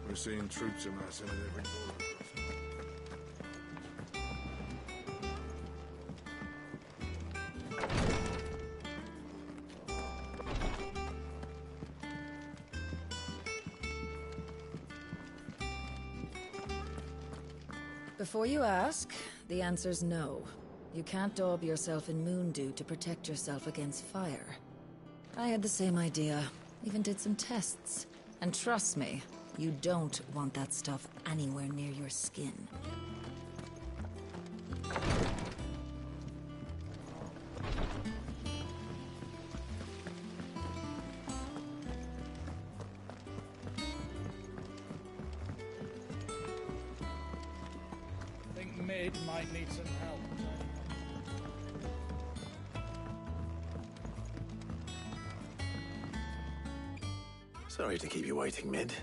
We're seeing troops amassing at every corner. Before you ask, the answer's no. You can't daub yourself in moon dew to protect yourself against fire. I had the same idea, even did some tests. And trust me, you don't want that stuff anywhere near your skin. I think Mid might need some help. Sorry to keep you waiting, Mid.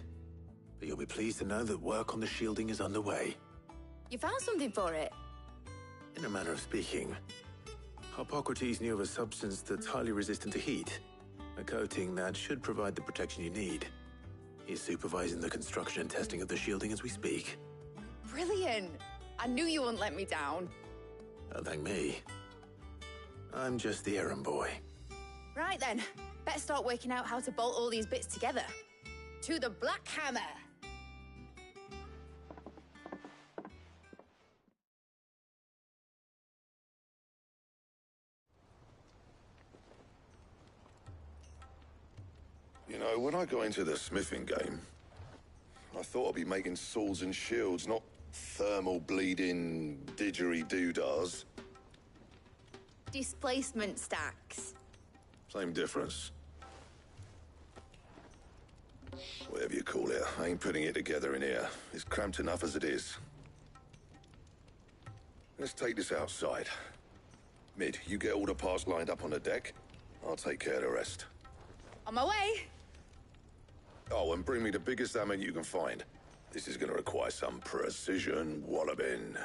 But you'll be pleased to know that work on the shielding is underway. You found something for it? In a manner of speaking, Hippocrates knew of a substance that's highly resistant to heat. A coating that should provide the protection you need. He's supervising the construction and testing of the shielding as we speak. Brilliant! I knew you wouldn't let me down. Don't thank me. I'm just the errand boy. Right then, better start working out how to bolt all these bits together. To the Black Hammer! You know, when I got into the smithing game, I thought I'd be making swords and shields, not thermal bleeding didgeridoo-dahs. Displacement stacks. Same difference. Whatever you call it, I ain't putting it together in here. It's cramped enough as it is. Let's take this outside. Mid, you get all the parts lined up on the deck. I'll take care of the rest. On my way! Oh, and bring me the biggest hammer you can find. This is gonna require some precision walloping.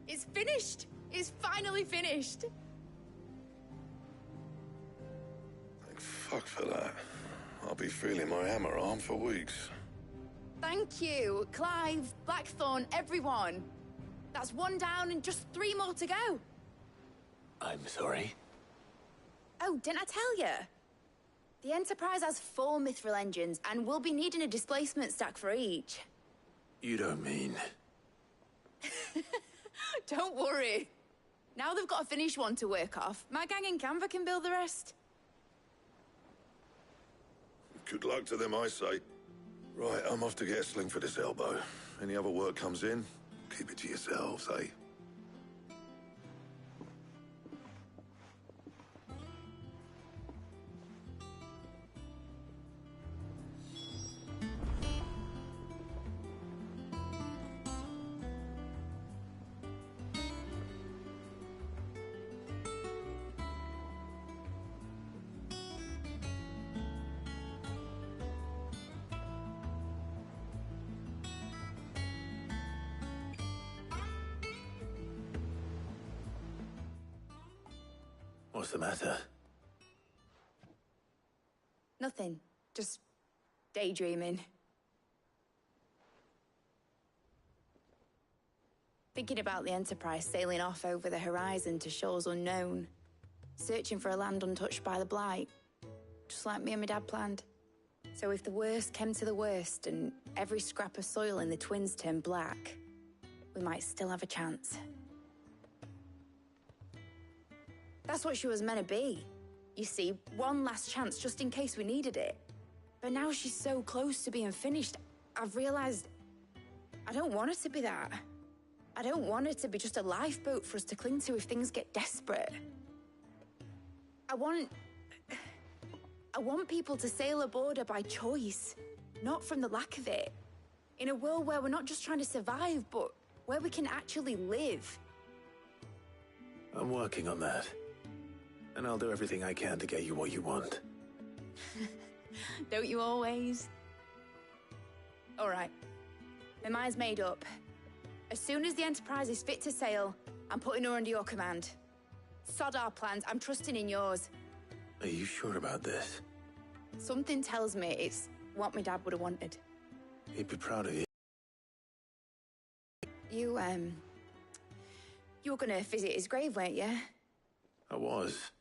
It's finished! It's finally finished! Thank fuck for that. I'll be feeling my hammer arm for weeks. Thank you, Clive, Blackthorn, everyone. That's one down and just 3 more to go. I'm sorry. Oh, didn't I tell you? The Enterprise has 4 mithril engines, and we'll be needing a displacement stack for each. You don't mean... Don't worry. Now they've got a finished one to work off, my gang in Canva can build the rest. Good luck to them, I say. Right, I'm off to get a sling for this elbow. Any other work comes in, keep it to yourselves, eh? What's the matter? Nothing. Just daydreaming. Thinking about the Enterprise sailing off over the horizon to shores unknown. Searching for a land untouched by the Blight. Just like me and my dad planned. So if the worst came to the worst and every scrap of soil in the Twins turned black, we might still have a chance. That's what she was meant to be. You see, one last chance just in case we needed it. But now she's so close to being finished, I've realized I don't want her to be that. I don't want her to be just a lifeboat for us to cling to if things get desperate. I want people to sail aboard her by choice, not from the lack of it. In a world where we're not just trying to survive, but where we can actually live. I'm working on that. And I'll do everything I can to get you what you want. Don't you always? All right. My mind's made up. As soon as the Enterprise is fit to sail, I'm putting her under your command. Sod our plans, I'm trusting in yours. Are you sure about this? Something tells me it's what my dad would have wanted. He'd be proud of you. You were gonna visit his grave, weren't you? I was.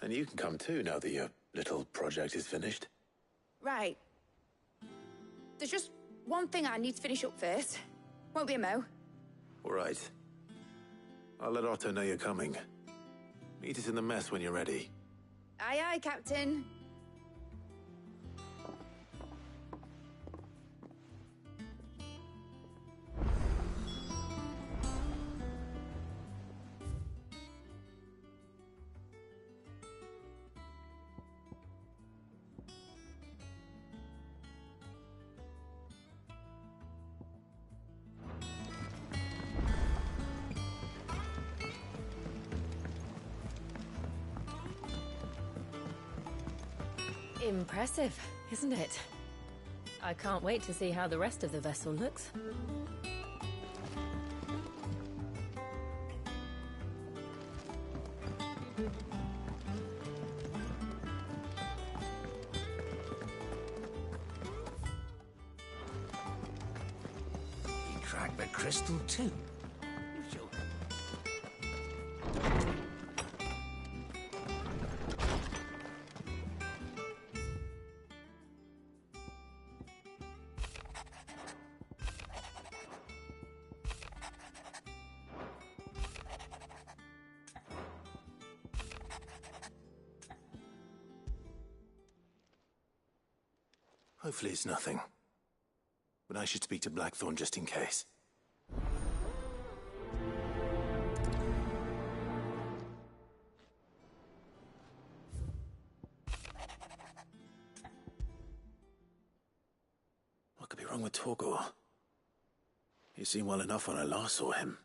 And you can come too now that your little project is finished. Right. There's just one thing I need to finish up first. Won't be a mo. All right. I'll let Otto know you're coming. Meet us in the mess when you're ready. Aye, aye, Captain. Impressive, isn't it? I can't wait to see how the rest of the vessel looks. He cracked the crystal too. You shall. Hopefully it's nothing. But I should speak to Blackthorn just in case. What could be wrong with Torgor? He seemed well enough when I last saw him.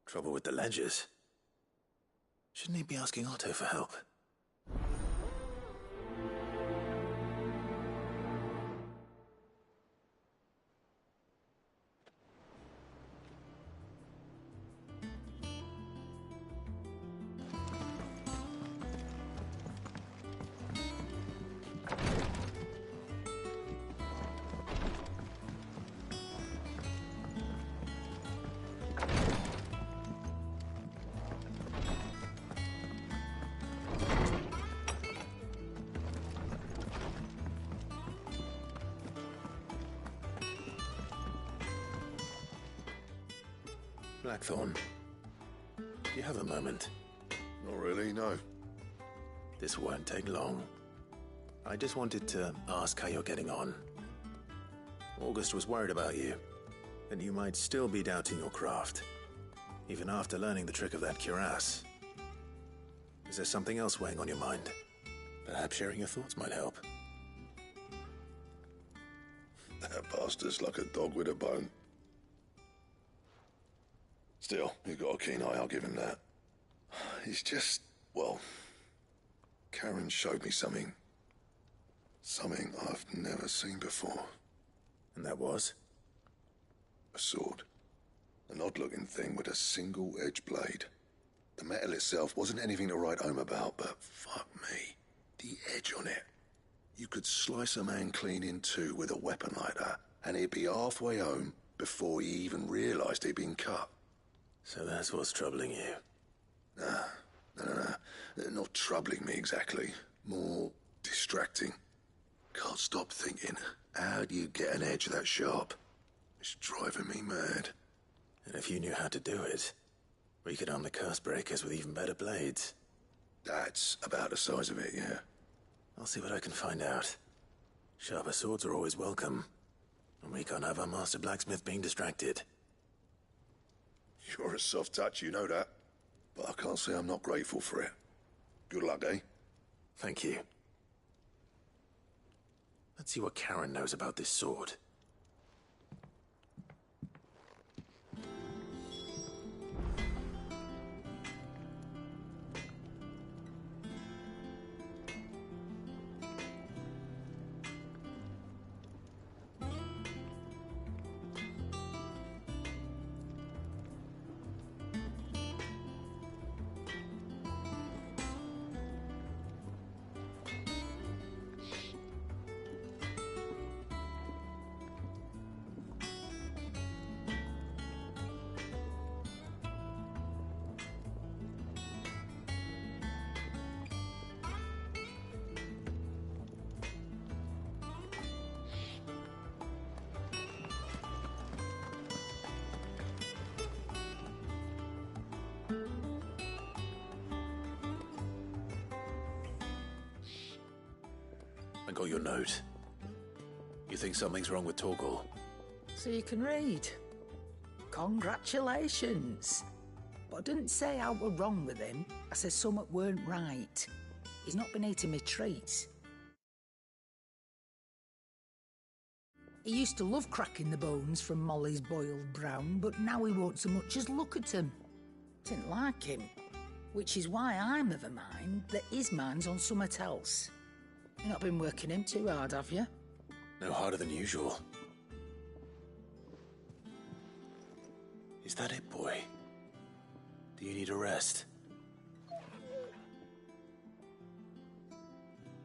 Trouble with the ledgers. Shouldn't he be asking Otto for help? Blackthorn, do you have a moment? Not really, no. This won't take long. I just wanted to ask how you're getting on. August was worried about you, and you might still be doubting your craft, even after learning the trick of that cuirass. Is there something else weighing on your mind? Perhaps sharing your thoughts might help. That bastard's like a dog with a bone. Still, you've got a keen eye, I'll give him that. He's just, well, Karen showed me something. Something I've never seen before. And that was? A sword. An odd-looking thing with a single-edged blade. The metal itself wasn't anything to write home about, but fuck me. The edge on it. You could slice a man clean in two with a weapon like that, and he'd be halfway home before he even realized he'd been cut. So that's what's troubling you. Nah, Not troubling me exactly. More distracting. Can't stop thinking, how do you get an edge that sharp? It's driving me mad. And if you knew how to do it, we could arm the curse breakers with even better blades. That's about the size of it, yeah. I'll see what I can find out. Sharper swords are always welcome. And we can't have our master blacksmith being distracted. You're a soft touch, you know that. But I can't say I'm not grateful for it. Good luck, eh? Thank you. Let's see what Karen knows about this sword. I got your note. You think something's wrong with Torgal? So you can read. Congratulations. But I didn't say I were wrong with him. I said something weren't right. He's not been eating me treats. He used to love cracking the bones from Molly's boiled brown, but now he won't so much as look at them. Didn't like him. Which is why I'm of a mind that his mind's on something else. You've not been working him too hard, have you? No harder than usual. Is that it, boy? Do you need a rest?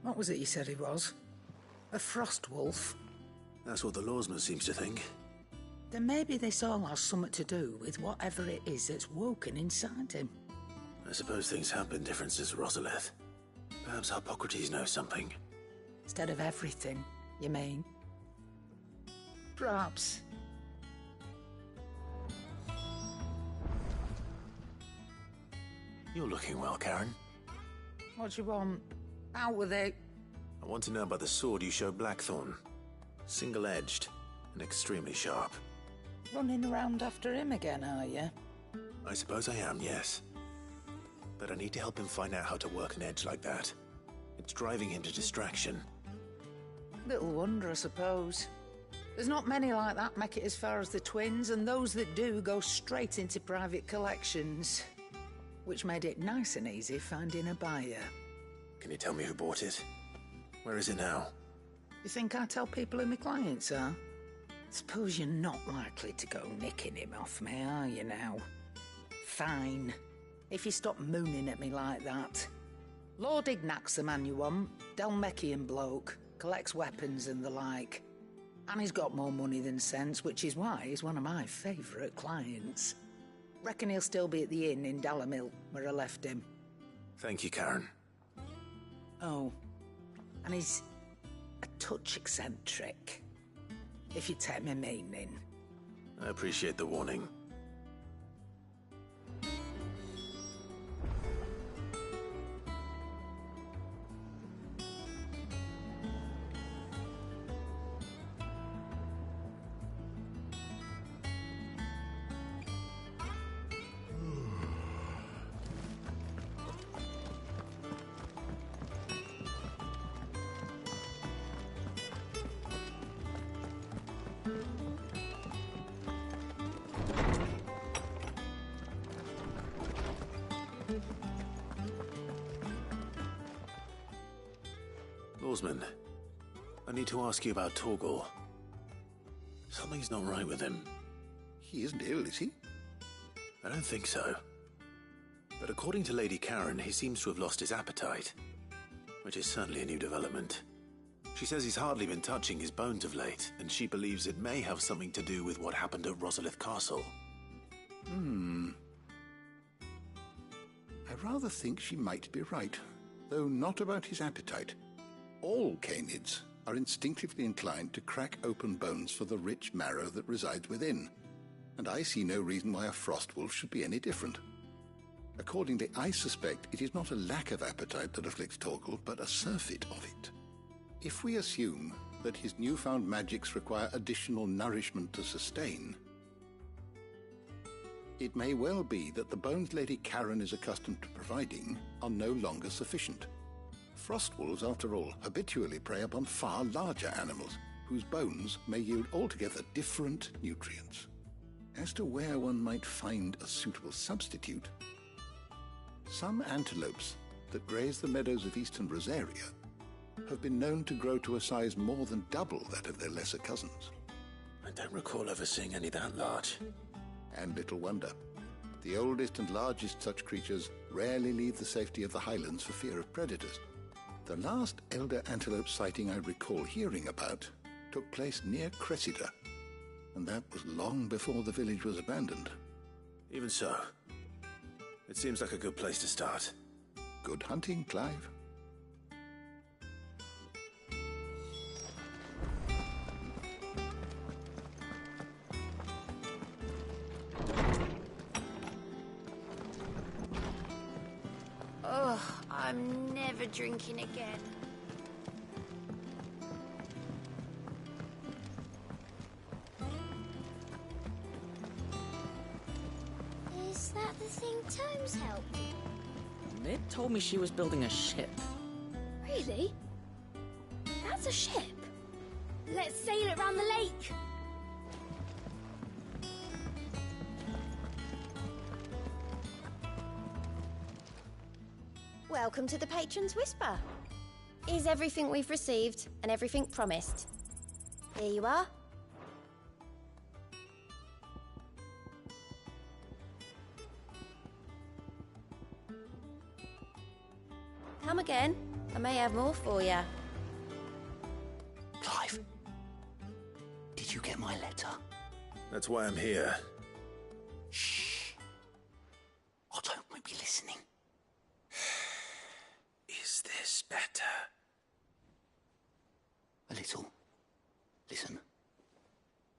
What was it you said he was? A frost wolf? That's what the lawsman seems to think. Then maybe this all has something to do with whatever it is that's woken inside him. I suppose things have been different since Rosalith. Perhaps Hippocrates knows something. Instead of everything, you mean? Perhaps. You're looking well, Karen. What do you want? Out with it. I want to know about the sword you showed Blackthorn. Single-edged and extremely sharp. Running around after him again, are you? I suppose I am, yes. But I need to help him find out how to work an edge like that. It's driving him to distraction. Little wonder, I suppose. There's not many like that make it as far as the twins, and those that do go straight into private collections. Which made it nice and easy finding a buyer. Can you tell me who bought it? Where is it now? You think I tell people who my clients are? Suppose you're not likely to go nicking him off me, are you now? Fine. If you stop mooning at me like that. Lord Ignac's the man you want. Dalmekian bloke. Collects weapons and the like. And he's got more money than sense, which is why he's one of my favourite clients. Reckon he'll still be at the inn in Dalamil, where I left him. Thank you, Karen. Oh, and he's a touch eccentric, if you take my meaning. I appreciate the warning. Lawsman, I need to ask you about Torgal. Something's not right with him. He isn't ill, is he? I don't think so. But according to Lady Karen, he seems to have lost his appetite, which is certainly a new development. She says he's hardly been touching his bones of late, and she believes it may have something to do with what happened at Rosalith Castle. I rather think she might be right, though not about his appetite. All canids are instinctively inclined to crack open bones for the rich marrow that resides within, and I see no reason why a frost wolf should be any different. Accordingly, I suspect it is not a lack of appetite that afflicts Torgal, but a surfeit of it. If we assume that his newfound magics require additional nourishment to sustain, it may well be that the bones Lady Karen is accustomed to providing are no longer sufficient. Frost wolves, after all, habitually prey upon far larger animals, whose bones may yield altogether different nutrients. As to where one might find a suitable substitute, some antelopes that graze the meadows of eastern Rosaria have been known to grow to a size more than double that of their lesser cousins. I don't recall ever seeing any that large. And little wonder. The oldest and largest such creatures rarely leave the safety of the highlands for fear of predators. The last elder antelope sighting I recall hearing about took place near Cressida, and that was long before the village was abandoned. Even so, it seems like a good place to start. Good hunting, Clive. Ugh, I'm never drinking again. Is that the thing Tomes helped? Nib told me she was building a ship. Really? That's a ship? Let's sail it round the lake. Welcome to the Patron's Whisper. Is everything we've received and everything promised? Here you are. Come again. I may have more for you. Clive, did you get my letter? That's why I'm here. Shh. Otto won't be listening. Is this better? A little. Listen,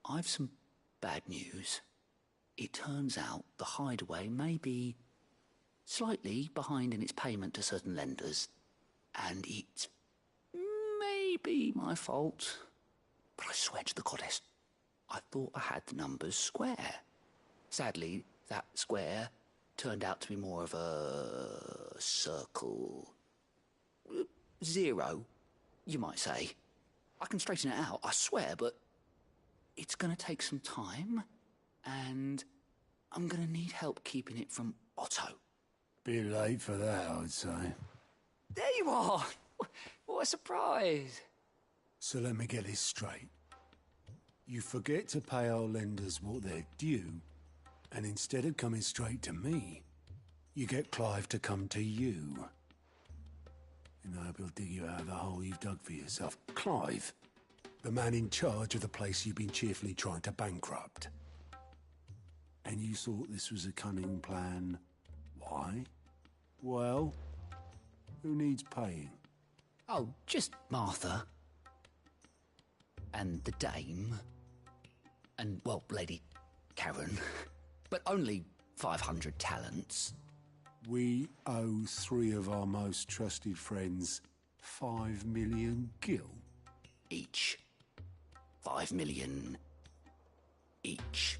I've some bad news. It turns out the hideaway may be slightly behind in its payment to certain lenders, and it may be my fault. But I swear to the goddess, I thought I had the numbers square. Sadly, that square turned out to be more of a circle. Zero, you might say. I can straighten it out, I swear, but it's going to take some time, and I'm going to need help keeping it from Otto. Bit late for that, I'd say. There you are! What a surprise! So let me get this straight. You forget to pay our lenders what they're due, and instead of coming straight to me, you get Clive to come to you. And I hope he'll dig you out of the hole you've dug for yourself. Clive, the man in charge of the place you've been cheerfully trying to bankrupt. And you thought this was a cunning plan. Why? Well, who needs paying? Oh, just Martha. And the dame. And, well, Lady Karen. But only 500 talents. We owe 3 of our most trusted friends 5 million gil. Each. 5 million each.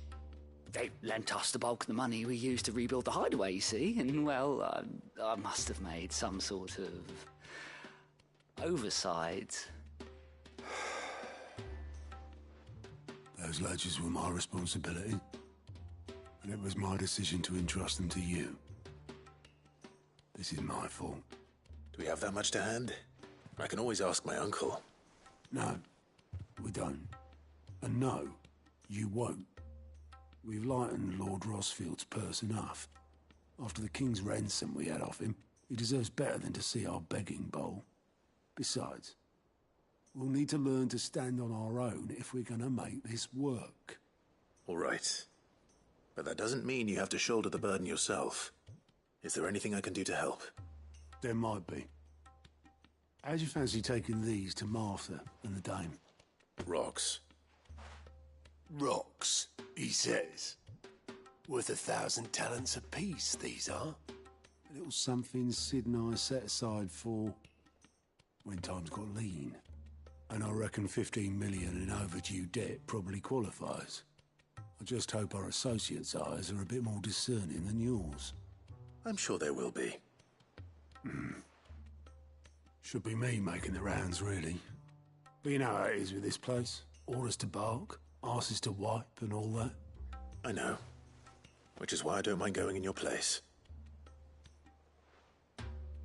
They lent us the bulk of the money we used to rebuild the hideaway, you see, and, well, I must have made some sort of oversight. Those ledgers were my responsibility, and it was my decision to entrust them to you. This is my fault. Do we have that much to hand? I can always ask my uncle. No, we don't. And no, you won't. We've lightened Lord Rosfield's purse enough. After the king's ransom we had off him, he deserves better than to see our begging bowl. Besides, we'll need to learn to stand on our own if we're gonna make this work. All right. But that doesn't mean you have to shoulder the burden yourself. Is there anything I can do to help? There might be. How'd you fancy taking these to Martha and the dame? Rocks. Rocks, he says. Worth 1,000 talents apiece, these are. A little something Sid and I set aside for when times got lean. And I reckon 15 million in overdue debt probably qualifies. I just hope our associates' eyes are a bit more discerning than yours. I'm sure there will be. Should be me making the rounds, really. But you know how it is with this place. Orders to bark, arses to wipe, and all that. I know. Which is why I don't mind going in your place.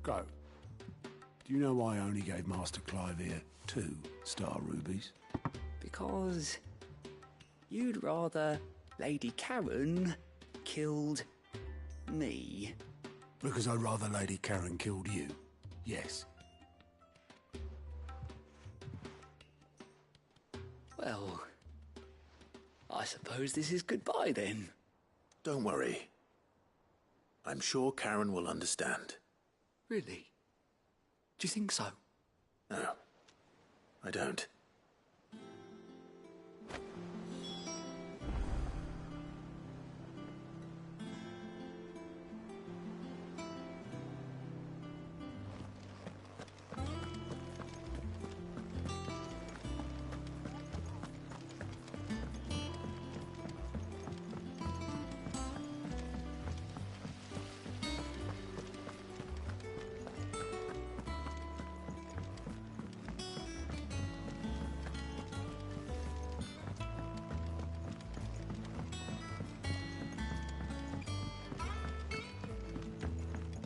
Go. Do you know why I only gave Master Clive here 2 star rubies? Because you'd rather Lady Karen killed me. Because I'd rather Lady Karen killed you. Yes. Well, I suppose this is goodbye then. Don't worry. I'm sure Karen will understand. Really? Do you think so? No, I don't.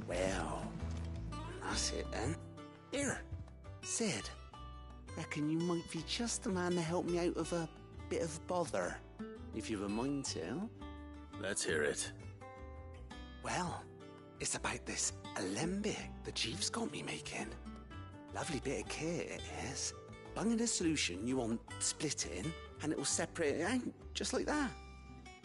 Well, that's it then. Here, Sid. Reckon you might be just the man to help me out of a bit of bother, if you've a mind to. Let's hear it. Well, it's about this alembic the chief's got me making. Lovely bit of kit it is. Bung in a solution you want splitting, and it'll separate it out, just like that.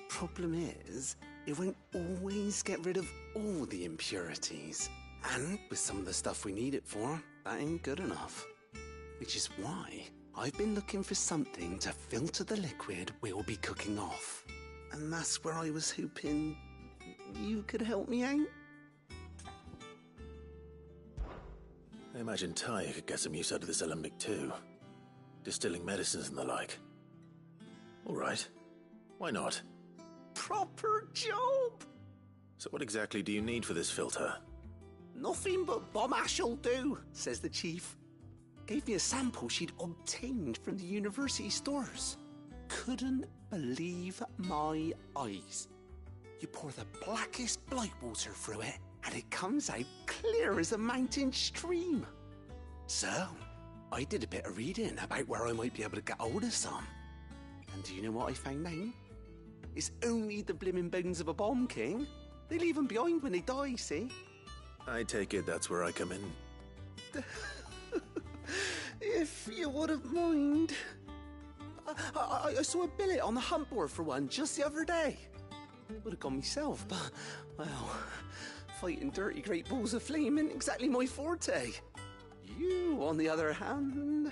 Problem is, it won't always get rid of all the impurities. And with some of the stuff we need it for, that ain't good enough. Which is why I've been looking for something to filter the liquid we'll be cooking off. And that's where I was hoping you could help me out. I imagine Ty could get some use out of this alembic too. Distilling medicines and the like. All right. Why not? Proper job! So what exactly do you need for this filter? Nothing but bomb ash'll do, says the chief. Gave me a sample she'd obtained from the university stores. Couldn't believe my eyes. You pour the blackest blight water through it, and it comes out clear as a mountain stream. So, I did a bit of reading about where I might be able to get hold of some. And do you know what I found out? It's only the blimmin' bones of a bomb king. They leave them behind when they die, see? I take it that's where I come in. If you wouldn't mind. I saw a billet on the hunt board for one just the other day. Would have gone myself, but, well, fighting dirty great balls of flame ain't exactly my forte. You, on the other hand...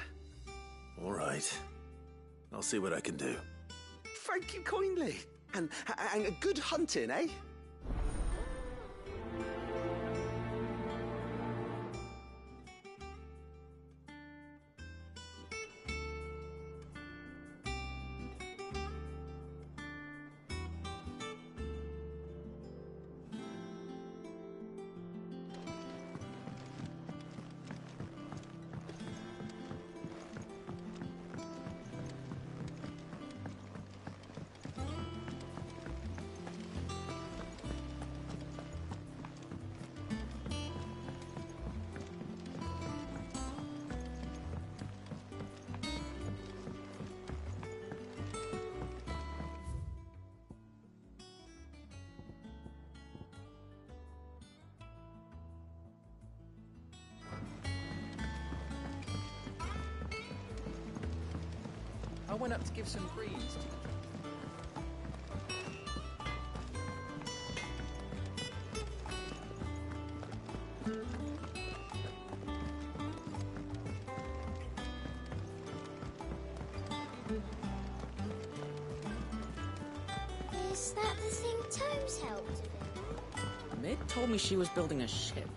All right. I'll see what I can do. Thank you kindly. And a good hunting, eh? I went up to give some greens. I think Tomes helped a bit. Mid told me she was building a ship.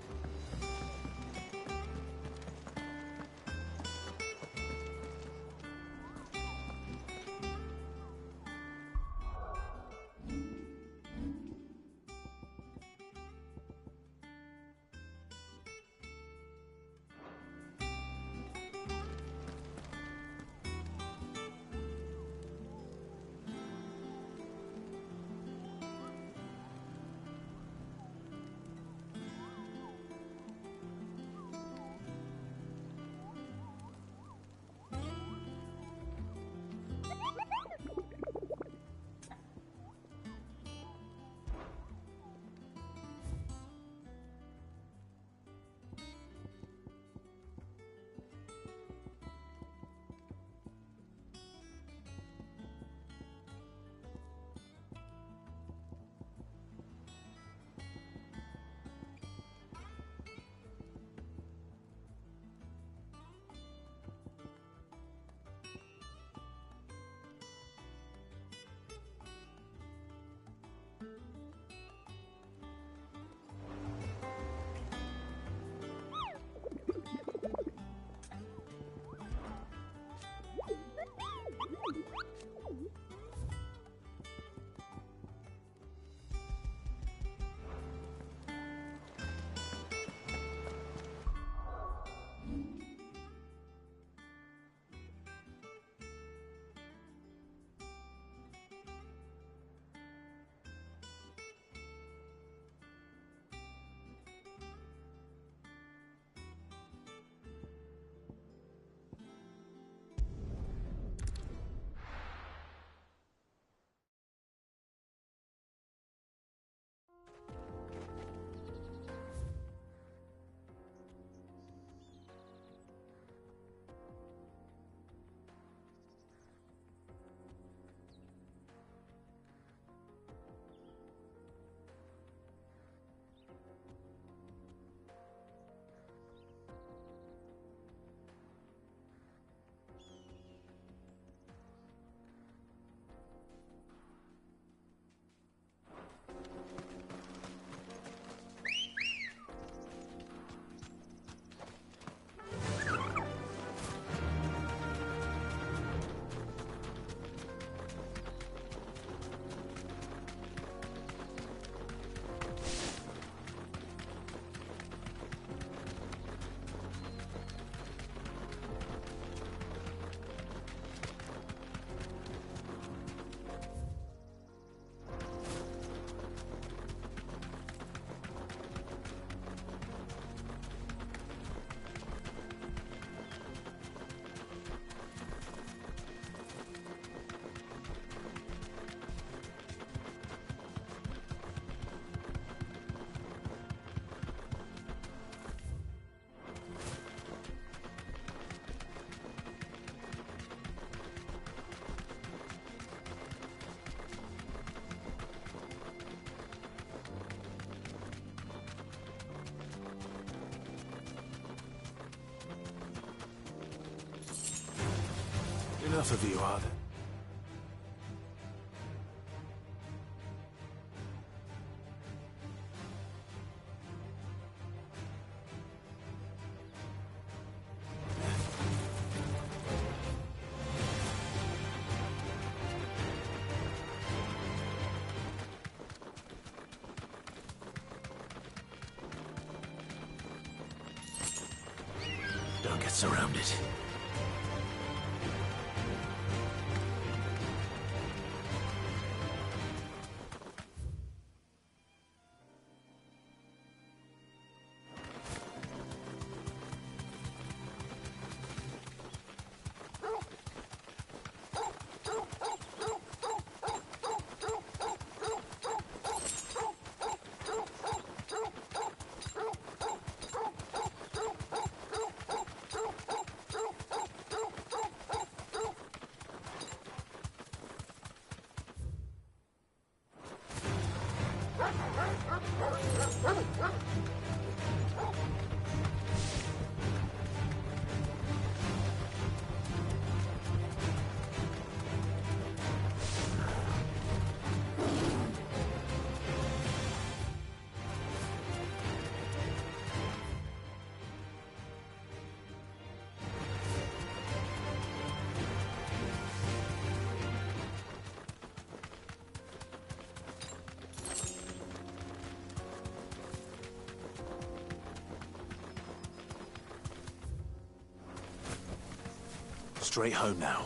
Enough of you, are there? Don't get surrounded. straight home now.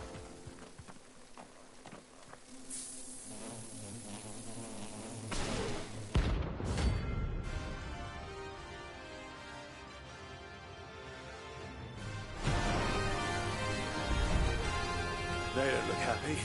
They don't look happy.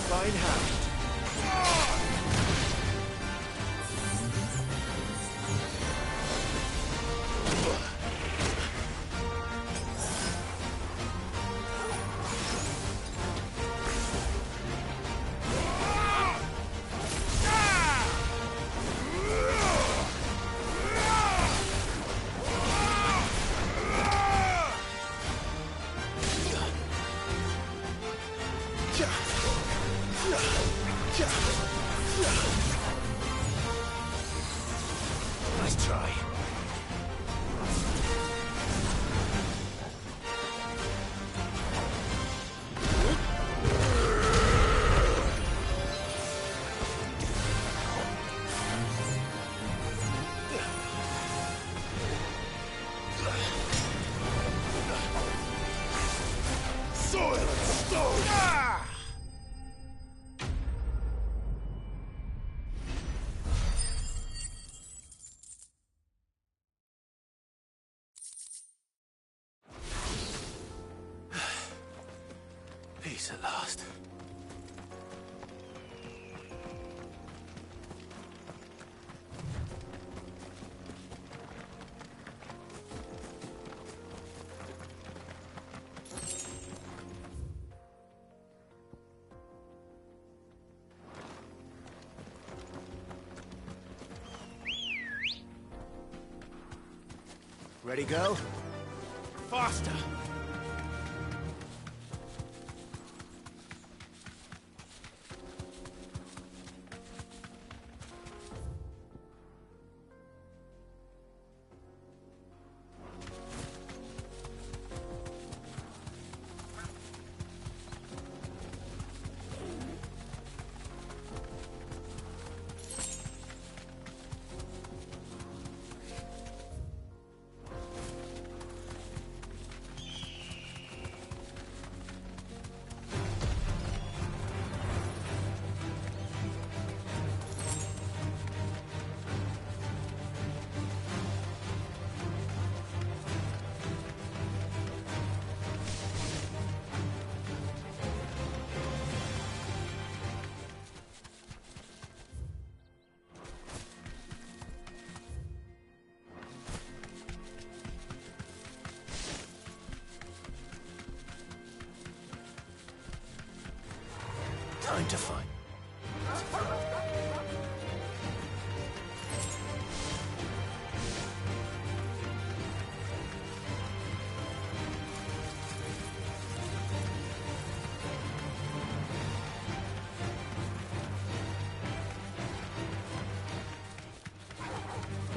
Fine hand. Nice try. Soil and stone! Peace at last. Ready, go? Faster! Time to fight.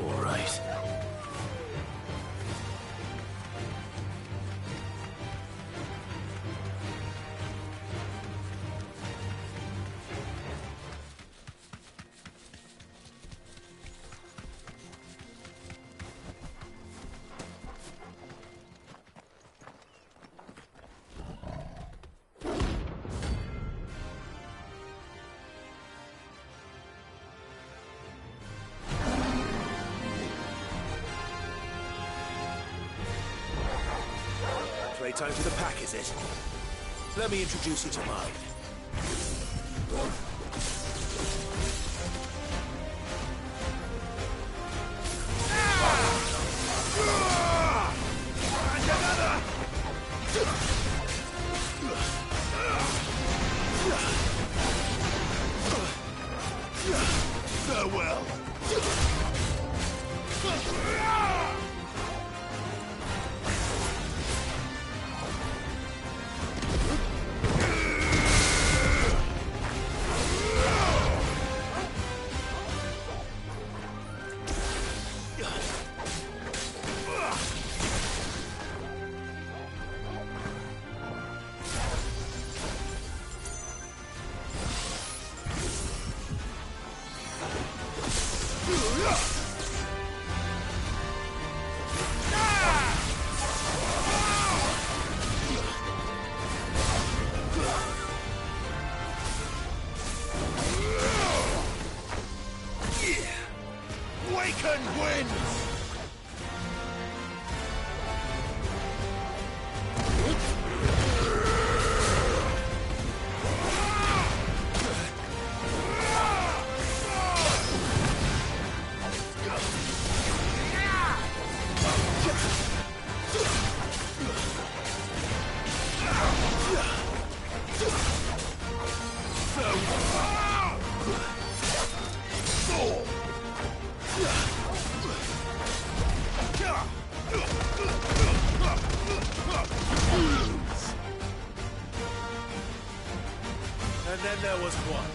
All right. Playtime for the pack, is it? Let me introduce you to mine. And another! Farewell! Waken wins! And then there was one.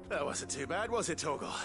That wasn't too bad, was it, Torgal?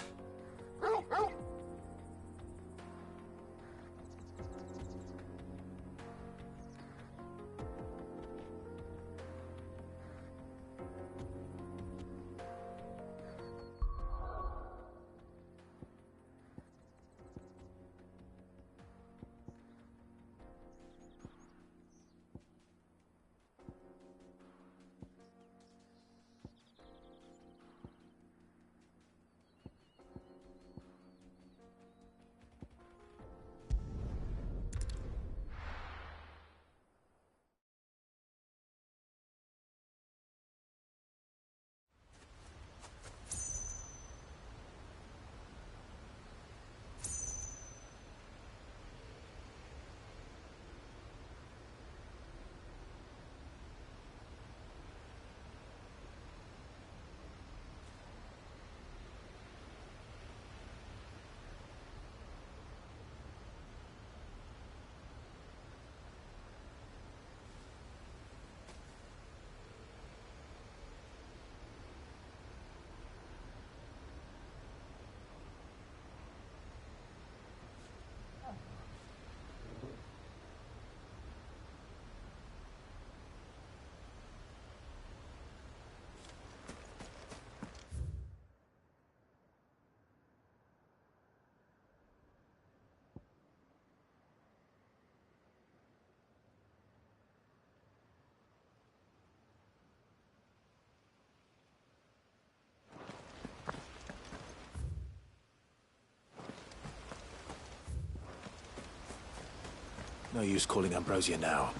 No use calling Ambrosia now.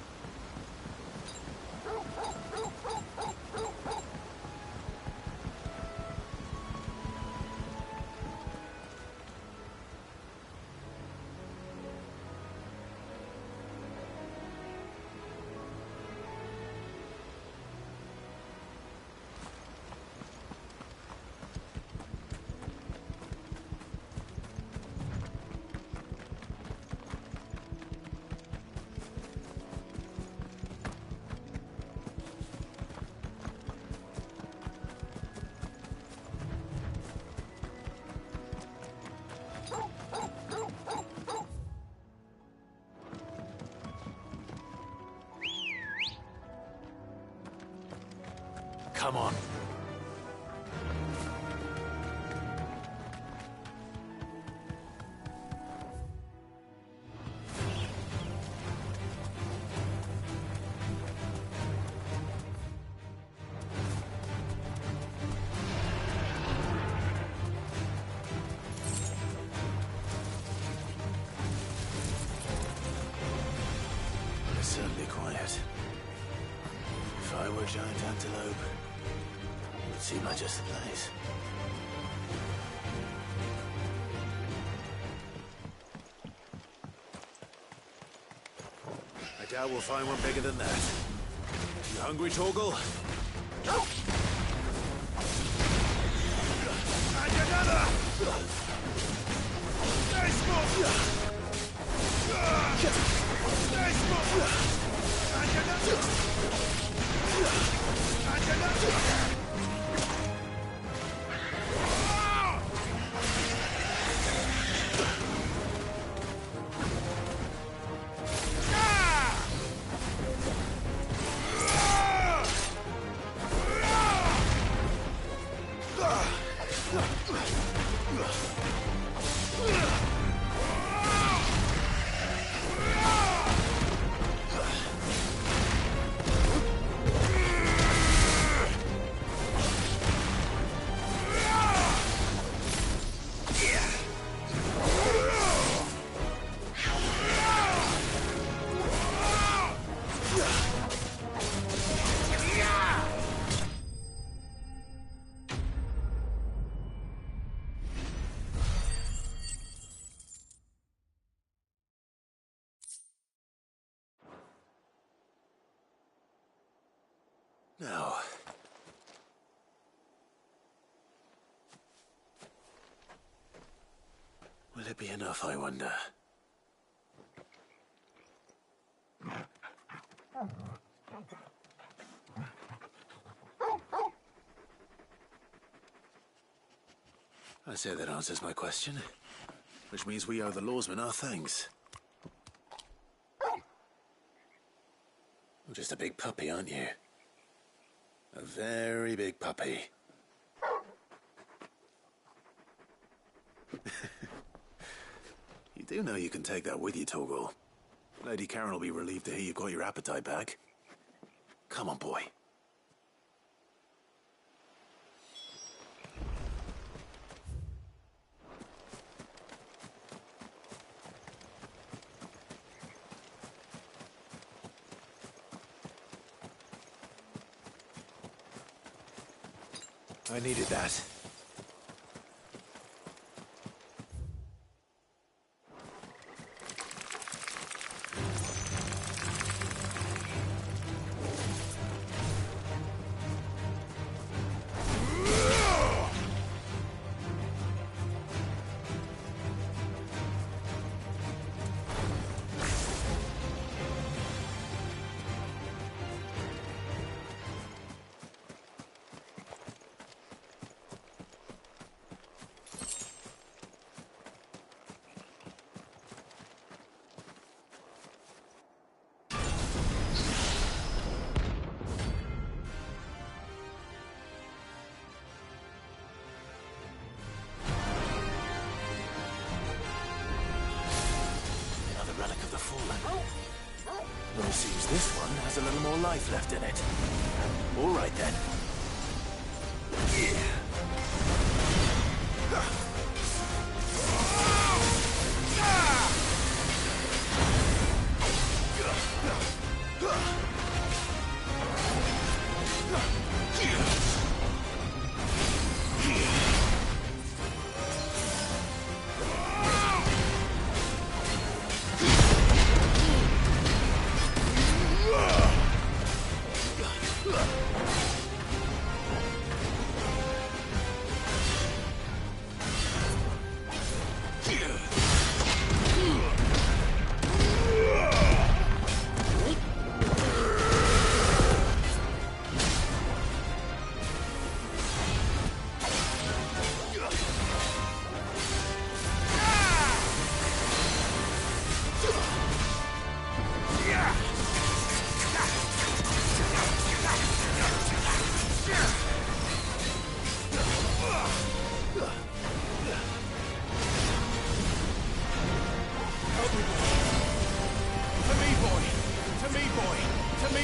Come on. It's certainly quiet. If I were a giant antelope, it would seem like just the place. I doubt we'll find one bigger than that. You hungry, Torgal? Now, will it be enough, I wonder? I say that answers my question, which means we owe the lawsmen our thanks. You're just a big puppy, aren't you? A very big puppy. You do know you can take that with you, Torgal. Lady Karen will be relieved to hear you've got your appetite back. Come on, boy. I needed that. Well, it seems this one has a little more life left in it. All right, then.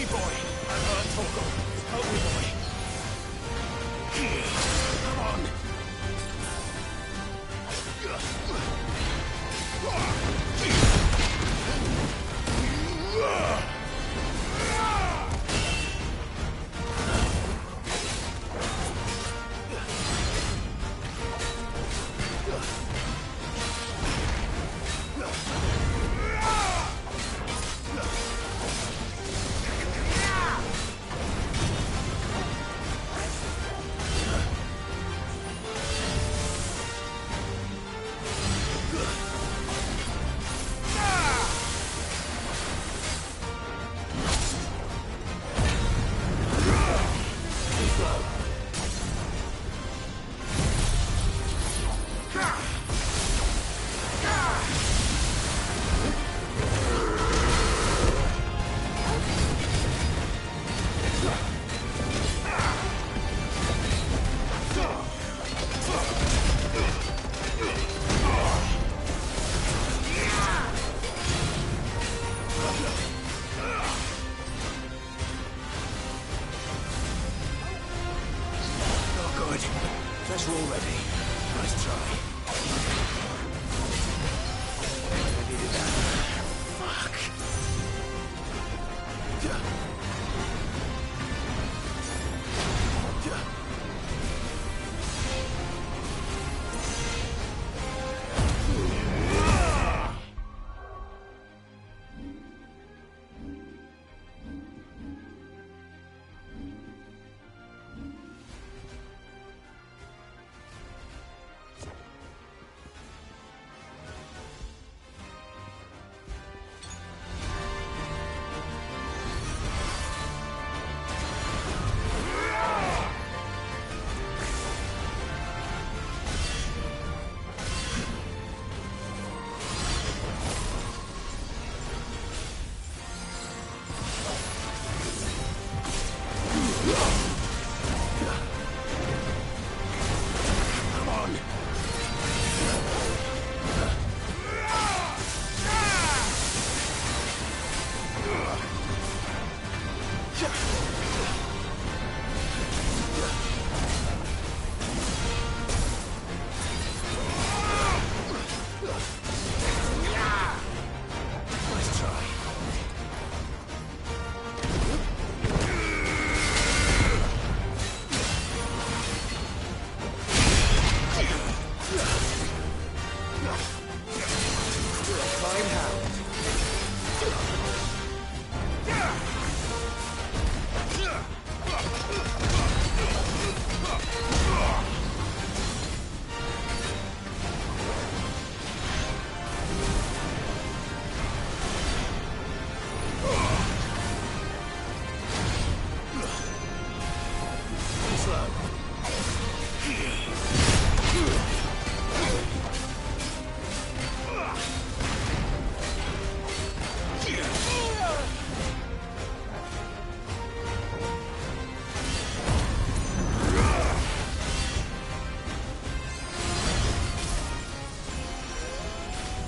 me, boy. I'm hurt, Torgal. Help me, boy. Come on. Flesh all ready. Nice try. I needed that. Fuck.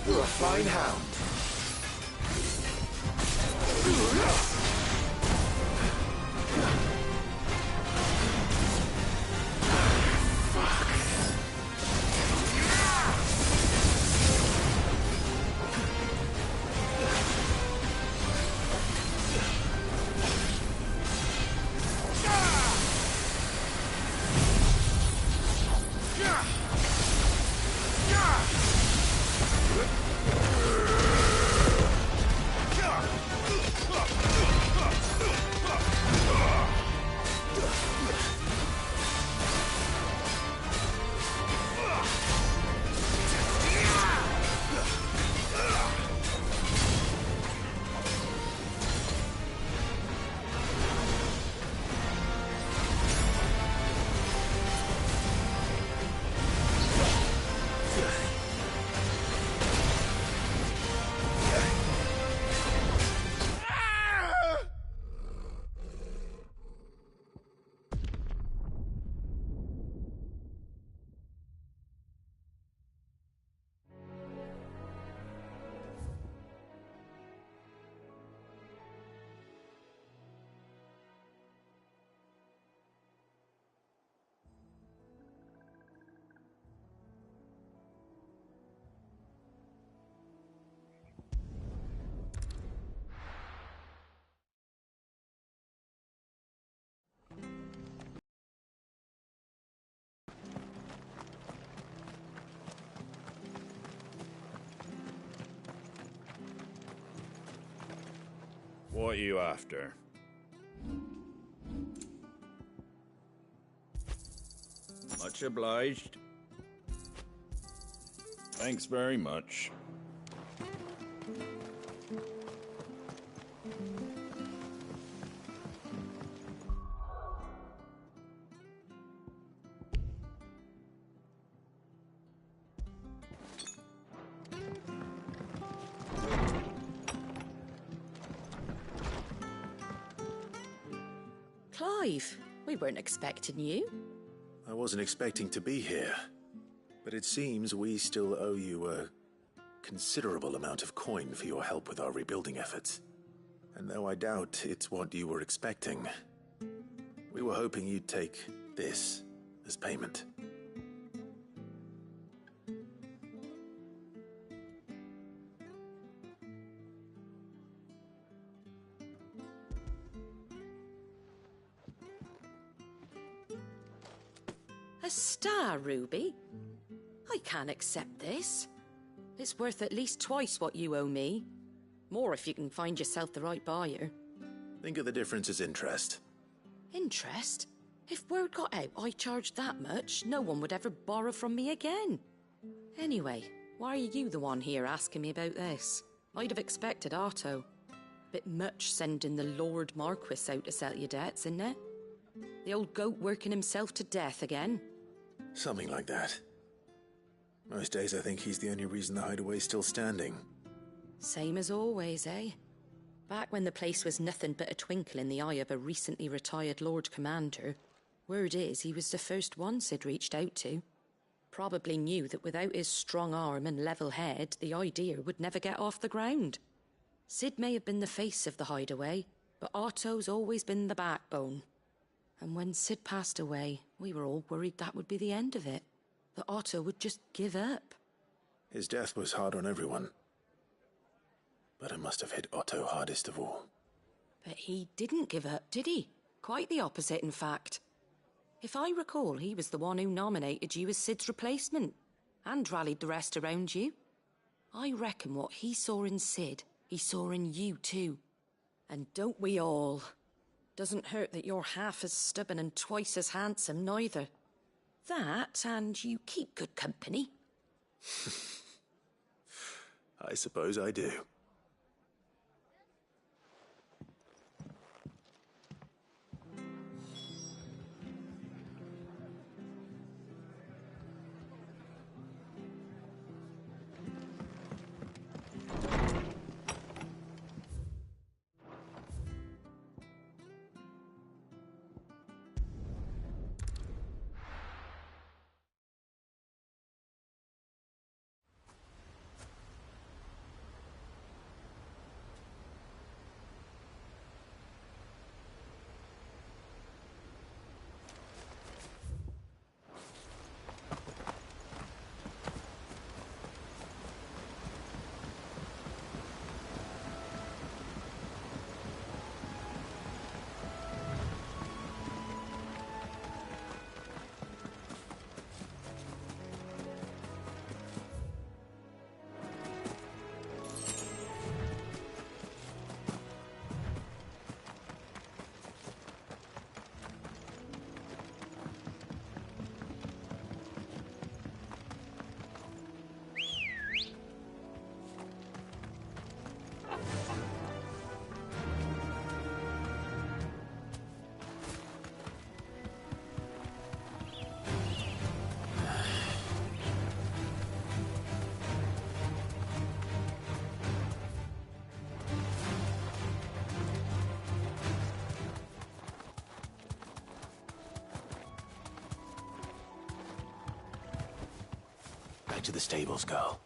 You're a fine hound. What are you after? Much obliged. Thanks very much. Clive, we weren't expecting you. I wasn't expecting to be here, but it seems we still owe you a considerable amount of coin for your help with our rebuilding efforts. And though I doubt it's what you were expecting, we were hoping you'd take this as payment. A star, Ruby? I can't accept this. It's worth at least twice what you owe me. More if you can find yourself the right buyer. Think of the difference as interest. Interest? If word got out I charged that much, no one would ever borrow from me again. Anyway, why are you the one here asking me about this? I'd have expected Otto. Bit much sending the Lord Marquis out to settle your debts, isn't it? The old goat working himself to death again. Something like that. Most days I think he's the only reason the hideaway's still standing. Same as always, eh? Back when the place was nothing but a twinkle in the eye of a recently retired Lord Commander, word is he was the first one Sid reached out to. Probably knew that without his strong arm and level head, the idea would never get off the ground. Sid may have been the face of the hideaway, but Otto's always been the backbone. And when Sid passed away, we were all worried that would be the end of it. That Otto would just give up. His death was hard on everyone. But it must have hit Otto hardest of all. But he didn't give up, did he? Quite the opposite, in fact. If I recall, he was the one who nominated you as Sid's replacement, and rallied the rest around you. I reckon what he saw in Sid, he saw in you too. And don't we all? Doesn't hurt that you're half as stubborn and twice as handsome, neither. That, and you keep good company. I suppose I do. Back to the stables, girl.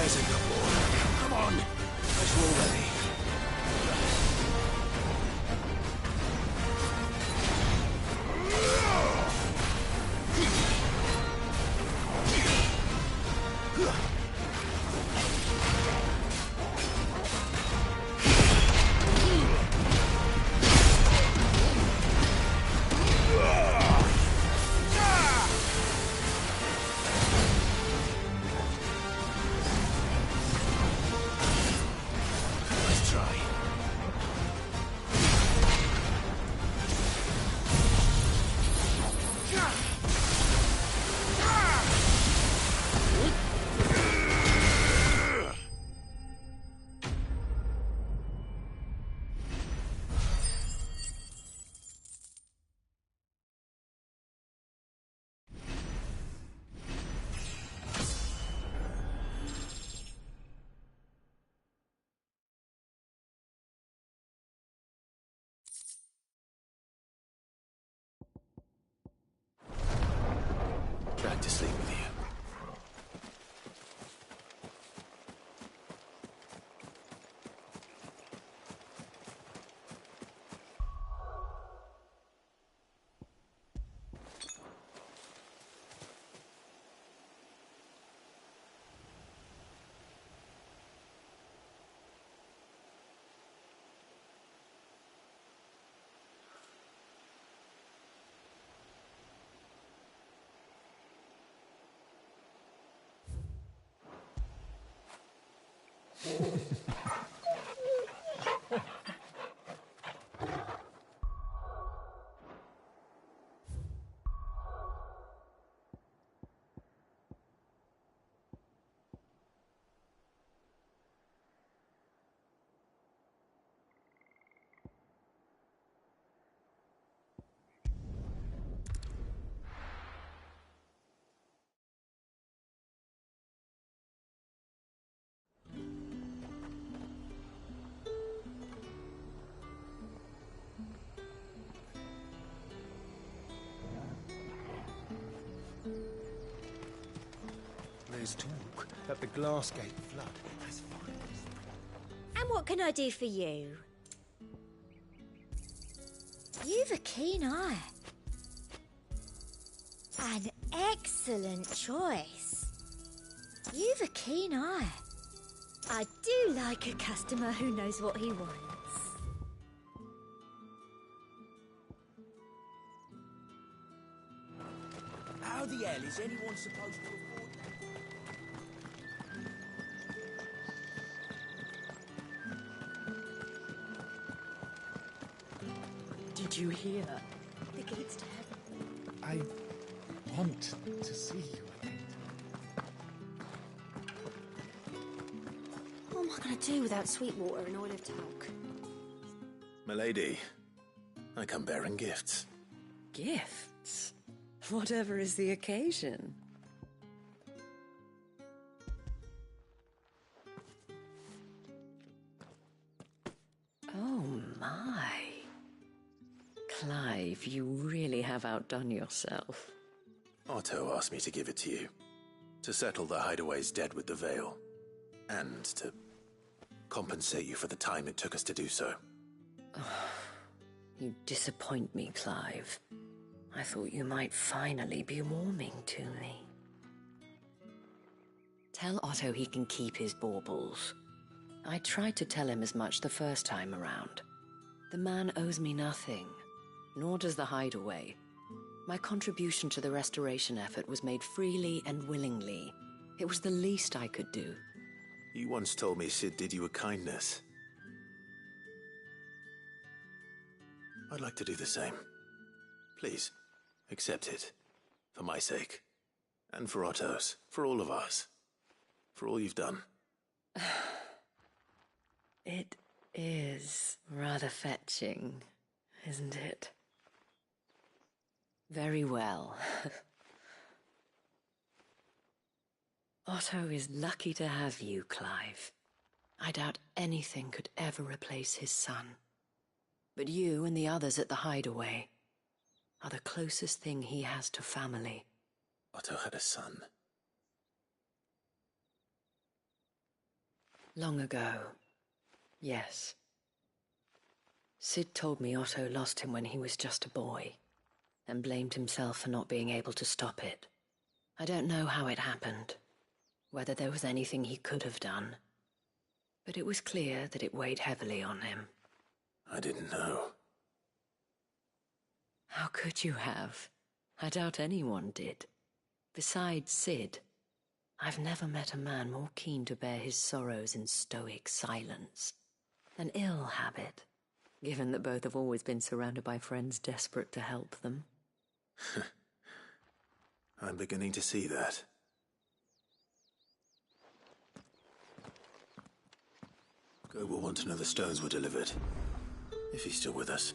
There's a good boy. Come on. As we're all ready. Let's try. Back to sleep with you. There's talk that the Glassgate flood has finally... And what can I do for you? You've a keen eye. An excellent choice. You've a keen eye. I do like a customer who knows what he wants. How the hell is anyone supposed to afford that? Did you hear? The gates to heaven. I want to see you again. What am I going to do without Sweetwater and Oil of Talc? Milady, I come bearing gifts. Gifts? Whatever is the occasion. Oh my. Clive, you really have outdone yourself. Otto asked me to give it to you. To settle the Hideaway's debt with the Veil. And to compensate you for the time it took us to do so. You disappoint me, Clive. I thought you might finally be warming to me. Tell Otto he can keep his baubles. I tried to tell him as much the first time around. The man owes me nothing, nor does the Hideaway. My contribution to the restoration effort was made freely and willingly. It was the least I could do. You once told me Sid did you a kindness. I'd like to do the same. Please, accept it. For my sake. And for Otto's. For all of us. For all you've done. It is rather fetching, isn't it? Very well. Otto is lucky to have you, Clive. I doubt anything could ever replace his son. But you and the others at the Hideaway are the closest thing he has to family. Otto had a son. Long ago, yes. Sid told me Otto lost him when he was just a boy, and blamed himself for not being able to stop it. I don't know how it happened, whether there was anything he could have done, but it was clear that it weighed heavily on him. I didn't know. How could you have? I doubt anyone did. Besides Sid, I've never met a man more keen to bear his sorrows in stoic silence. An ill habit, given that both have always been surrounded by friends desperate to help them. I'm beginning to see that. Go will want to know the stones were delivered, if he's still with us.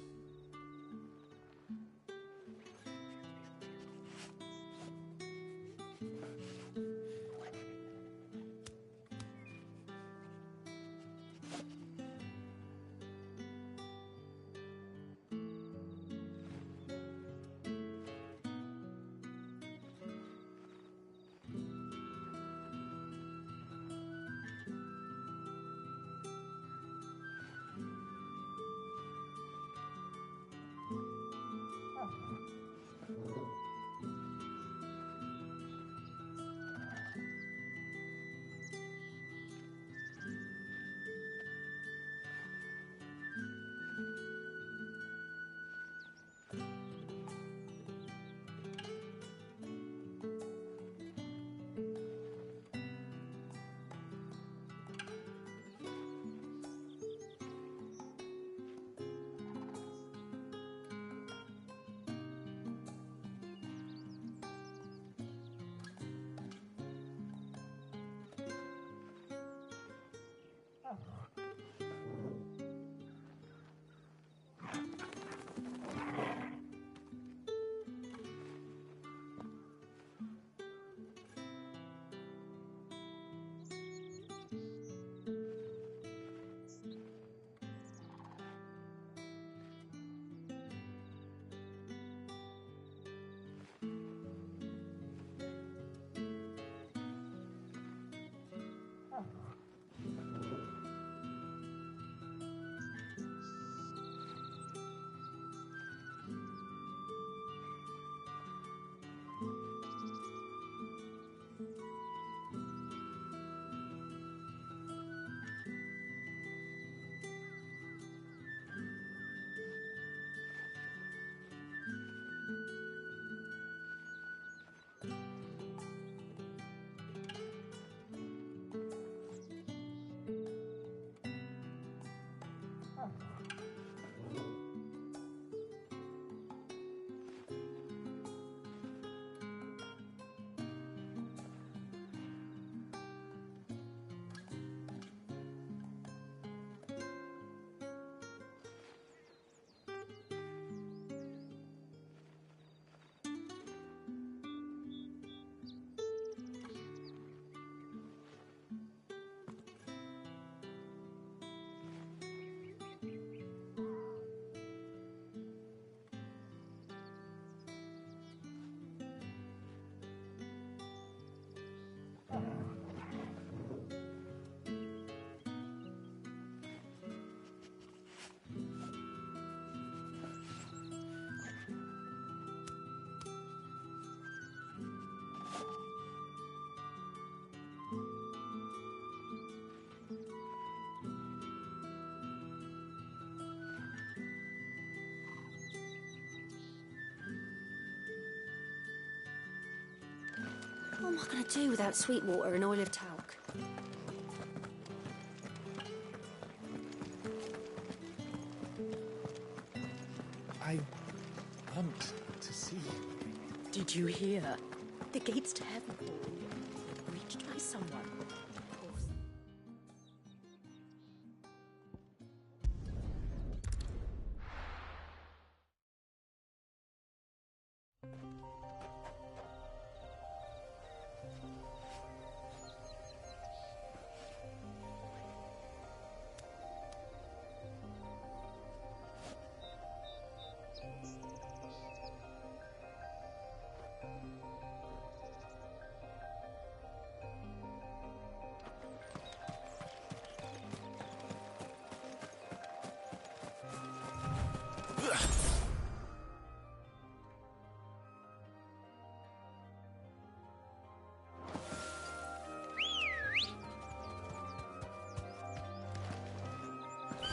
What am I going to do without sweet water and oil of talc? I want to see. Did you hear? The gates to heaven were reached by someone. Of course.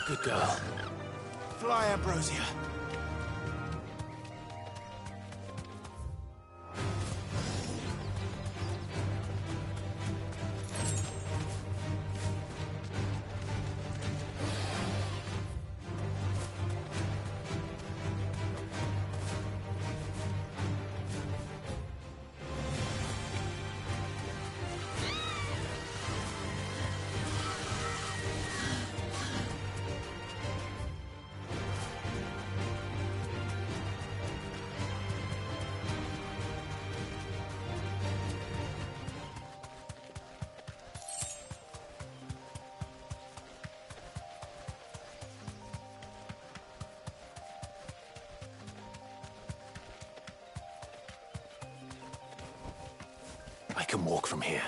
Good girl. Fly, Ambrosia. I can walk from here.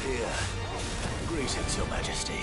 Here. Greetings, Your Majesty.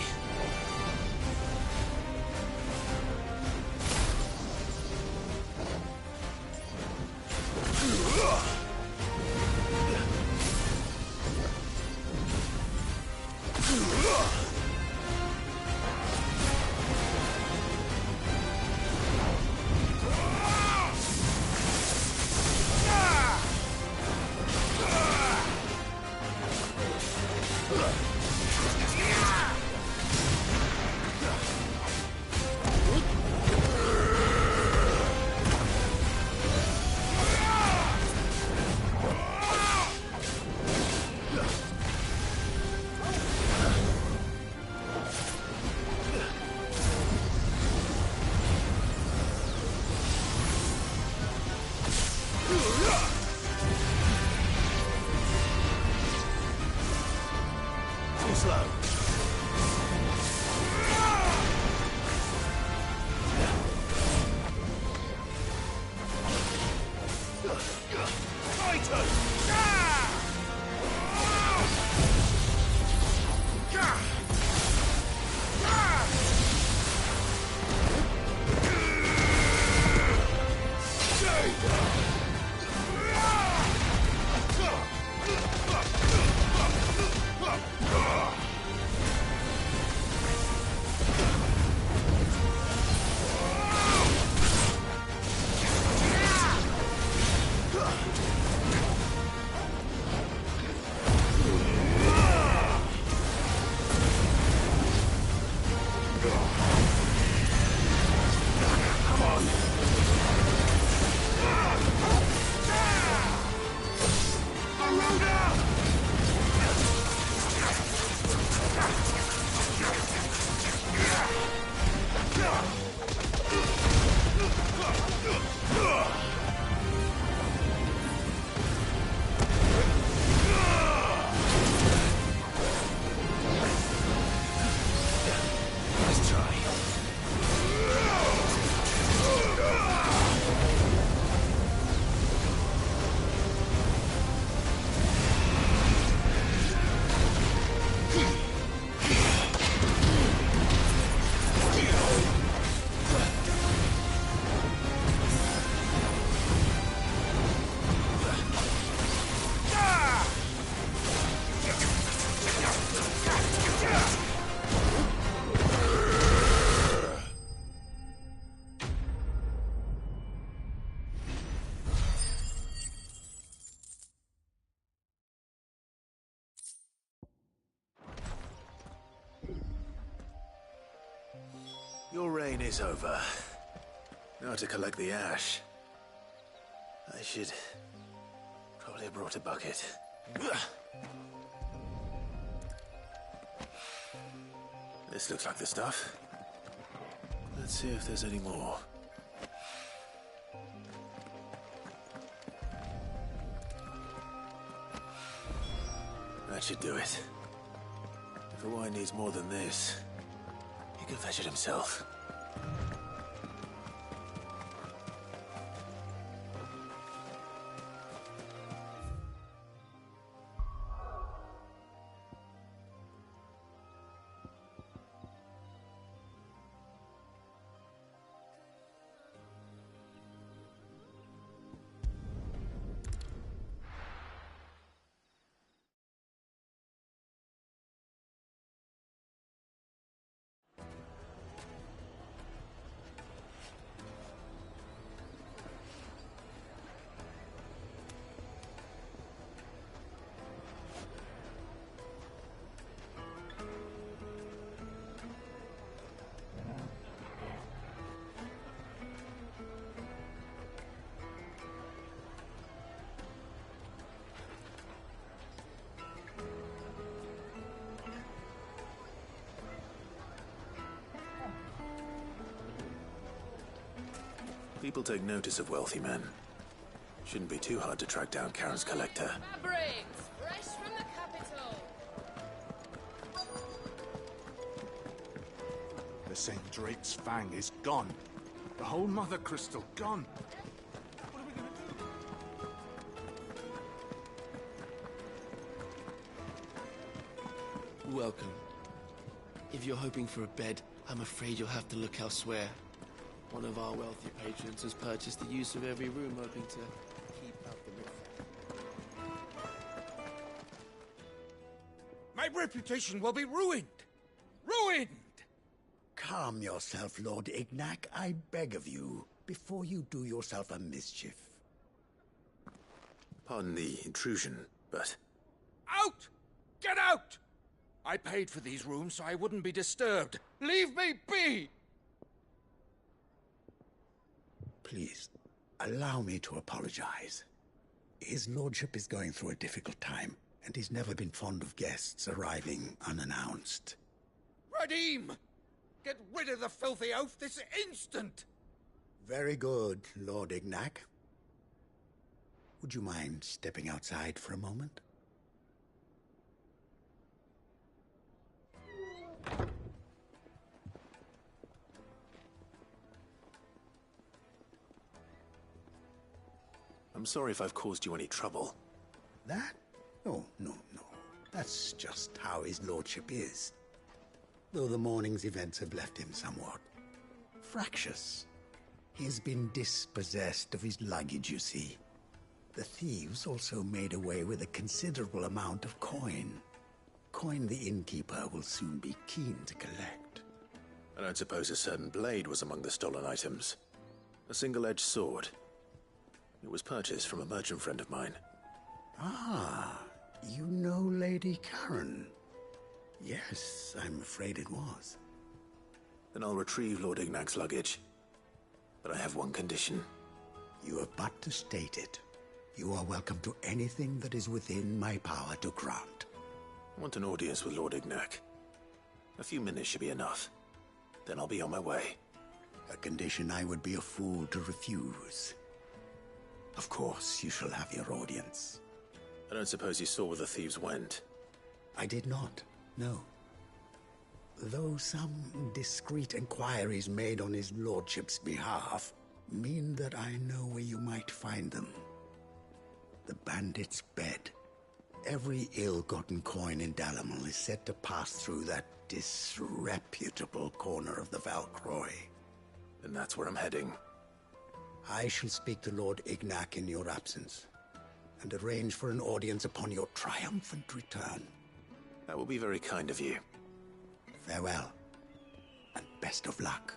Your reign is over. Now to collect the ash. I should probably have brought a bucket. This looks like the stuff. Let's see if there's any more. That should do it. If the wine needs more than this, he can fetch it himself. People take notice of wealthy men. Shouldn't be too hard to track down Karen's collector. Fabrics, fresh from the capital. The St. Drake's Fang is gone. The whole Mother Crystal gone. Welcome. If you're hoping for a bed, I'm afraid you'll have to look elsewhere. One of our wealthy patrons has purchased the use of every room, hoping to keep up the myth. My reputation will be ruined! Ruined! Calm yourself, Lord Ignac, I beg of you, before you do yourself a mischief. Pardon the intrusion, but... Out! Get out! I paid for these rooms so I wouldn't be disturbed. Leave me be! Please, allow me to apologize. His lordship is going through a difficult time, and he's never been fond of guests arriving unannounced. Radim! Get rid of the filthy oaf this instant! Very good, Lord Ignac. Would you mind stepping outside for a moment? I'm sorry if I've caused you any trouble. That? Oh, no. That's just how his lordship is. Though the morning's events have left him somewhat fractious. He has been dispossessed of his luggage, you see. The thieves also made away with a considerable amount of coin. Coin the innkeeper will soon be keen to collect. I don't suppose a certain blade was among the stolen items. A single-edged sword. It was purchased from a merchant friend of mine. Ah, you know Lady Karen. Yes, I'm afraid it was. Then I'll retrieve Lord Ignac's luggage. But I have one condition. You have but to state it. You are welcome to anything that is within my power to grant. I want an audience with Lord Ignac. A few minutes should be enough. Then I'll be on my way. A condition I would be a fool to refuse. Of course, you shall have your audience. I don't suppose you saw where the thieves went. I did not, no. Though some discreet inquiries made on his lordship's behalf mean that I know where you might find them. The bandit's bed. Every ill-gotten coin in Dalamal is said to pass through that disreputable corner of the Valcroy. And that's where I'm heading. I shall speak to Lord Ignac in your absence, and arrange for an audience upon your triumphant return. That will be very kind of you. Farewell, and best of luck.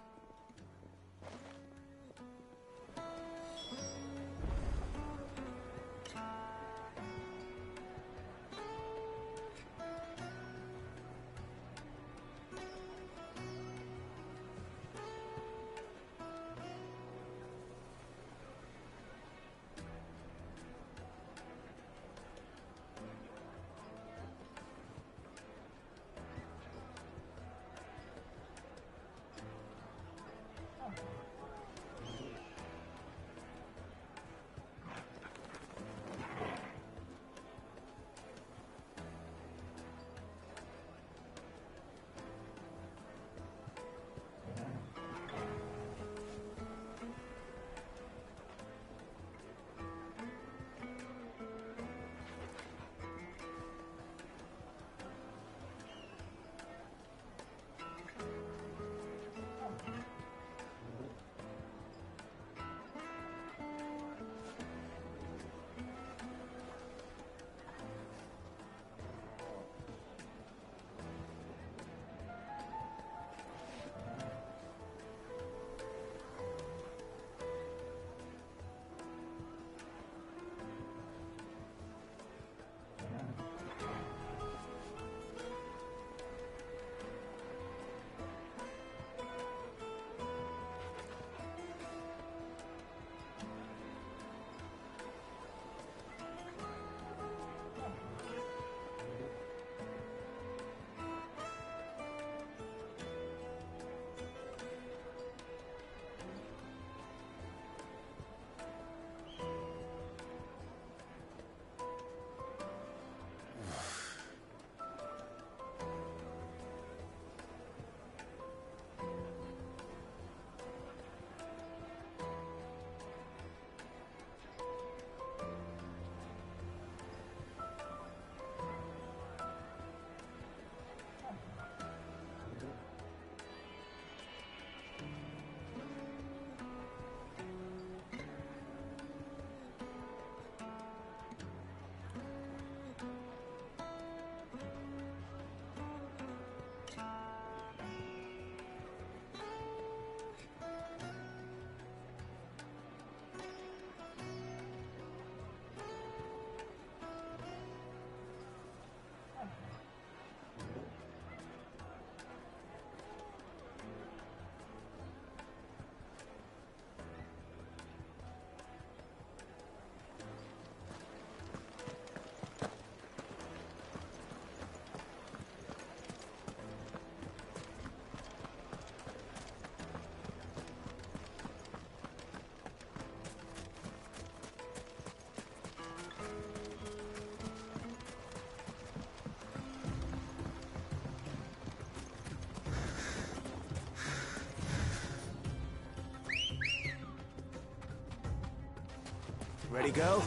Ready, go?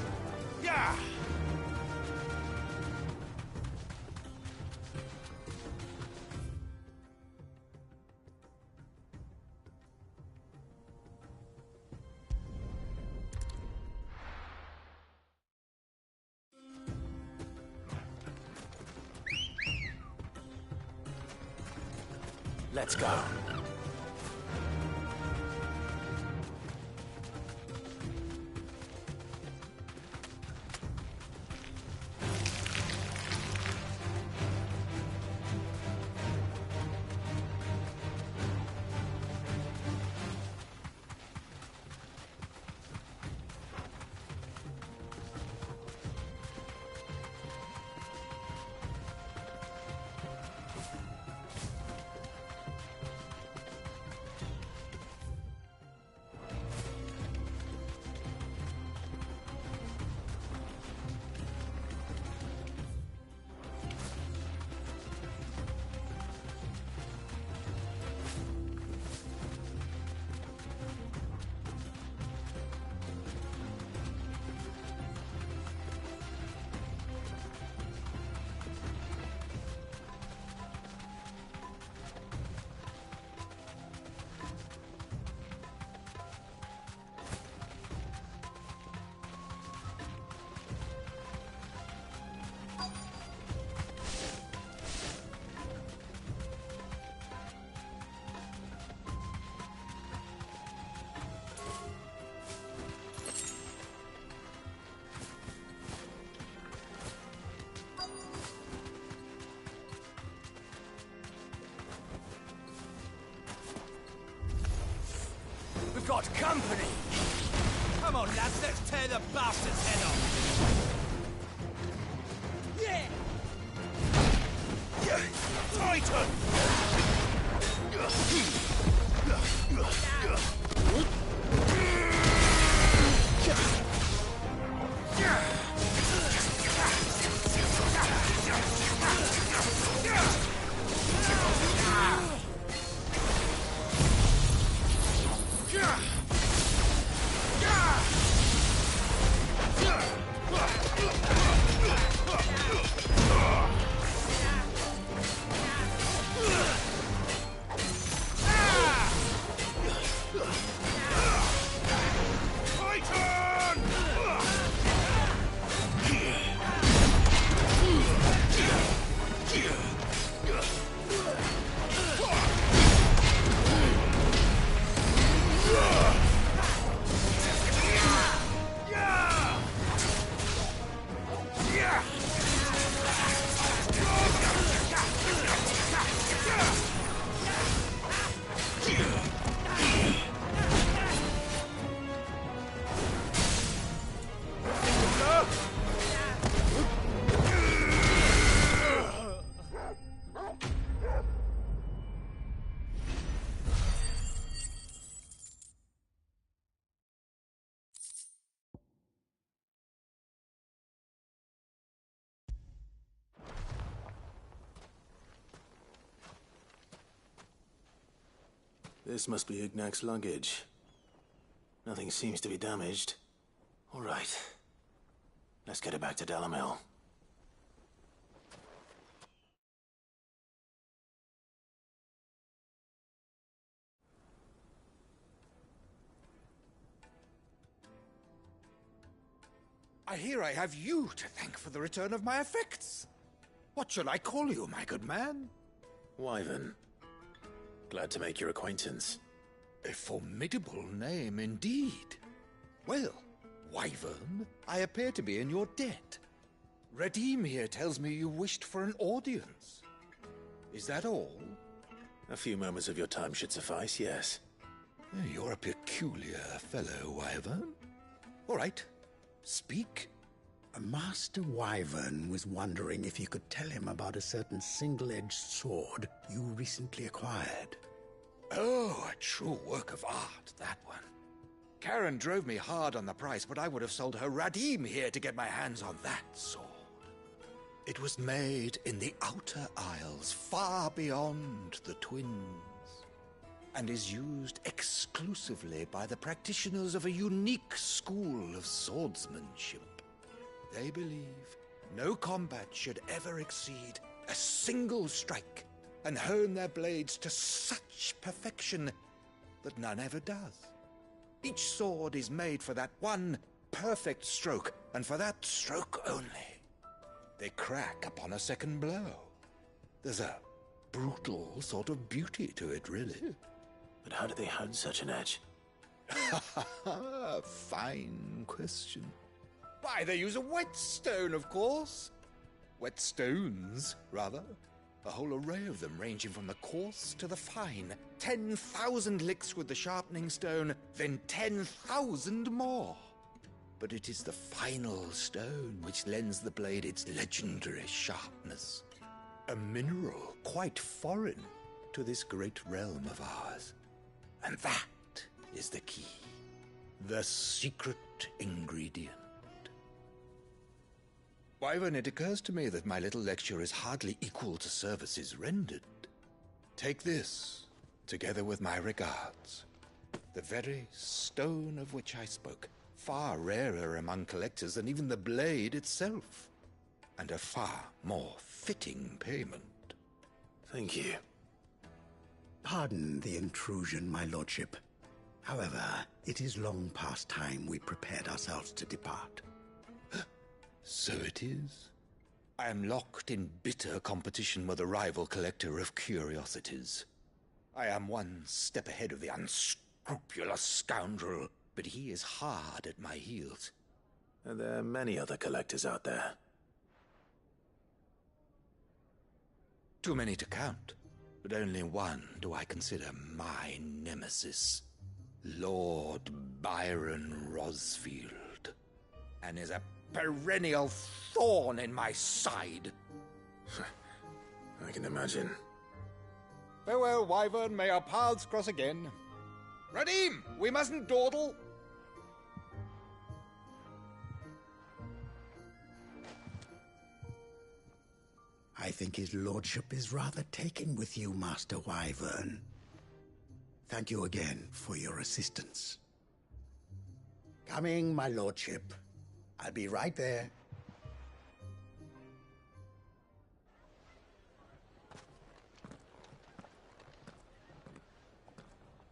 Yeah! Let's go. We've got company! Come on, lads, let's tear the bastard's head off! Yeah! Titan! This must be Ignac's luggage. Nothing seems to be damaged. All right. Let's get it back to Delamel. I hear I have you to thank for the return of my effects. What shall I call you, my good man? Wyvern. Glad to make your acquaintance. A formidable name indeed. Well, Wyvern, I appear to be in your debt. Redeem here tells me you wished for an audience. Is that all? A few moments of your time should suffice, yes. You're a peculiar fellow, Wyvern. All right, speak. Master Wyvern was wondering if you could tell him about a certain single-edged sword you recently acquired. Oh, a true work of art, that one. Karen drove me hard on the price, but I would have sold her Radim here to get my hands on that sword. It was made in the Outer Isles, far beyond the Twins. and is used exclusively by the practitioners of a unique school of swordsmanship. They believe no combat should ever exceed a single strike, and hone their blades to such perfection that none ever does. Each sword is made for that one perfect stroke, and for that stroke only. They crack upon a second blow. There's a brutal sort of beauty to it, really. But how do they hone such an edge? Fine question. Why, they use a whetstone, of course. Whetstones, rather. A whole array of them, ranging from the coarse to the fine. 10,000 licks with the sharpening stone, then 10,000 more. But it is the final stone which lends the blade its legendary sharpness. A mineral quite foreign to this great realm of ours. And that is the key. The secret ingredient. Wyvern, it occurs to me that my little lecture is hardly equal to services rendered. Take this, together with my regards. The very stone of which I spoke, far rarer among collectors than even the blade itself, and a far more fitting payment. Thank you. Pardon the intrusion, my lordship. However, it is long past time we prepared ourselves to depart. So it is. I am locked in bitter competition with a rival collector of curiosities. I am one step ahead of the unscrupulous scoundrel, but he is hard at my heels. Are there many other collectors out there? Too many to count, but only one do I consider my nemesis. Lord Byron Rosfield. And is a perennial thorn in my side. I can imagine. Farewell, Wyvern. May our paths cross again. Radim, we mustn't dawdle. I think his lordship is rather taken with you, Master Wyvern. Thank you again for your assistance. Coming, my lordship. I'll be right there.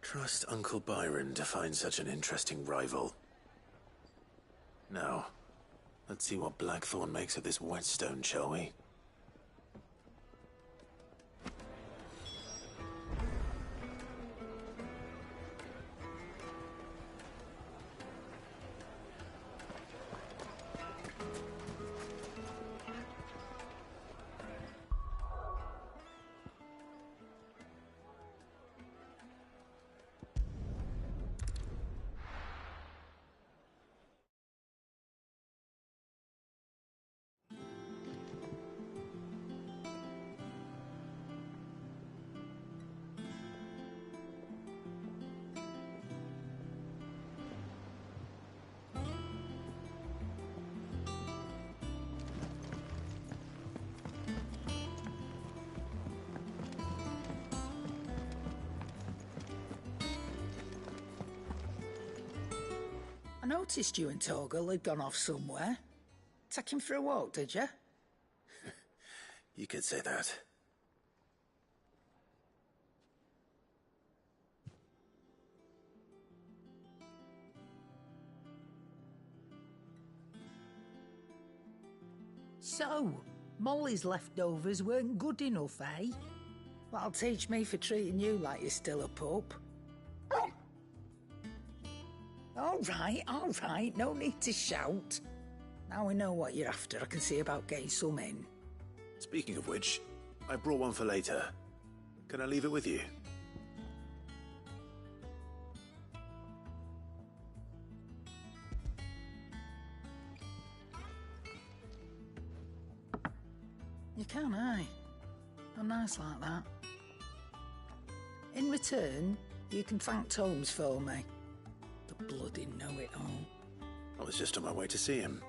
Trust Uncle Byron to find such an interesting rival. Now, let's see what Blackthorn makes of this whetstone, shall we? I noticed you and Torgal had gone off somewhere. Take him for a walk, did you? You could say that. So, Molly's leftovers weren't good enough, eh? That'll teach me for treating you like you're still a pup. All right, no need to shout. Now we know what you're after, I can see about getting some in. Speaking of which, I brought one for later. Can I leave it with you? You can, eh? I'm nice like that. In return, you can thank Tomes for me. The bloody know-it-all. I was just on my way to see him.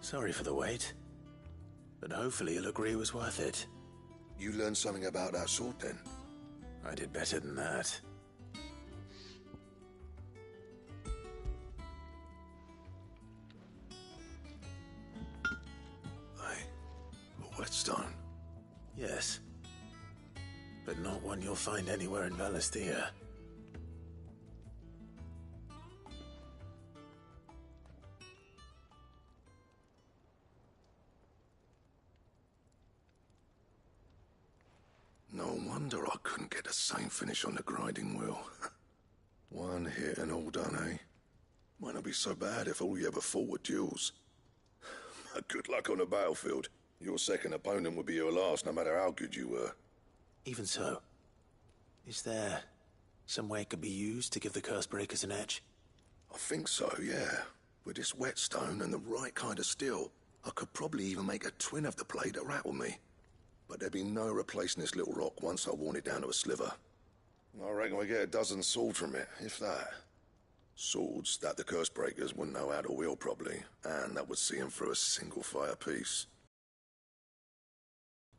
Sorry for the wait, but hopefully you'll agree it was worth it. You learned something about that sword, then? I did better than that. A whetstone? Yes, but not one you'll find anywhere in Valisthea. No wonder I couldn't get the same finish on the grinding wheel. One hit and all done, eh? Might not be so bad if all you ever fought were duels. Good luck on the battlefield. Your second opponent would be your last, no matter how good you were. Even so, is there some way it could be used to give the Cursebreakers an edge? I think so, yeah. With this whetstone and the right kind of steel, I could probably even make a twin of the blade that rattled me. But there'd be no replacing this little rock once I worn it down to a sliver. I reckon we get a dozen swords from it, if that. Swords that the Cursebreakers wouldn't know how to wield properly, and that would see them through a single fire piece.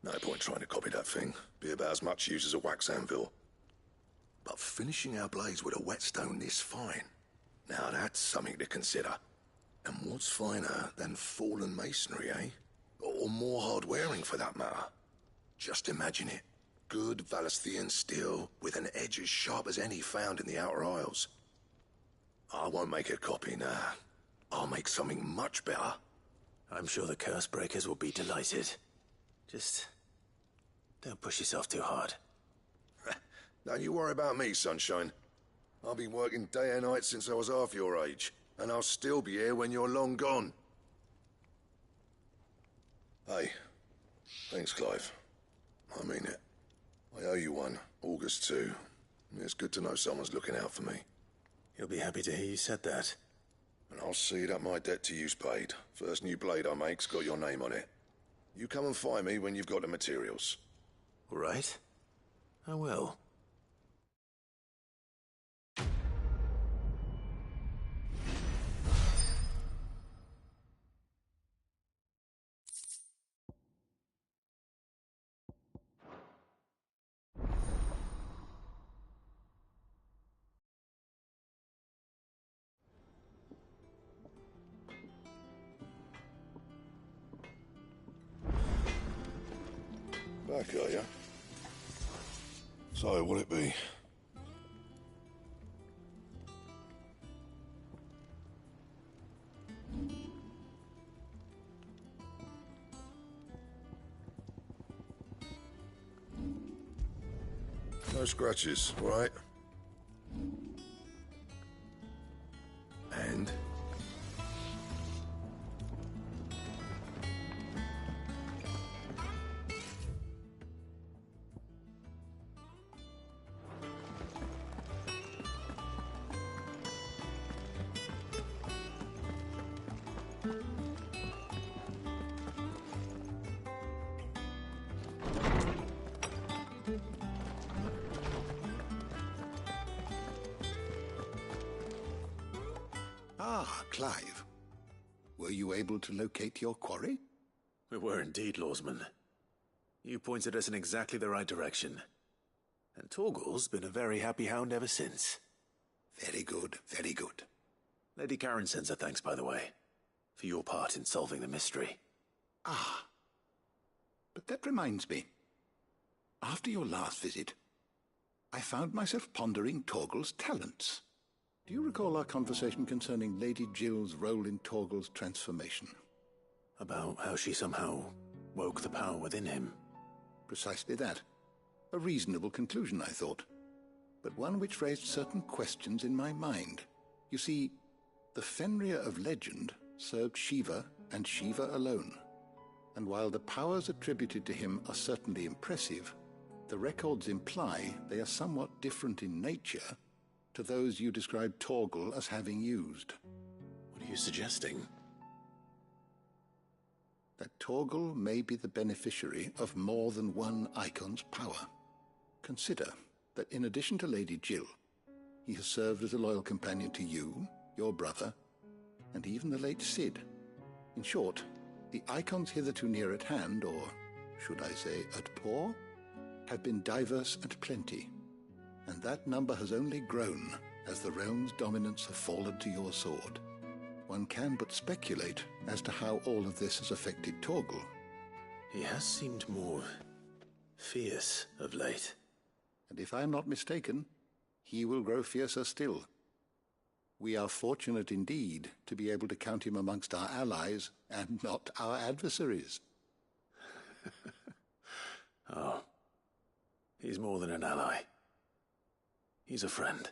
No point trying to copy that thing. Be about as much use as a wax anvil. But finishing our blades with a whetstone this fine, now that's something to consider. And what's finer than fallen masonry, eh? Or more hard-wearing, for that matter. Just imagine it. Good Valisthean steel with an edge as sharp as any found in the Outer Isles. I won't make a copy, nah. I'll make something much better. I'm sure the Cursebreakers will be delighted. Just don't push yourself too hard. Don't you worry about me, sunshine. I'll be working day and night since I was half your age, and I'll still be here when you're long gone. Hey, thanks, Clive. I mean it. I owe you one, August too. It's good to know someone's looking out for me. He'll be happy to hear you said that. And I'll see that my debt to you's paid. First new blade I make's got your name on it. You come and find me when you've got the materials. All right. I will. Back, are you? So, what'll it be? No scratches, right? And? Ah, Clive. Were you able to locate your quarry? We were indeed, Lawsman. You pointed us in exactly the right direction. And Torgal's been a very happy hound ever since. Very good, very good. Lady Karen sends her thanks, by the way, for your part in solving the mystery. Ah. But that reminds me. After your last visit, I found myself pondering Torgal's talents. Do you recall our conversation concerning Lady Jill's role in Torgal's transformation? About how she somehow woke the power within him. Precisely that. A reasonable conclusion, I thought, but one which raised certain questions in my mind. You see, the Fenrir of legend served Shiva and Shiva alone, and while the powers attributed to him are certainly impressive, the records imply they are somewhat different in nature to those you described Torgal as having used. What are you suggesting? That Torgal may be the beneficiary of more than one icon's power. Consider that in addition to Lady Jill, he has served as a loyal companion to you, your brother, and even the late Cid. In short, the icons hitherto near at hand, or should I say at paw, have been diverse and plenty, and that number has only grown as the realm's dominance have fallen to your sword. One can but speculate as to how all of this has affected Torgal. He has seemed more fierce of late. And if I am not mistaken, he will grow fiercer still. We are fortunate indeed to be able to count him amongst our allies and not our adversaries. Oh, he's more than an ally. He's a friend.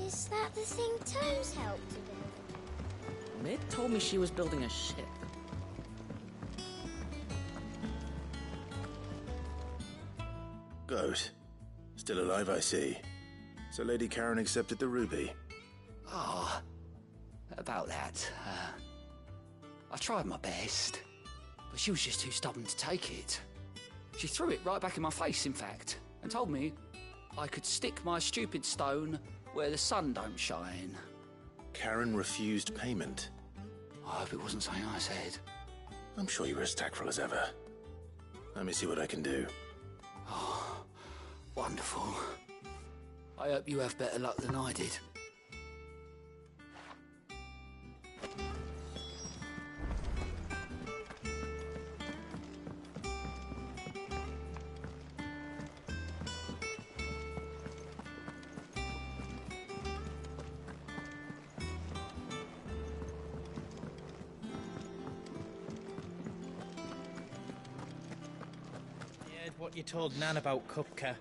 Is that the thing Tomes helped to build? Mid told me she was building a ship. Goat. Still alive, I see. So Lady Karen accepted the ruby. Ah, about that. I tried my best, but she was just too stubborn to take it. She threw it right back in my face, in fact, and told me I could stick my stupid stone where the sun don't shine. Karen refused payment. I hope it wasn't something I said. I'm sure you were as tactful as ever. Let me see what I can do. Oh, wonderful. I hope you have better luck than I did. what you told Nan about Kupka.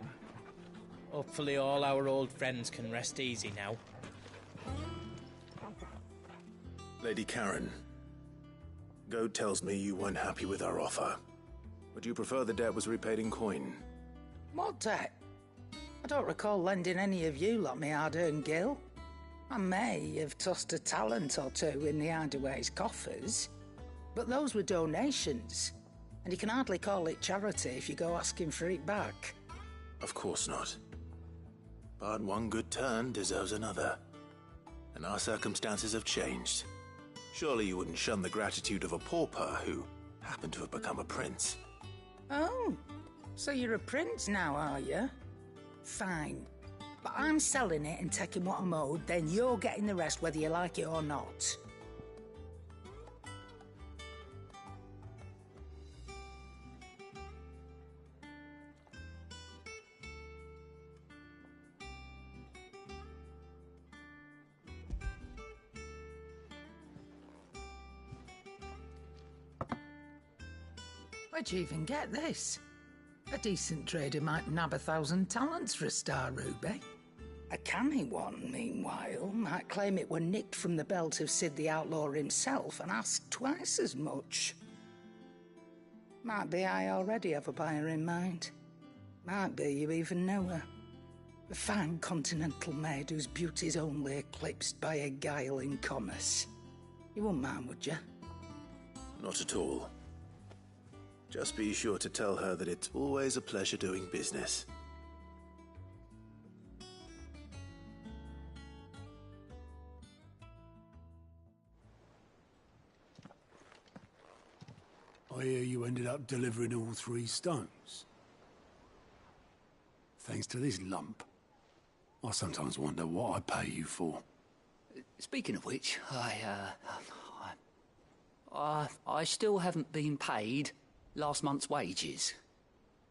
Hopefully all our old friends can rest easy now. Lady Karen, Goad tells me you weren't happy with our offer. Would you prefer the debt was repaid in coin? What debt? I don't recall lending any of you lot me hard-earned gil. I may have tossed a talent or two in the Hideaway's coffers, but those were donations, and you can hardly call it charity if you go asking for it back. Of course not. But one good turn deserves another. And our circumstances have changed. Surely you wouldn't shun the gratitude of a pauper who happened to have become a prince. Oh, so you're a prince now, are you? Fine. But I'm selling it and taking what I'm owed, then you're getting the rest whether you like it or not. Where'd you even get this? A decent trader might nab 1,000 talents for a star ruby. A canny one, meanwhile, might claim it were nicked from the belt of Sid the Outlaw himself and ask twice as much. Might be I already have a buyer in mind. Might be you even know her. A fine continental maid whose beauty's only eclipsed by a guile in commerce. You wouldn't mind, would you? Not at all. Just be sure to tell her that it's always a pleasure doing business. I hear you ended up delivering all 3 stones. Thanks to this lump. I sometimes wonder what I pay you for. Speaking of which, I still haven't been paid last month's wages.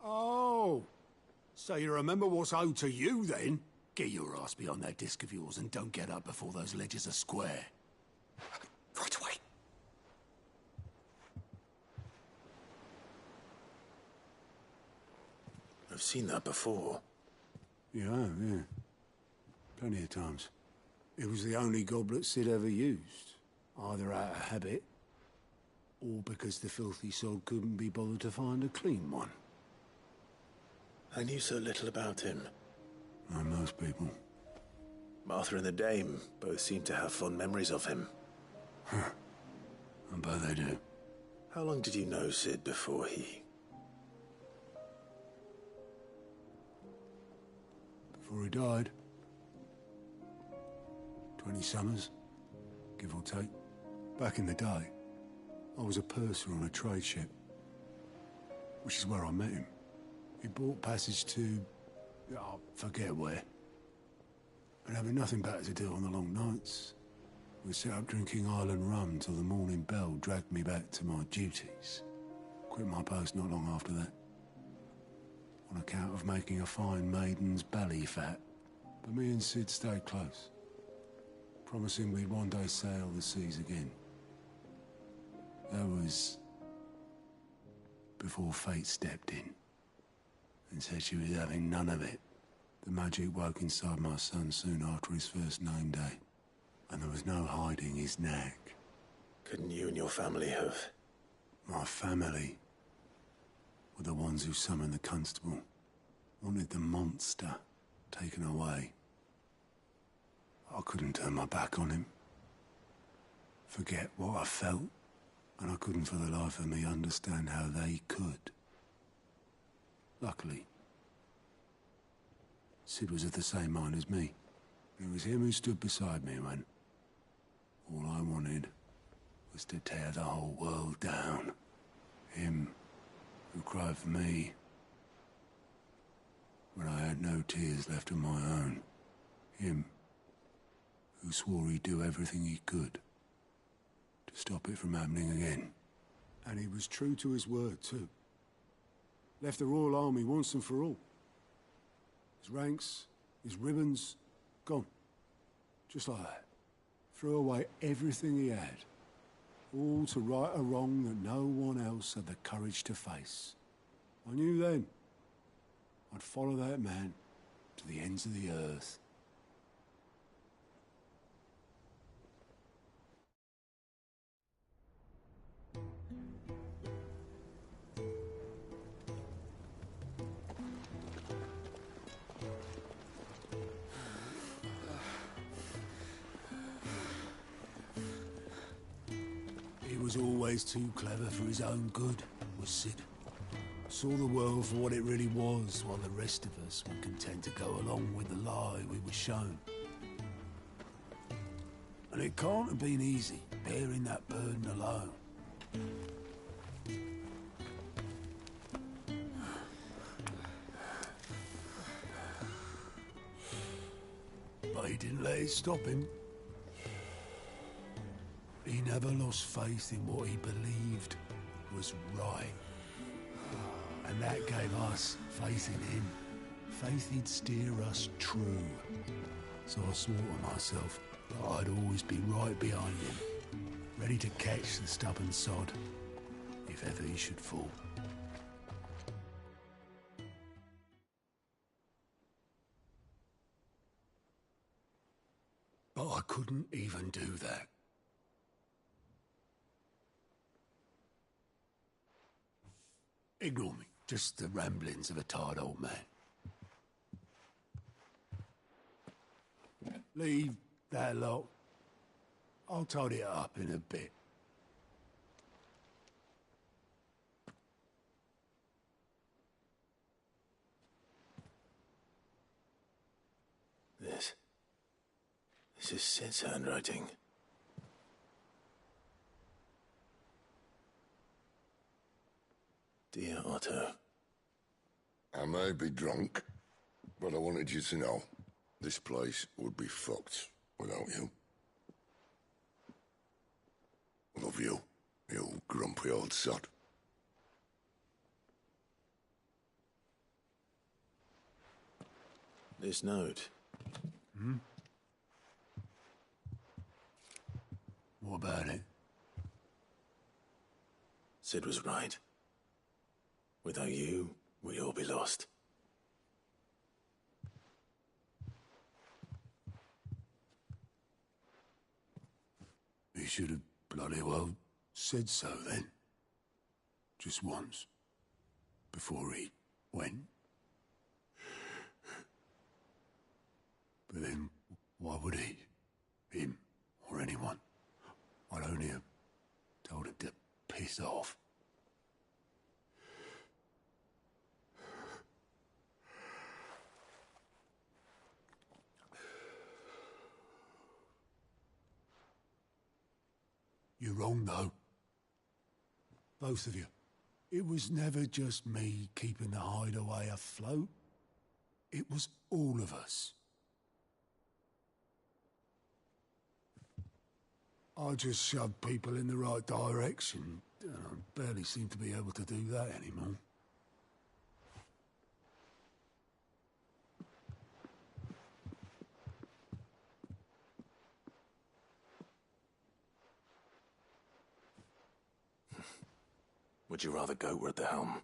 Oh, so you remember what's owed to you then? Get your ass behind that disc of yours and don't get up before those ledgers are square. Right away. I've seen that before. Yeah. Plenty of times. It was the only goblet Sid ever used. Either out of habit, or because the filthy sod couldn't be bothered to find a clean one. I knew so little about him. Like most people. Martha and the Dame both seem to have fond memories of him. I bet they do. How long did you know Sid before he... Before he died. 20 summers, give or take. Back in the day, I was a purser on a trade ship, which is where I met him. He bought passage to... I forget where. But having nothing better to do on the long nights, we set up drinking island rum till the morning bell dragged me back to my duties. Quit my post not long after that. On account of making a fine maiden's belly fat. But me and Sid stayed close, promising we'd one day sail the seas again. That was before fate stepped in and said she was having none of it. The magic woke inside my son soon after his first name day, and there was no hiding his nag. Couldn't you and your family have... My family were the ones who summoned the constable, wanted the monster taken away. I couldn't turn my back on him, forget what I felt, and I couldn't for the life of me understand how they could. Luckily, Sid was of the same mind as me. It was him who stood beside me when all I wanted was to tear the whole world down. Him who cried for me when I had no tears left of my own. Him who swore he'd do everything he could to stop it from happening again. And he was true to his word, too. Left the Royal Army once and for all. His ranks, his ribbons, gone. Just like that. Threw away everything he had. All to right a wrong that no one else had the courage to face. I knew then I'd follow that man to the ends of the earth. He was always too clever for his own good, was Sid. Saw the world for what it really was, while the rest of us were content to go along with the lie we were shown. And it can't have been easy, bearing that burden alone. But he didn't let it stop him. He never lost faith in what he believed was right. And that gave us faith in him. Faith he'd steer us true. So I swore to myself that I'd always be right behind him, ready to catch the stubborn sod, if ever he should fall. But I couldn't even do that. Ignore me. Just the ramblings of a tired old man. Leave that lot. I'll tidy it up in a bit. This is Sid's handwriting. Dear Otto. I may be drunk, but I wanted you to know this place would be fucked without you. I love you, you grumpy old sod. This note. Hmm? What about it? Sid was right. Without you, we'd all be lost. He should have bloody well said so then. Just once. Before he went. But then, why would he? Him, or anyone? I'd only have told him to piss off. You're wrong, though. Both of you. It was never just me keeping the hideaway afloat. It was all of us. I just shoved people in the right direction, and I barely seem to be able to do that anymore. Would you rather goat were at the helm?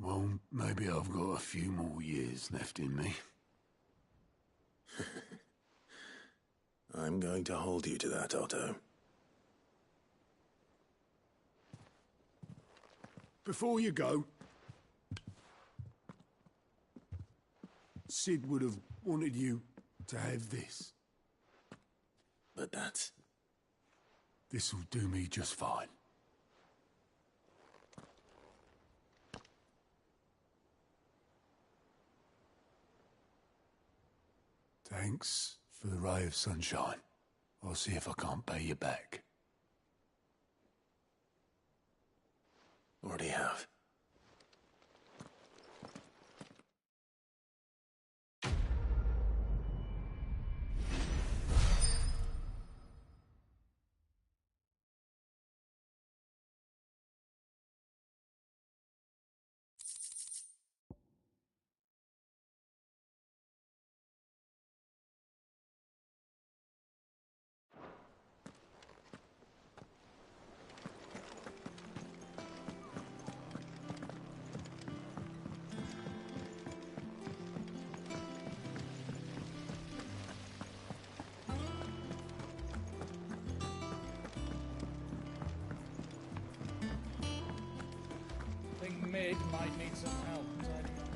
Well, maybe I've got a few more years left in me. I'm going to hold you to that, Otto. Before you go, Sid would have wanted you to have this. But that's... This'll do me just fine. Thanks for the ray of sunshine. I'll see if I can't pay you back. Already have. Mid might need some help tidying up.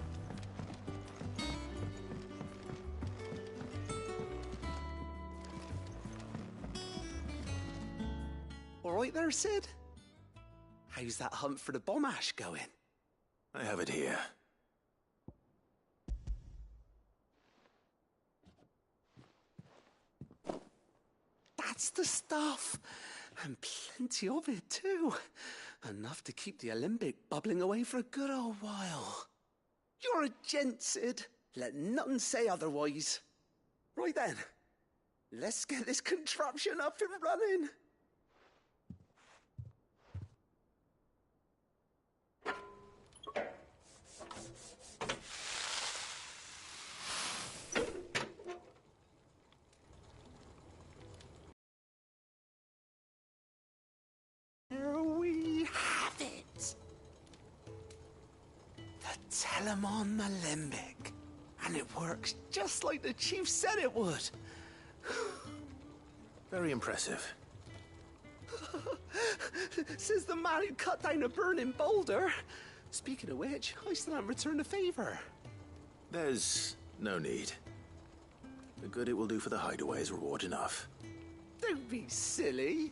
All right there, Sid? How's that hunt for the bomb ash going? I have it here. That's the stuff. And plenty of it, too. Enough to keep the Alembic bubbling away for a good old while. You're a gent, Sid. Let nothing say otherwise. Right then, let's get this contraption up and running. There we have it. The Telemon Alembic. And it works just like the chief said it would. Very impressive. Says the man who cut down a burning boulder. Speaking of which, I still haven't returned the favor. There's no need. The good it will do for the hideaway is reward enough. Don't be silly.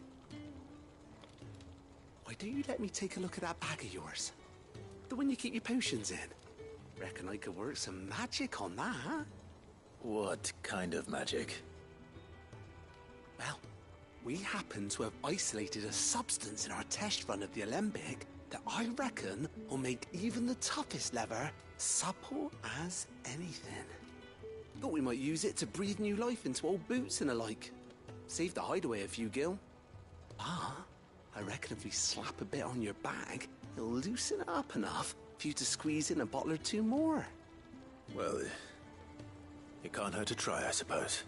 Why don't you let me take a look at that bag of yours? The one you keep your potions in. Reckon I could work some magic on that, huh? What kind of magic? Well, we happen to have isolated a substance in our test run of the Alembic that I reckon will make even the toughest lever supple as anything. Thought we might use it to breathe new life into old boots and the like. Save the hideaway a few gil. But I reckon if we slap a bit on your bag, it'll loosen it up enough for you to squeeze in a bottle or two more. Well, it can't hurt to try, I suppose.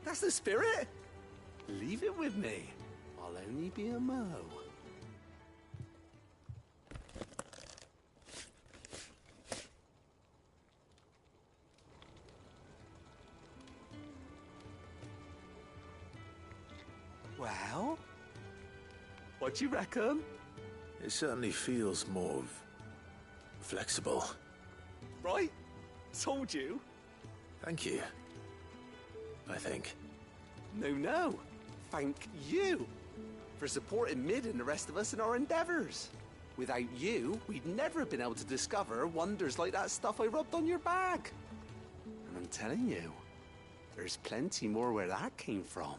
That's the spirit. Leave it with me. I'll only be a mo. Well, what do you reckon? It certainly feels more flexible. Right? Told you. Thank you. I think. No. Thank you for supporting Mid and the rest of us in our endeavors. Without you, we'd never have been able to discover wonders like that stuff I rubbed on your bag. And I'm telling you, there's plenty more where that came from.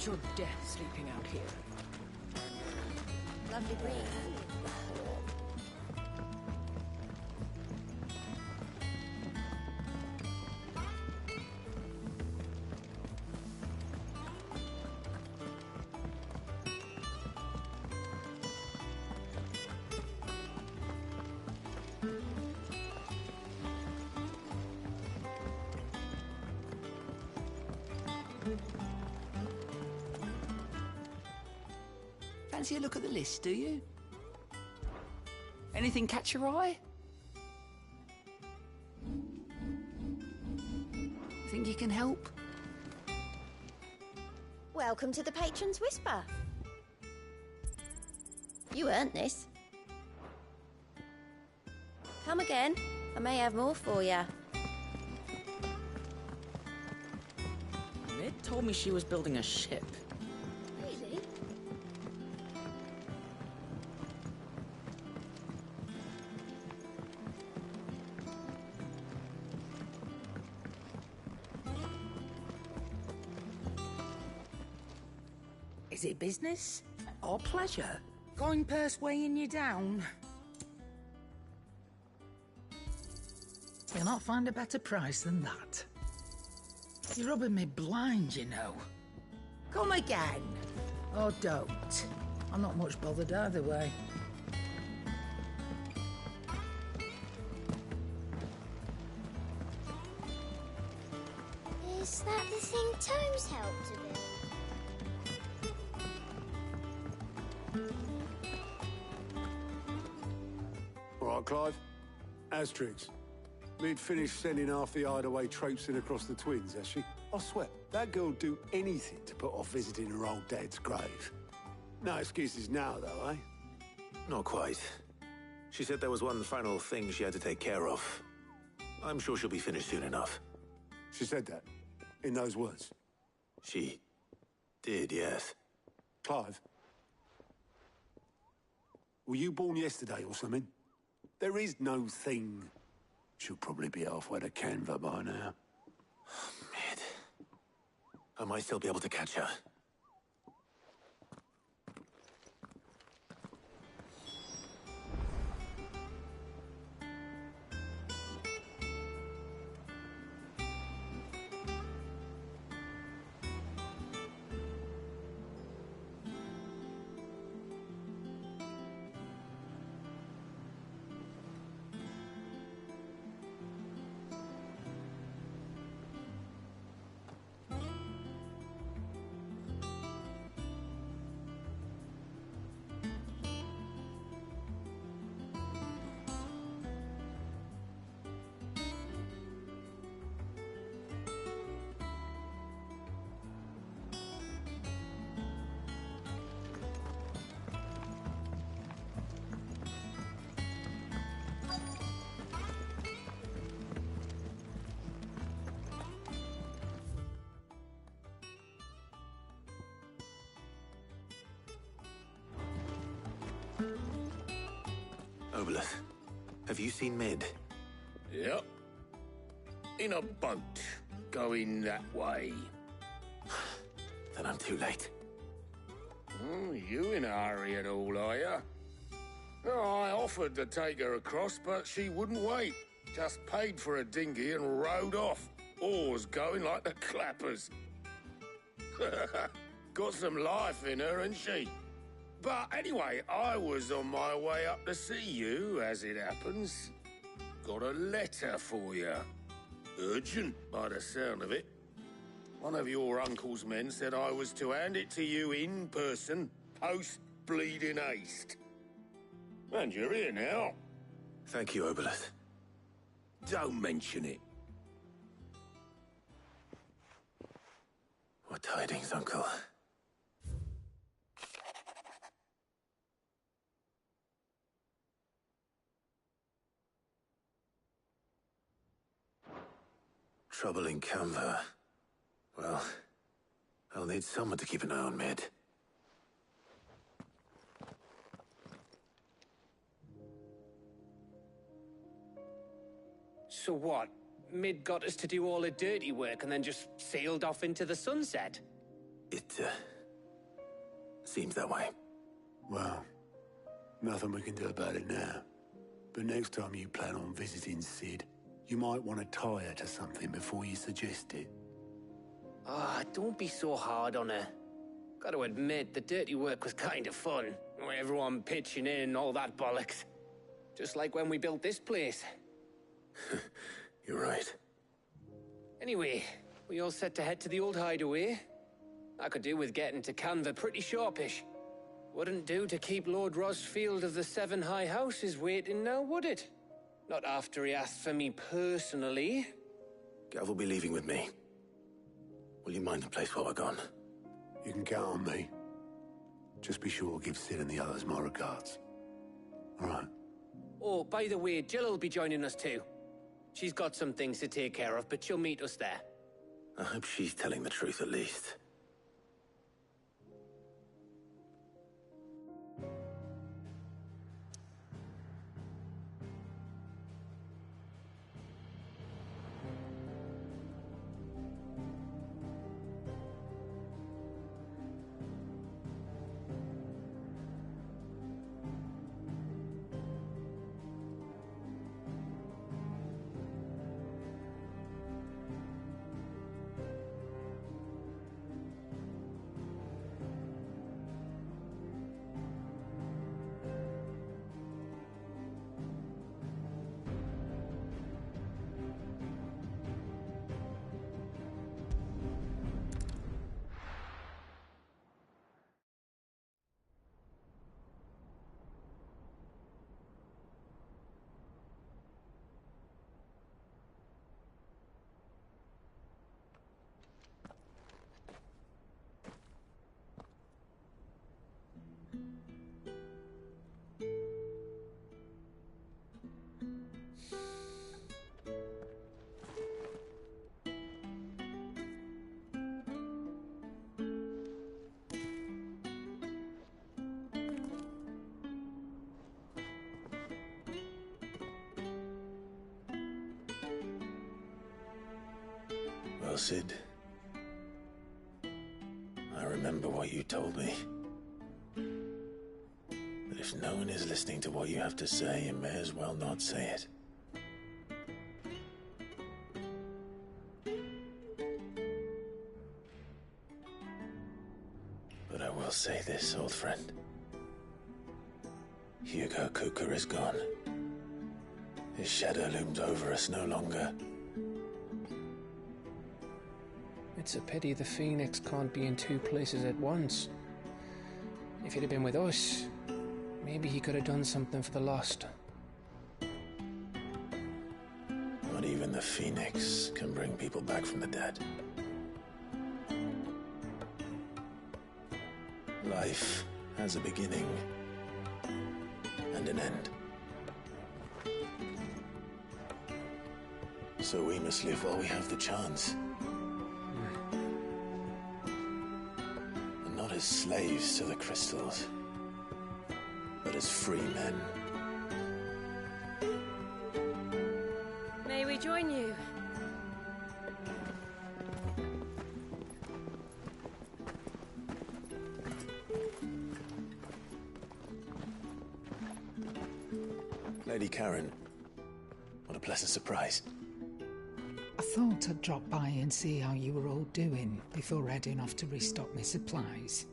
your death sleeping out here. Lovely breeze. Fancy a look at the list, do you? Anything catch your eye? Think you can help? Welcome to the Patron's Whisper. You earned this. Come again. I may have more for you. Mid told me she was building a ship. Really? Is it business or pleasure? Going purse weighing you down? You'll not find a better price than that. You're rubbing me blind, you know. Come again. Or don't. I'm not much bothered either way. Is that the thing Tomes helped to build? All right, Clive. Asterix. Mid finished sending half the hideaway traipsing across the twins, has she? I swear, that girl'd do anything to put off visiting her old dad's grave. No excuses now, though, eh? Not quite. She said there was one final thing she had to take care of. I'm sure she'll be finished soon enough. She said that? In those words? She did, yes. Clive? Were you born yesterday or something? There is no thing. She'll probably be halfway to Canva by now. Mid. I might still be able to catch her. Obelith, have you seen Mid? Yep. In a boat, going that way. Then I'm too late. You in a hurry at all, are you? Oh, I offered to take her across, but she wouldn't wait. Just paid for a dinghy and rowed off. Oars going like the clappers. Got some life in her, ain't she? But anyway, I was on my way up to see you, as it happens. Got a letter for you. Urgent, by the sound of it. One of your uncle's men said I was to hand it to you in person, post-bleeding haste. And you're here now. Thank you, Obelith. Don't mention it. What tidings, Uncle? Trouble in Canva. Well, I'll need someone to keep an eye on Mid. So what? Mid got us to do all the dirty work and then just sailed off into the sunset? It Seems that way. Well, nothing we can do about it now. But next time you plan on visiting Sid, you might want to tie her to something before you suggest it. Ah, don't be so hard on her. Gotta admit, the dirty work was kind of fun. Everyone pitching in and all that bollocks. Just like when we built this place. You're right. Anyway, we all set to head to the old hideaway. I could do with getting to Canva pretty sharpish. Wouldn't do to keep Lord Rosfield of the Seven High Houses waiting now, would it? Not after he asked for me personally. Gav will be leaving with me. Will you mind the place while we're gone? You can count on me. Just be sure to give Sid and the others my regards. All right. Oh, by the way, Jill will be joining us too. She's got some things to take care of, but she'll meet us there. I hope she's telling the truth at least. Well, Sid, I remember what you told me. But if no one is listening to what you have to say, you may as well not say it. But I will say this, old friend. Hugo Kuka is gone. His shadow looms over us no longer. It's a pity the Phoenix can't be in two places at once. If he'd have been with us, maybe he could have done something for the lost. Not even the Phoenix can bring people back from the dead. Life has a beginning and an end. So we must live while we have the chance. And not as slaves to the crystals, but as free men. May we join you? Lady Karen, what a pleasant surprise. I thought I'd drop by and see how you were all doing before heading off to restock my supplies.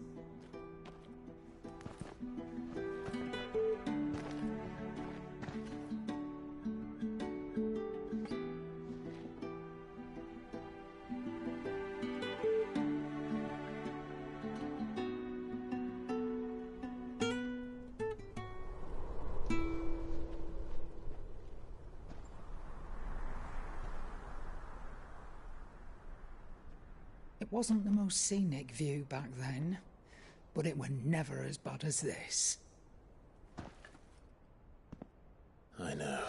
It wasn't the most scenic view back then, but it were never as bad as this. I know.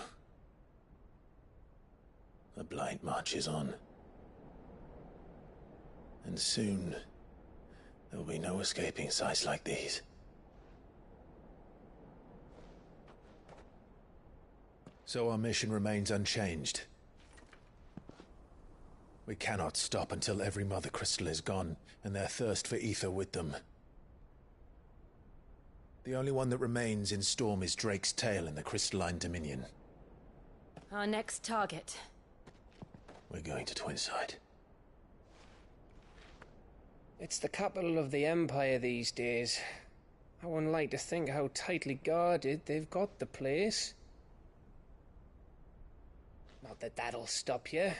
The Blight marches on. And soon, there will be no escaping sights like these. So our mission remains unchanged. We cannot stop until every Mother Crystal is gone, and their thirst for ether with them. The only one that remains in Storm is Drake's Tail in the Crystalline Dominion. Our next target. We're going to Twinside. It's the capital of the Empire these days. I wouldn't like to think how tightly guarded they've got the place. Not that that'll stop you,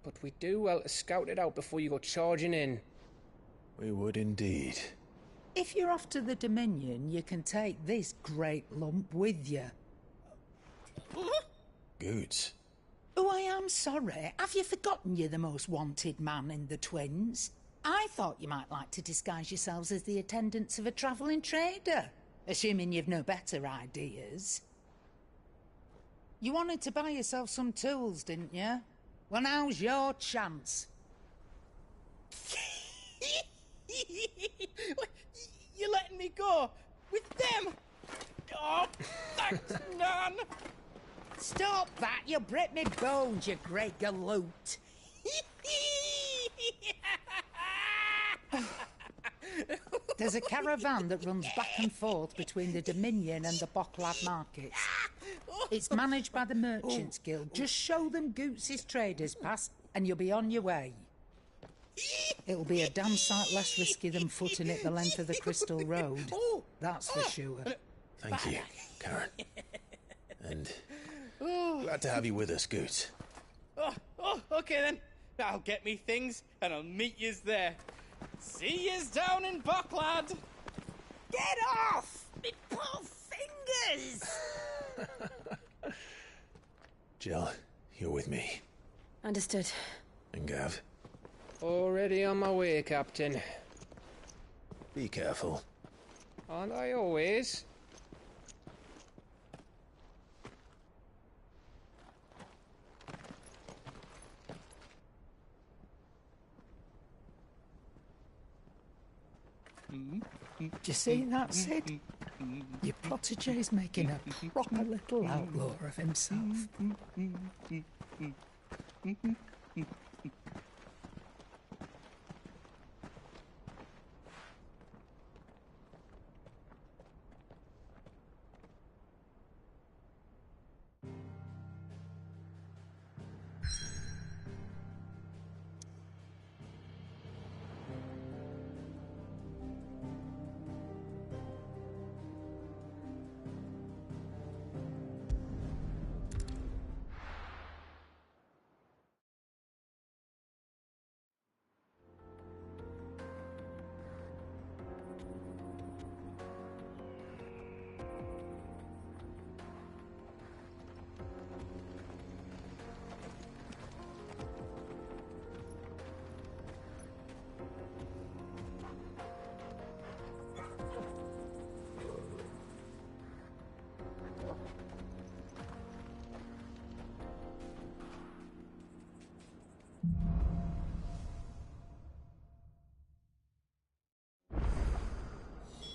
but we'd do well to scout it out before you go charging in. We would indeed. If you're off to the Dominion, you can take this great lump with you. Goods. Oh, I am sorry. Have you forgotten you're the most wanted man in the Twins? I thought you might like to disguise yourselves as the attendants of a travelling trader, assuming you've no better ideas. You wanted to buy yourself some tools, didn't you? Well, now's your chance. You're letting me go with them? Oh, thanks, Nan. Stop that! You'll break me bones, you great galoot. There's a caravan that runs back and forth between the Dominion and the Bocklad markets. It's managed by the Merchants Guild. Just show them Goots' traders pass and you'll be on your way. It'll be a damn sight less risky than footing it the length of the Crystal Road. That's for sure. Thank you, Karen. And glad to have you with us, Goots. Okay then. I'll get me things and I'll meet yous there. See yous down in Bocklad. Get off! Me poor fingers! Jill, you're with me. Understood. And Gav? Already on my way, Captain. Be careful. Aren't I always? Do you see that, Sid? Your protégé's making a proper little outlaw of himself.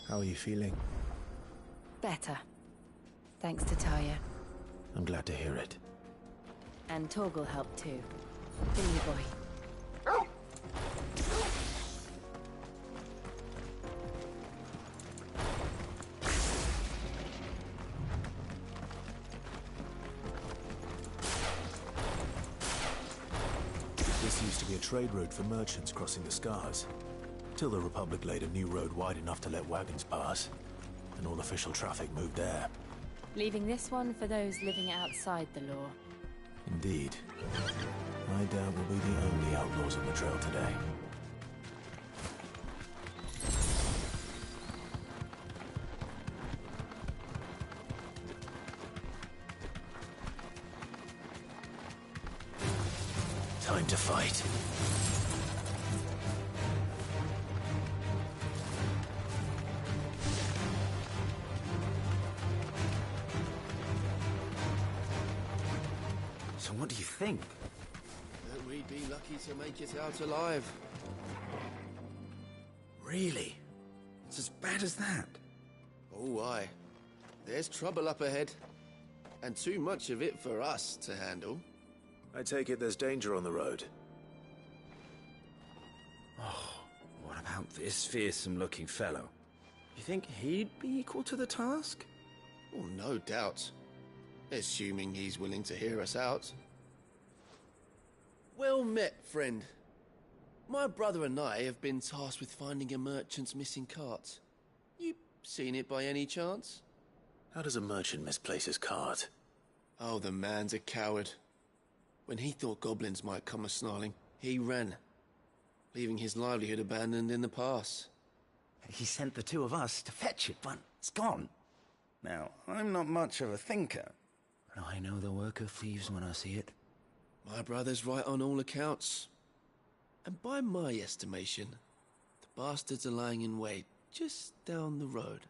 How are you feeling? Better. Thanks to Taya. I'm glad to hear it. And Torgal helped too. Didn't you, boy? This used to be a trade route for merchants crossing the Scars. Till the Republic laid a new road wide enough to let wagons pass, and all official traffic moved there. Leaving this one for those living outside the law. Indeed. I doubt we'll be the only outlaws on the trail today. Time to fight. So what do you think? That we'd be lucky to make it out alive. Really? It's as bad as that? Oh, aye. There's trouble up ahead. And too much of it for us to handle. I take it there's danger on the road. Oh, what about this fearsome-looking fellow? You think he'd be equal to the task? Well, no doubt. Assuming he's willing to hear us out. Well met, friend. My brother and I have been tasked with finding a merchant's missing cart. You seen it by any chance? How does a merchant misplace his cart? Oh, the man's a coward. When he thought goblins might come a-snarling, he ran, leaving his livelihood abandoned in the pass. He sent the two of us to fetch it, but it's gone. Now, I'm not much of a thinker, but I know the work of thieves when I see it. My brother's right on all accounts. And by my estimation, the bastards are lying in wait just down the road.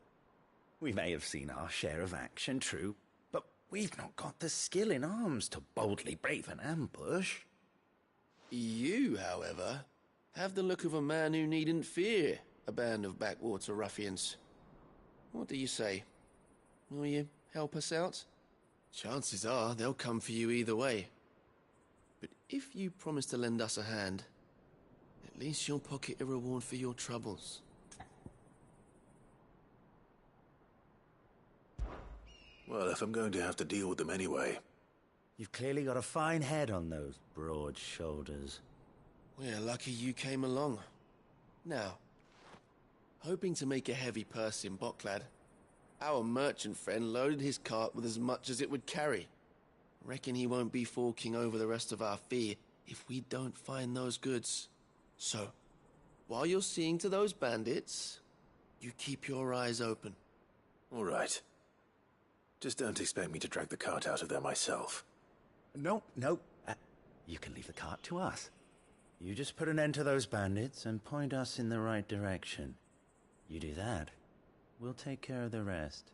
We may have seen our share of action, true, but we've not got the skill in arms to boldly brave an ambush. You, however, have the look of a man who needn't fear a band of backwater ruffians. What do you say? Will you help us out? Chances are they'll come for you either way. But if you promise to lend us a hand, at least you'll pocket a reward for your troubles. Well, if I'm going to have to deal with them anyway. You've clearly got a fine head on those broad shoulders. We're lucky you came along. Now, hoping to make a heavy purse in Bocklad, our merchant friend loaded his cart with as much as it would carry. Reckon he won't be forking over the rest of our fee if we don't find those goods. So, while you're seeing to those bandits, you keep your eyes open. All right. Just don't expect me to drag the cart out of there myself. No. You can leave the cart to us. You just put an end to those bandits and point us in the right direction. You do that, we'll take care of the rest.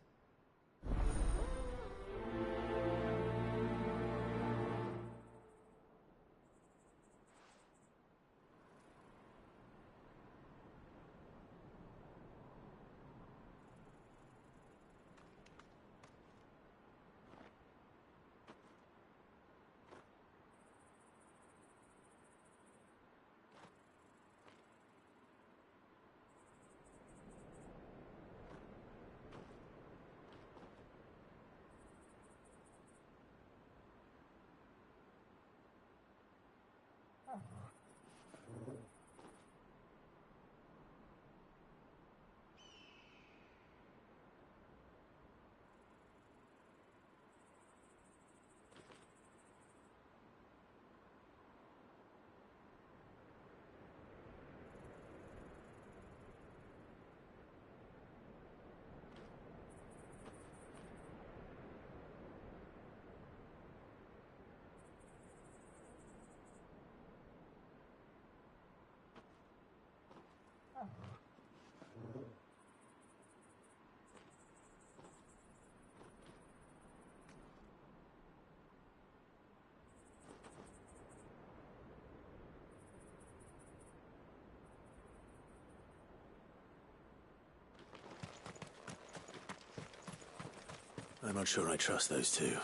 I'm not sure I trust those two.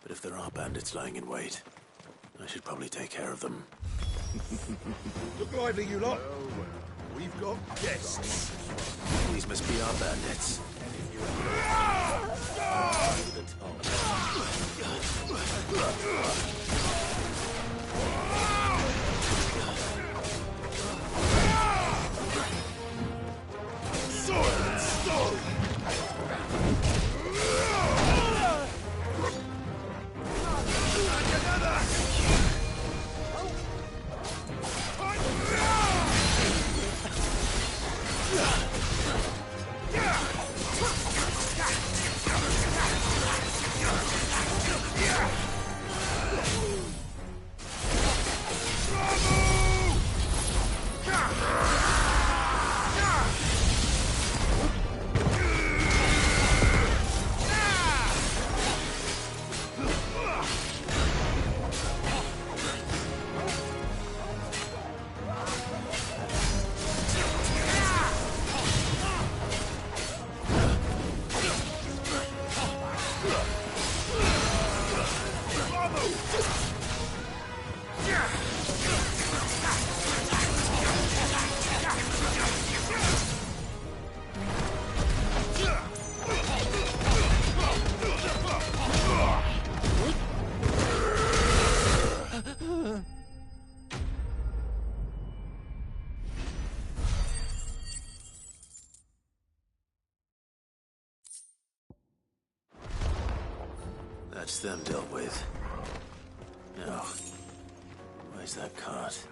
But if there are bandits lying in wait, I should probably take care of them. Look lively, you lot. We've got guests. These must be our bandits. Sword and stone! That's them dealt with. Now, where's that cart?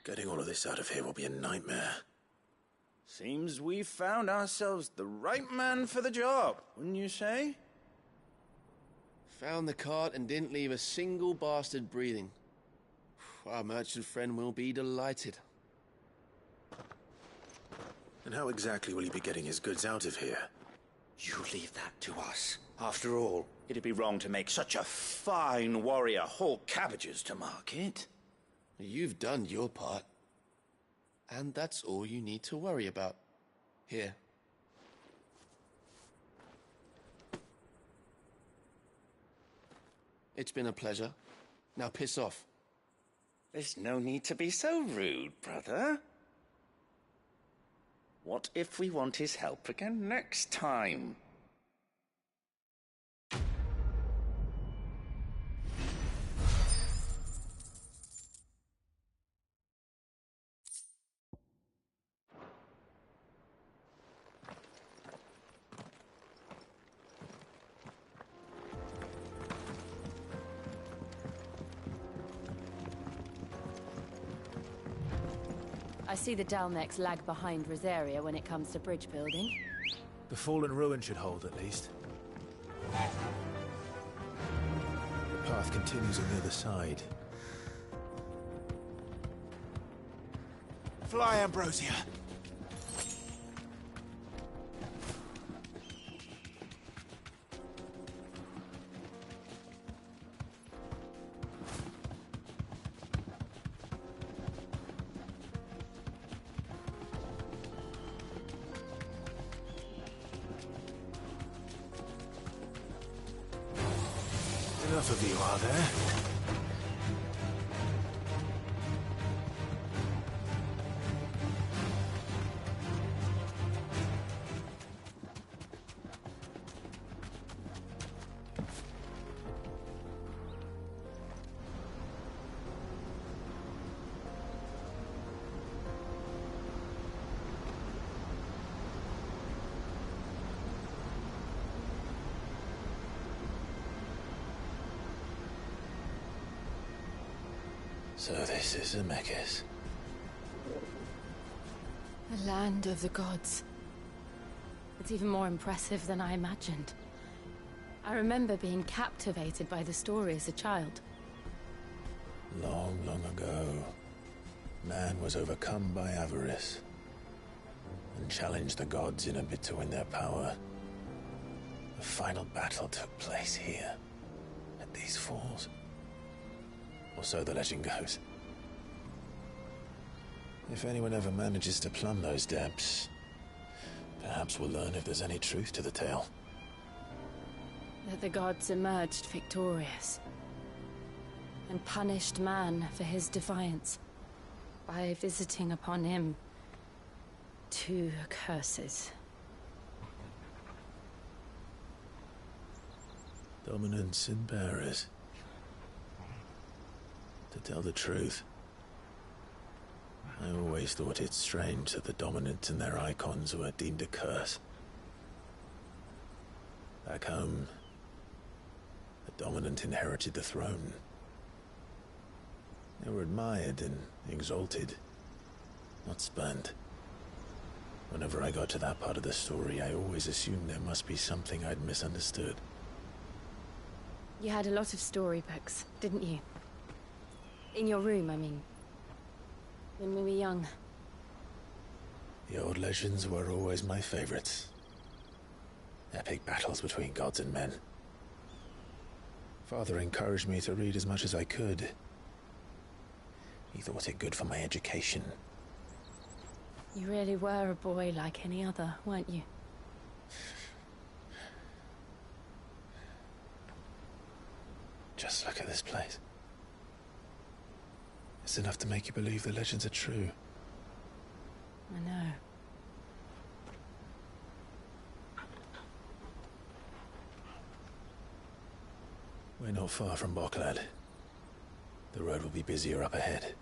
Getting all of this out of here will be a nightmare. Seems we've found ourselves the right man for the job, wouldn't you say? Found the cart and didn't leave a single bastard breathing. Our merchant friend will be delighted. And how exactly will he be getting his goods out of here? You leave that to us. After all, it'd be wrong to make such a fine warrior haul cabbages to market. You've done your part. And that's all you need to worry about. Here. It's been a pleasure. Now piss off. There's no need to be so rude, brother. What if we want his help again next time? I see the Dalnecs lag behind Rosaria when it comes to bridge building. The fallen ruin should hold, at least. The path continues on the other side. Fly, Ambrosia! Enough of you, are there? So this is Zemeckis. The land of the gods. It's even more impressive than I imagined. I remember being captivated by the story as a child. Long, long ago, man was overcome by avarice and challenged the gods in a bid to win their power. The final battle took place here, at these falls. Or so the legend goes. If anyone ever manages to plumb those depths, perhaps we'll learn if there's any truth to the tale. That the gods emerged victorious and punished man for his defiance by visiting upon him 2 curses. Dominants and bearers. To tell the truth, I always thought it strange that the dominant and their icons were deemed a curse. Back home, the dominant inherited the throne. They were admired and exalted, not spurned. Whenever I got to that part of the story, I always assumed there must be something I'd misunderstood. You had a lot of storybooks, didn't you? In your room, I mean. When we were young. The old legends were always my favorites. Epic battles between gods and men. Father encouraged me to read as much as I could. He thought it good for my education. You really were a boy like any other, weren't you? Just look at this place. It's enough to make you believe the legends are true. I know. We're not far from Boklad. The road will be busier up ahead.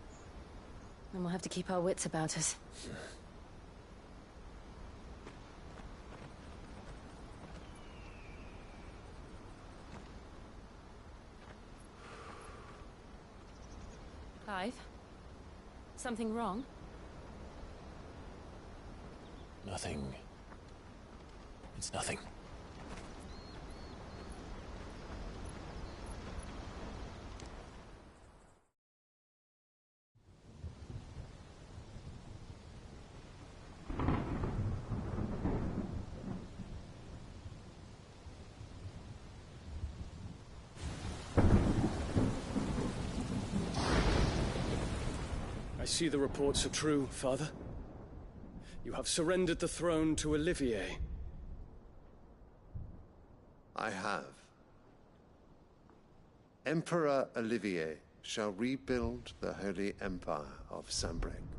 Then we'll have to keep our wits about us. Clive? Something wrong? Nothing. It's nothing. I see the reports are true, Father. You have surrendered the throne to Olivier. I have. Emperor Olivier shall rebuild the Holy Empire of Sanbreque.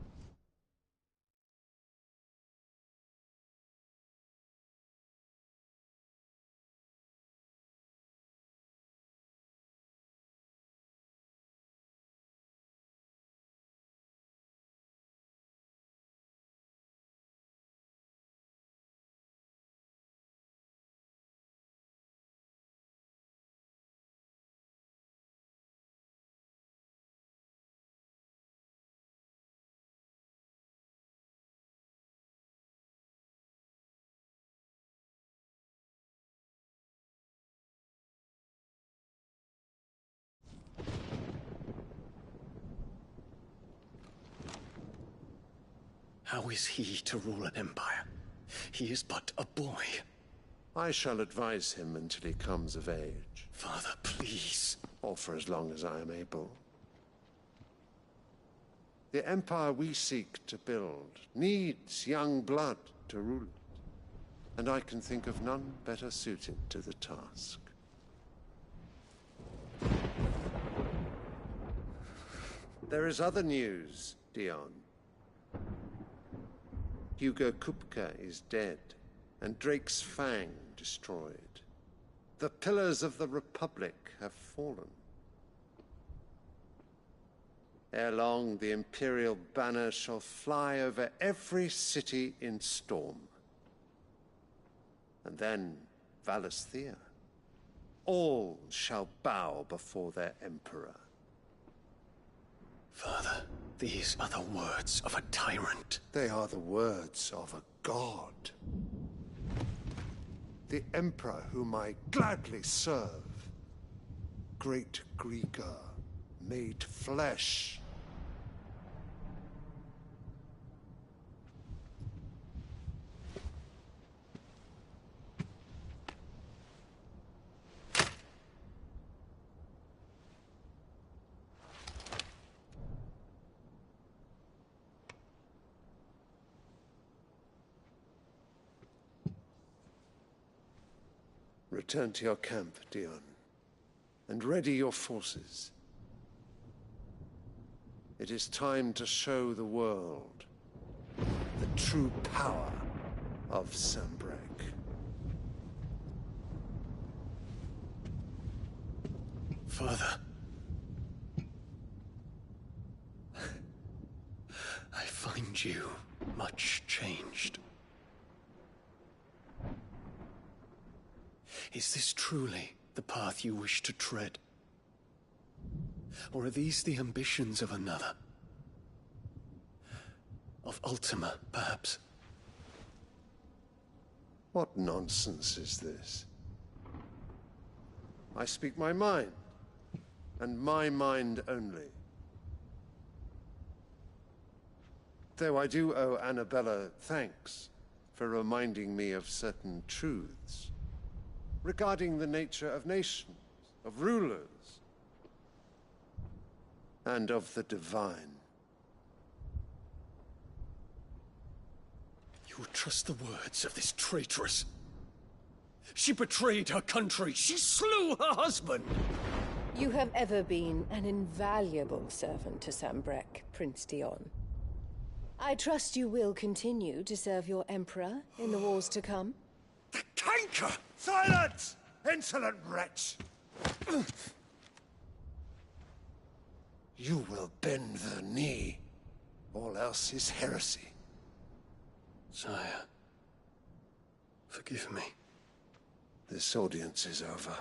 How is he to rule an empire? He is but a boy. I shall advise him until he comes of age. Father, please. Or for as long as I am able. The empire we seek to build needs young blood to rule it, and I can think of none better suited to the task. There is other news, Dion. Hugo Kupka is dead, and Drake's Fang destroyed. The pillars of the Republic have fallen. Ere long, the Imperial banner shall fly over every city in Storm. And then Valisthea. All shall bow before their Emperor. Father, these are the words of a tyrant. They are the words of a god. The Emperor whom I gladly serve. Great Grieger, made flesh. Return to your camp, Dion, and ready your forces. It is time to show the world the true power of Sanbreque. Father. I find you much changed. Is this truly the path you wish to tread? Or are these the ambitions of another? Of Ultima, perhaps? What nonsense is this? I speak my mind, and my mind only. Though I do owe Annabella thanks for reminding me of certain truths regarding the nature of nations, of rulers, and of the divine. You would trust the words of this traitress? She betrayed her country. She slew her husband. You have ever been an invaluable servant to Sanbreque, Prince Dion. I trust you will continue to serve your Emperor in the wars to come. Canker! Silence! Insolent wretch! You will bend the knee. All else is heresy. Sire, forgive me. This audience is over.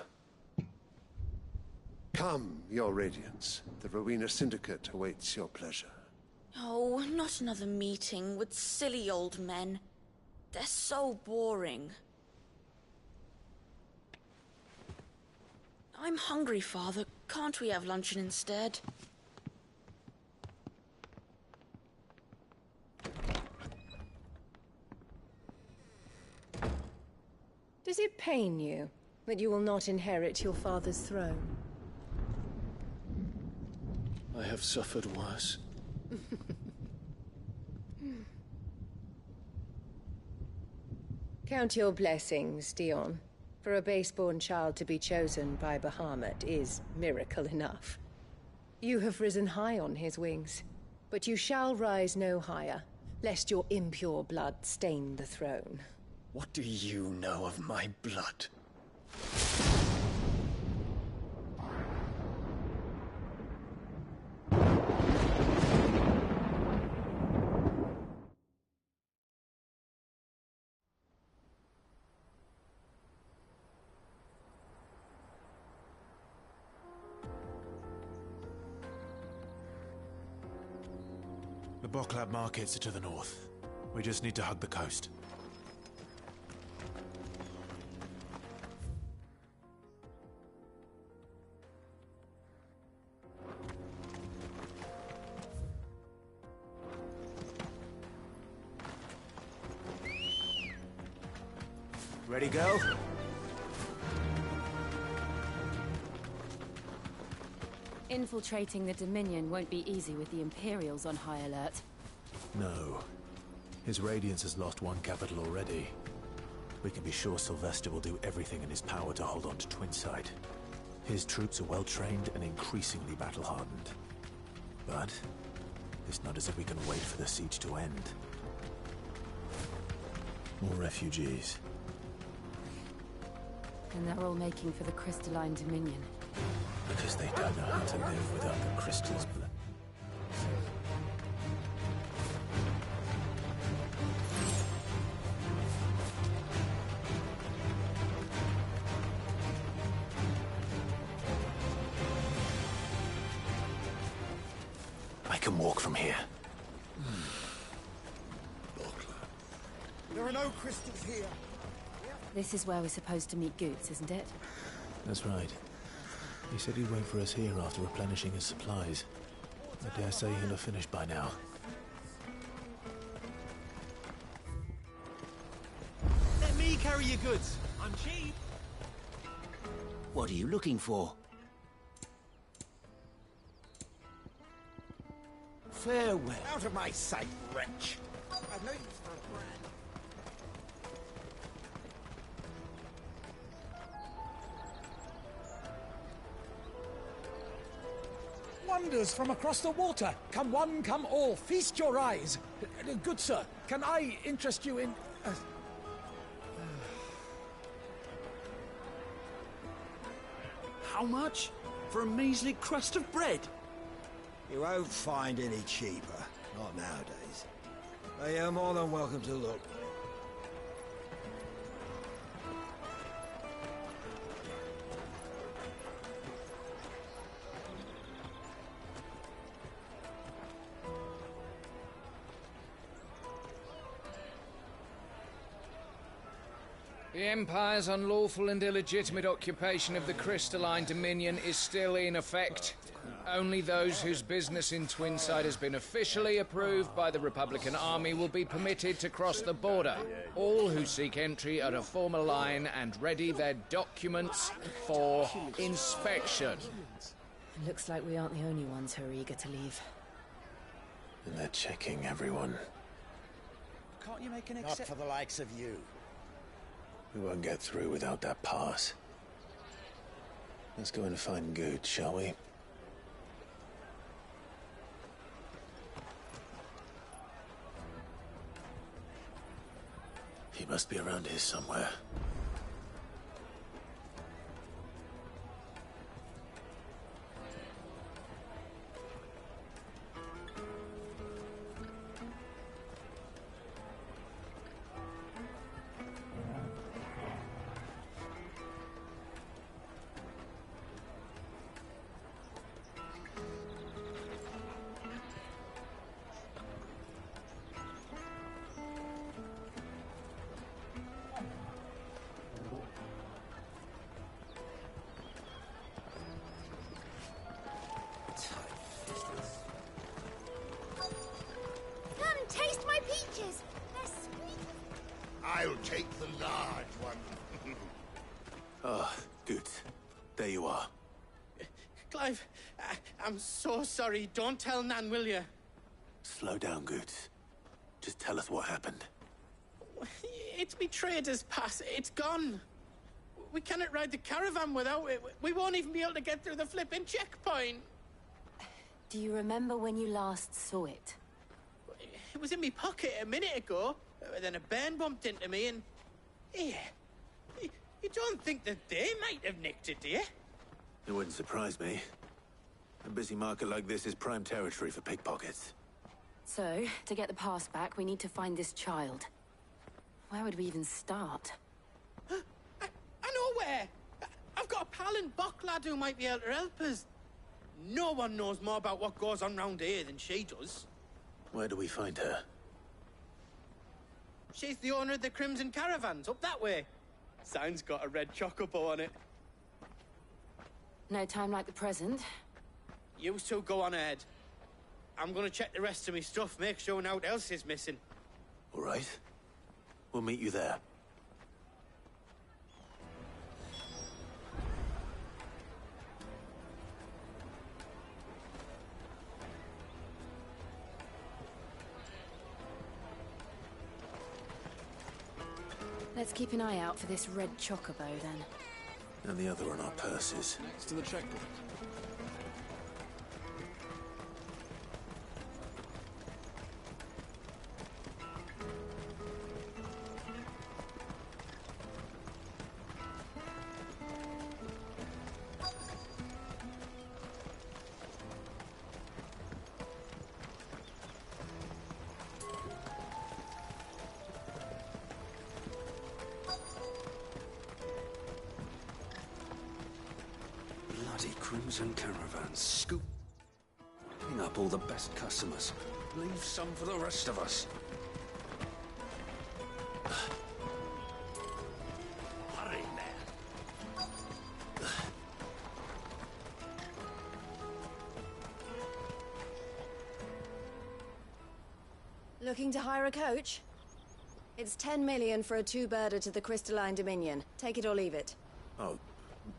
Come, your Radiance. The Rowena Syndicate awaits your pleasure. Oh, not another meeting with silly old men. They're so boring. I'm hungry, Father. Can't we have luncheon instead? Does it pain you that you will not inherit your father's throne? I have suffered worse. Count your blessings, Dion. For a base-born child to be chosen by Bahamut is miracle enough. You have risen high on his wings, but you shall rise no higher, lest your impure blood stain the throne. What do you know of my blood? The Boklab markets are to the north. We just need to hug the coast. Ready, go? Infiltrating the Dominion won't be easy with the Imperials on high alert. No. His Radiance has lost one capital already. We can be sure Sylvester will do everything in his power to hold on to Twinside. His troops are well-trained and increasingly battle-hardened. But it's not as if we can wait for the siege to end. More refugees. And they're all making for the Crystalline Dominion. Because they don't know how to live without the crystal's blood. I can walk from here. There are no crystals here. This is where we're supposed to meet Goots, isn't it? That's right. He said he'd wait for us here after replenishing his supplies. I dare say he'll have finished by now. Let me carry your goods. I'm cheap. What are you looking for? Farewell. Out of my sight, wretch. I've no use for a brand. Wonders from across the water. Come one, come all. Feast your eyes. Good sir, can I interest you in... How much? For a measly crust of bread? You won't find any cheaper. Not nowadays. But you're more than welcome to look. The Empire's unlawful and illegitimate occupation of the Crystalline Dominion is still in effect. Only those whose business in Twinside has been officially approved by the Republican Army will be permitted to cross the border. All who seek entry are to form a line and ready their documents for inspection. Looks like we aren't the only ones who are eager to leave. And they're checking everyone. Can't you make an Not for the likes of you. We won't get through without that pass. Let's go and find Good, shall we? He must be around here somewhere. Come, taste my peaches. They're sweet. I'll take the large one. Ah, good. There you are. Clive, I'm so sorry. Don't tell Nan, will you? Slow down, Goots. Just tell us what happened. It's me trader's pass. It's gone. We cannot ride the caravan without it. We won't even be able to get through the flipping checkpoint. Do you remember when you last saw it? It was in my pocket a minute ago. Then a bairn bumped into me and... Here. You don't think that they might have nicked it, do you? It wouldn't surprise me. A busy market like this is prime territory for pickpockets. So, to get the pass back, we need to find this child. Where would we even start? I know where! I've got a pal in Bocklad who might be able to help us. No one knows more about what goes on round here than she does. Where do we find her? She's the owner of the Crimson Caravans, up that way. Sign's got a red chocobo on it. No time like the present. You two go on ahead. I'm gonna check the rest of my stuff, make sure naught else is missing. All right. We'll meet you there. Let's keep an eye out for this red chocobo, then. And the other on our purses. Next to the checkpoint. Bloody Crimson Caravans, scoop. Picking up all the best customers. Leave some for the rest of us. Hurry, man. Looking to hire a coach? It's 10 million for a two-birder to the Crystalline Dominion. Take it or leave it. Oh,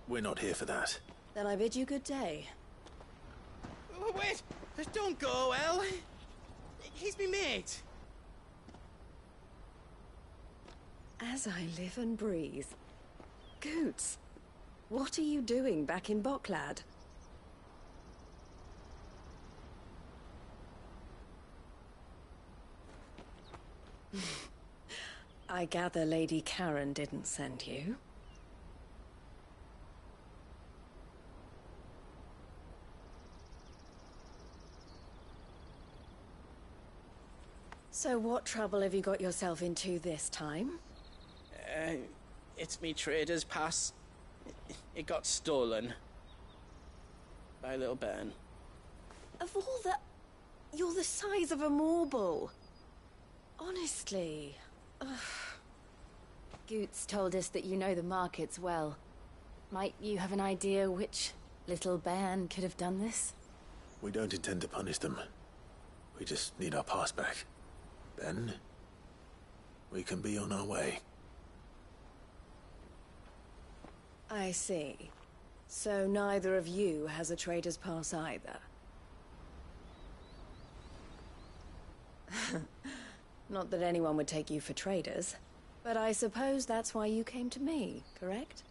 we're not here for that. Then I bid you good day. Wait! Don't go, El. He's me mate. As I live and breathe. Goots, what are you doing back in Bocklad? I gather Lady Karen didn't send you. So what trouble have you got yourself into this time? It's me trader's pass. It got stolen. By a little bairn. Of all the... You're the size of a marble. Honestly. Ugh. Goots told us that you know the markets well. Might you have an idea which little bairn could have done this? We don't intend to punish them. We just need our pass back. Then, we can be on our way. I see. So neither of you has a trader's pass either. Not that anyone would take you for traders, but I suppose that's why you came to me, correct?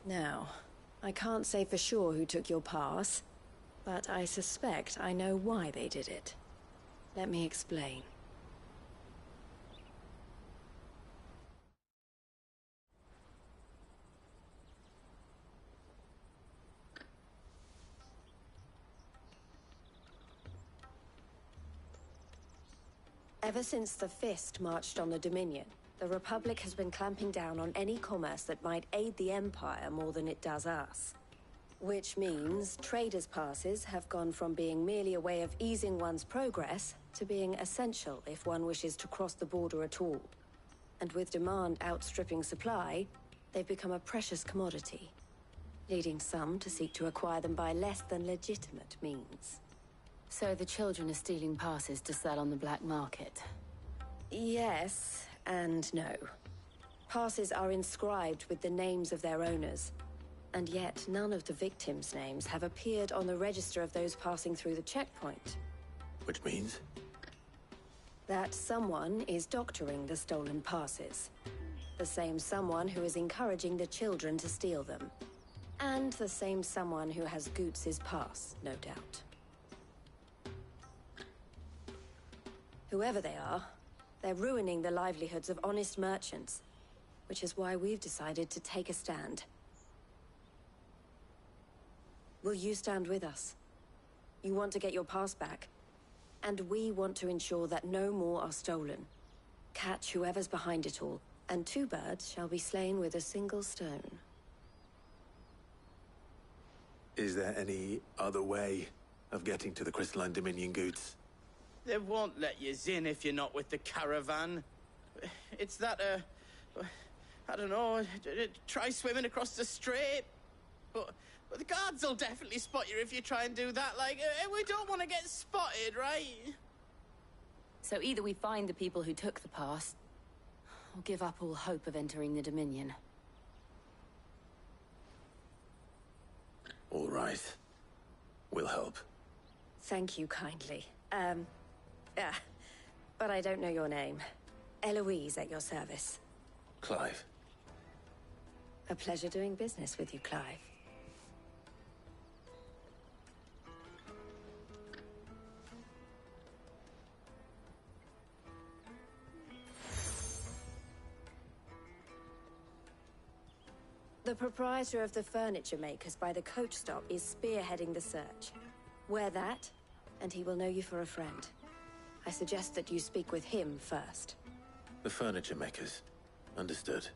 Now, I can't say for sure who took your pass, but I suspect I know why they did it. Let me explain. Ever since the Fist marched on the Dominion, the Republic has been clamping down on any commerce that might aid the Empire more than it does us. Which means traders' passes have gone from being merely a way of easing one's progress to being essential if one wishes to cross the border at all. And with demand outstripping supply, they've become a precious commodity, leading some to seek to acquire them by less than legitimate means. So the children are stealing passes to sell on the black market? Yes, and no. Passes are inscribed with the names of their owners, and yet none of the victims' names have appeared on the register of those passing through the checkpoint. Which means? That someone is doctoring the stolen passes. The same someone who is encouraging the children to steal them. And the same someone who has Goots' pass, no doubt. Whoever they are, they're ruining the livelihoods of honest merchants, which is why we've decided to take a stand. Will you stand with us? You want to get your pass back, and we want to ensure that no more are stolen. Catch whoever's behind it all, and 2 birds shall be slain with a single stone. Is there any other way of getting to the Crystalline Dominion Goods? They won't let you in if you're not with the caravan. It's that, I don't know, try swimming across the strait. But the guards will definitely spot you if you try and do that. Like, we don't want to get spotted, right? So either we find the people who took the pass, or give up all hope of entering the Dominion. All right. We'll help. Thank you kindly. But I don't know your name. Eloise at your service. Clive. A pleasure doing business with you, Clive. The proprietor of the furniture makers by the coach stop is spearheading the search. Wear that, and he will know you for a friend. I suggest that you speak with him first. The furniture makers. Understood.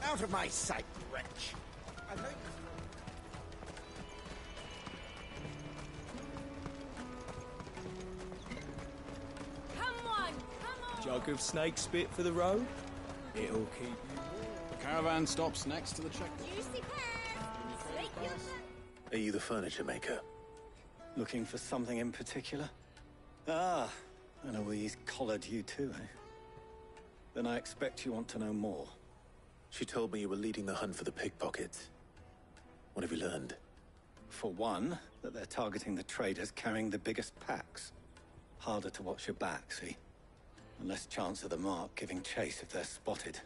Out of my sight, wretch! I think... Come on! Jug of snake spit for the road? It'll keep you warm. The caravan stops next to the checkpoint. Juicy pear! Slake your tongue. Are you the furniture maker? Looking for something in particular? Ah, Eloise collared you too, eh? Then I expect you want to know more. She told me you were leading the hunt for the pickpockets. What have you learned? For one, that they're targeting the traders carrying the biggest packs. Harder to watch your back, see? And less chance of the mark giving chase if they're spotted.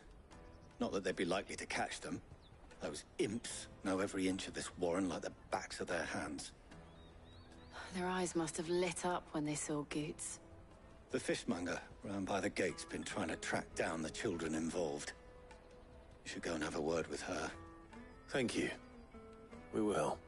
Not that they'd be likely to catch them. Those imps know every inch of this warren like the backs of their hands. Their eyes must have lit up when they saw Goots. The fishmonger round by the gate's been trying to track down the children involved. You should go and have a word with her. Thank you. We will.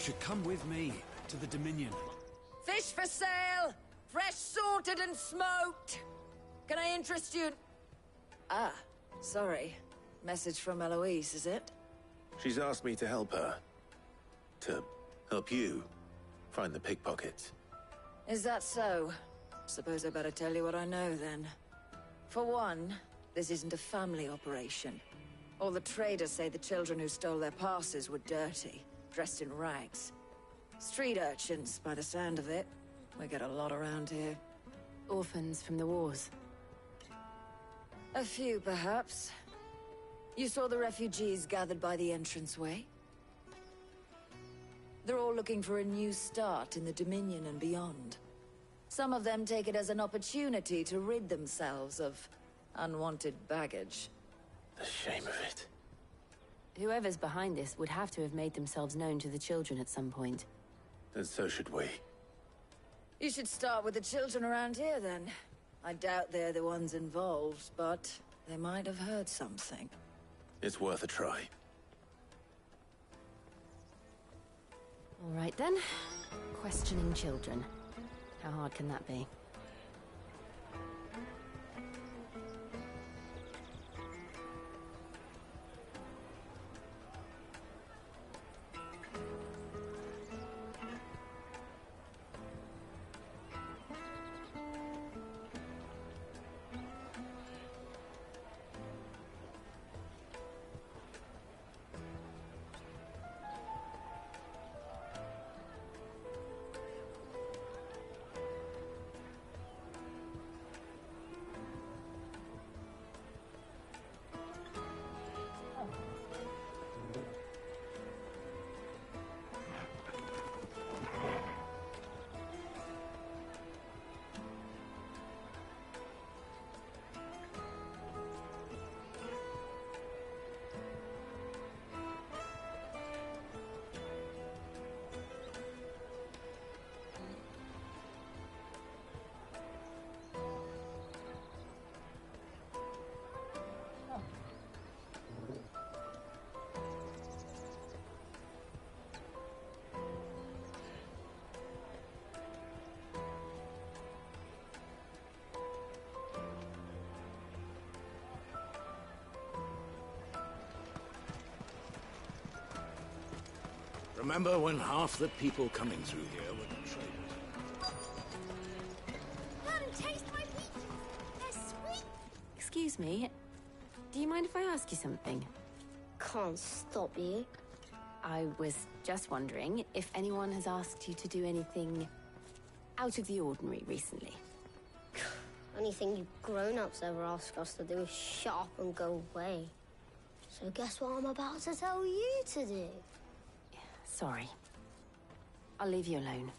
should come with me to the Dominion. Fish for sale! Fresh sorted and smoked! Can I interest you? Ah, sorry. Message from Eloise, is it? She's asked me to help her. To help you find the pickpockets. Is that so? Suppose I better tell you what I know, then. For one, this isn't a family operation. All the traders say the children who stole their passes were dirty, dressed in rags. Street urchins, by the sound of it. We get a lot around here. Orphans from the wars. A few, perhaps. You saw the refugees gathered by the entranceway? They're all looking for a new start in the Dominion and beyond. Some of them take it as an opportunity to rid themselves of unwanted baggage. The shame of it. Whoever's behind this would have to have made themselves known to the children at some point. And so should we. You should start with the children around here, then. I doubt they're the ones involved, but they might have heard something. It's worth a try. All right, then. Questioning children. How hard can that be? Remember when half the people coming through here were traders? Come taste my peaches. They're sweet. Excuse me. Do you mind if I ask you something? Can't stop you. I was just wondering if anyone has asked you to do anything out of the ordinary recently. Anything you grown-ups ever ask us to do is shut up and go away. So guess what I'm about to tell you to do? Sorry. I'll leave you alone.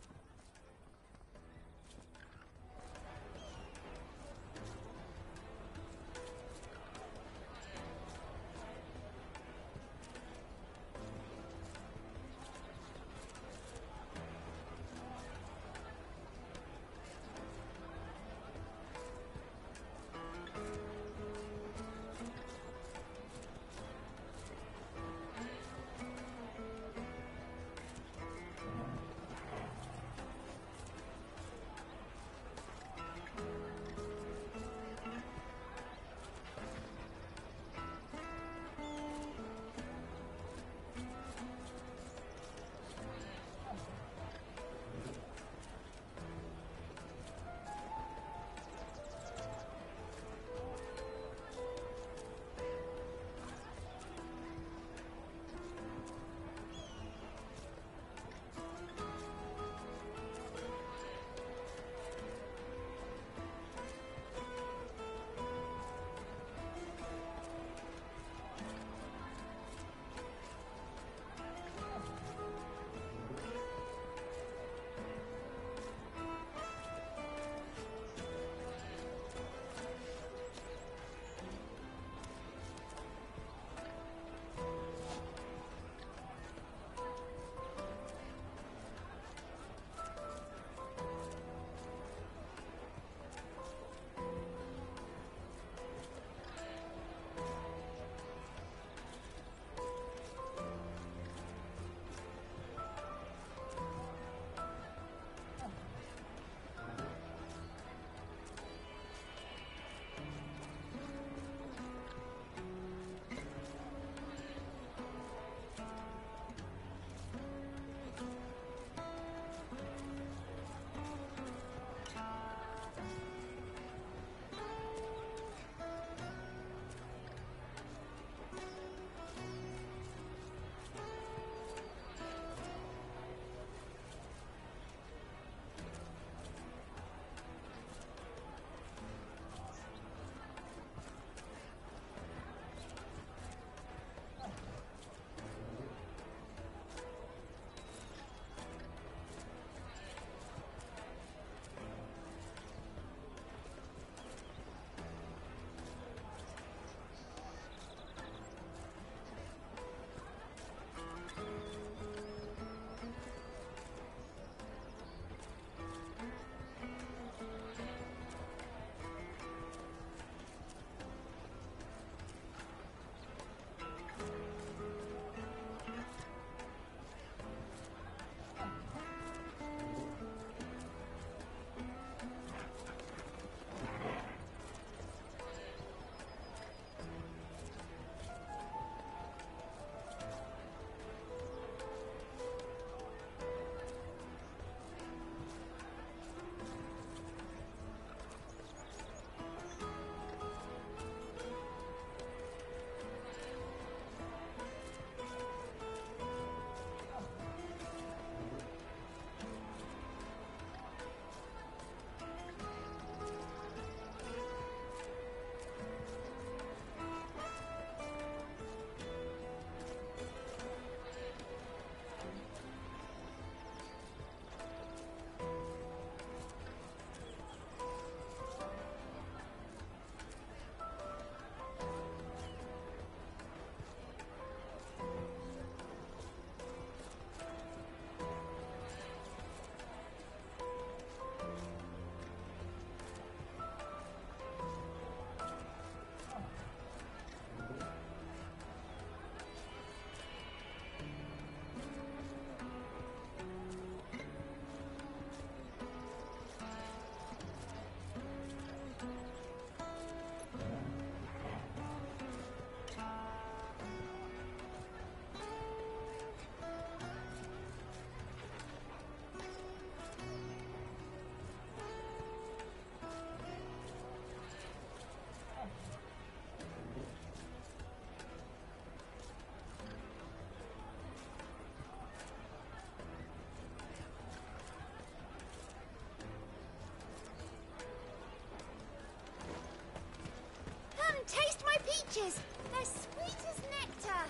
peaches! They're sweet as nectar!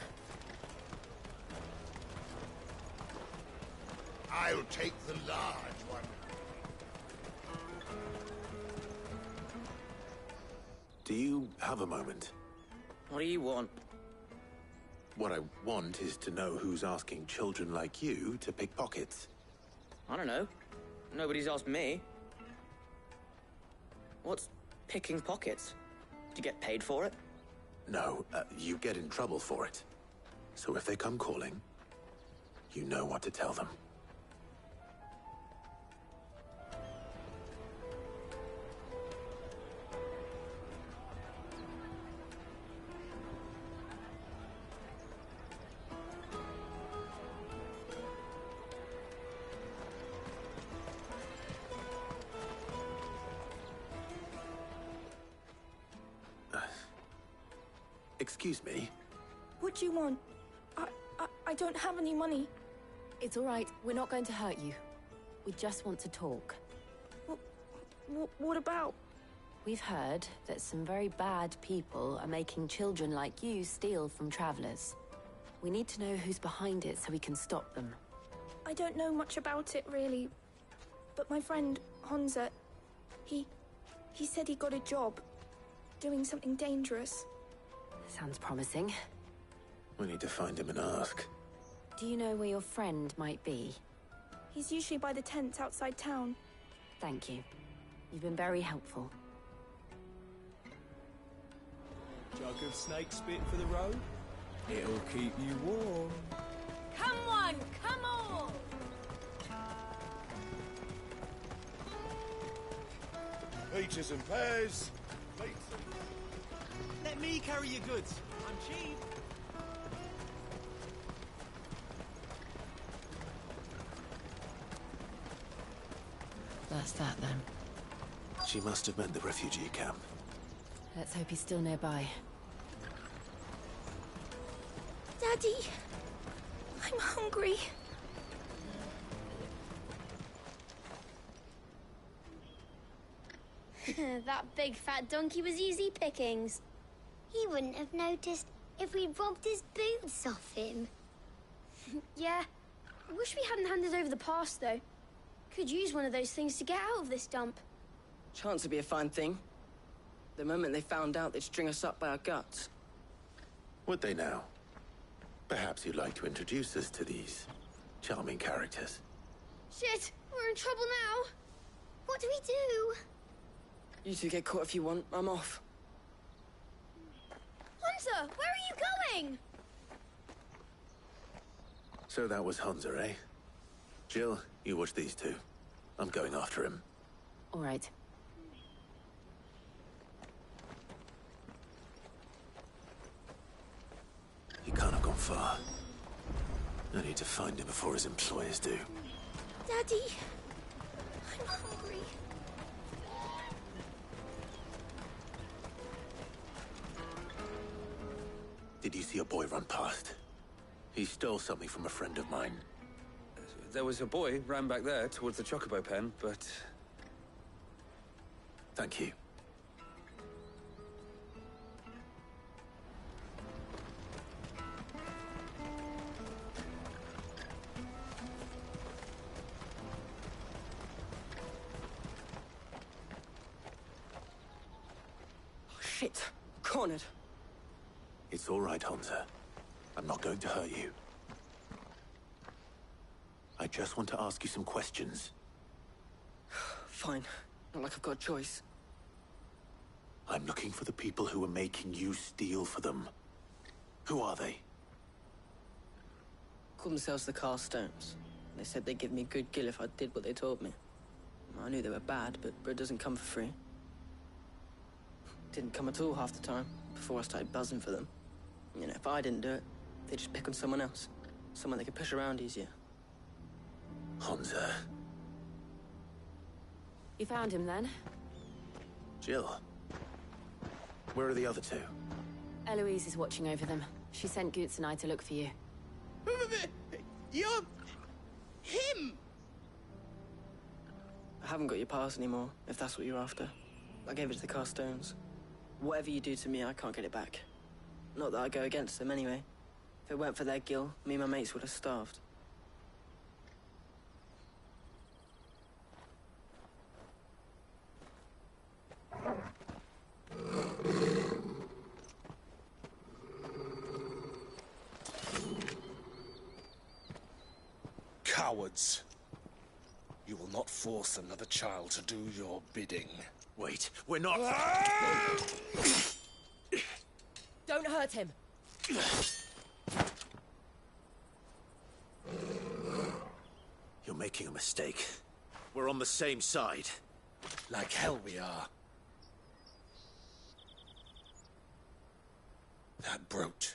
I'll take the large one. Do you have a moment? What do you want? What I want is to know who's asking children like you to pick pockets. I don't know. Nobody's asked me. What's picking pockets? Do you get paid for it? No, you get in trouble for it. So if they come calling, you know what to tell them. Excuse me? What do you want? I don't have any money. It's all right. We're not going to hurt you. We just want to talk. What about? We've heard that some very bad people are making children like you steal from travelers. We need to know who's behind it so we can stop them. I don't know much about it, really. But my friend, Honza, he said he got a job doing something dangerous. Sounds promising. We need to find him and ask. Do you know where your friend might be? He's usually by the tents outside town. Thank you. You've been very helpful. Jug of snake spit for the road? It'll keep you warm. Come on, come on! Peaches and pears. Let me carry your goods. I'm cheap. That's that, then. She must have meant the refugee camp. Let's hope he's still nearby. Daddy! I'm hungry. That big fat donkey was easy pickings. He wouldn't have noticed if we'd robbed his boots off him. Yeah. I wish we hadn't handed over the pass, though. Could use one of those things to get out of this dump. Chance would be a fine thing. The moment they found out, they'd string us up by our guts. Would they now? Perhaps you'd like to introduce us to these charming characters. Shit! We're in trouble now! What do we do? You two get caught if you want. I'm off. Hunter, where are you going? So that was Hunter, eh? Jill, you watch these two. I'm going after him. All right. He can't have gone far. I need to find him before his employers do. Daddy! I'm hungry. Did you see a boy run past? He stole something from a friend of mine. There was a boy ran back there towards the chocobo pen, but... Thank you. Oh, shit. Cornered. It's all right, Hunter. I'm not going to hurt you. I just want to ask you some questions. Fine. Not like I've got a choice. I'm looking for the people who are making you steal for them. Who are they? Called themselves the Carstones. They said they'd give me good gill if I did what they told me. I knew they were bad, but bread doesn't come for free. Didn't come at all half the time, before I started buzzing for them. You know, if I didn't do it, they'd just pick on someone else. Someone they could push around easier. Hunter. You found him, then? Jill. Where are the other two? Eloise is watching over them. She sent Goots and I to look for you. You're... him! I haven't got your pass anymore, if that's what you're after. I gave it to the Carstones. Whatever you do to me, I can't get it back. Not that I go against them anyway. If it weren't for their guild, me and my mates would have starved. Cowards! You will not force another child to do your bidding. Wait, we're not... Don't hurt him! You're making a mistake. We're on the same side. Like hell we are. That brooch.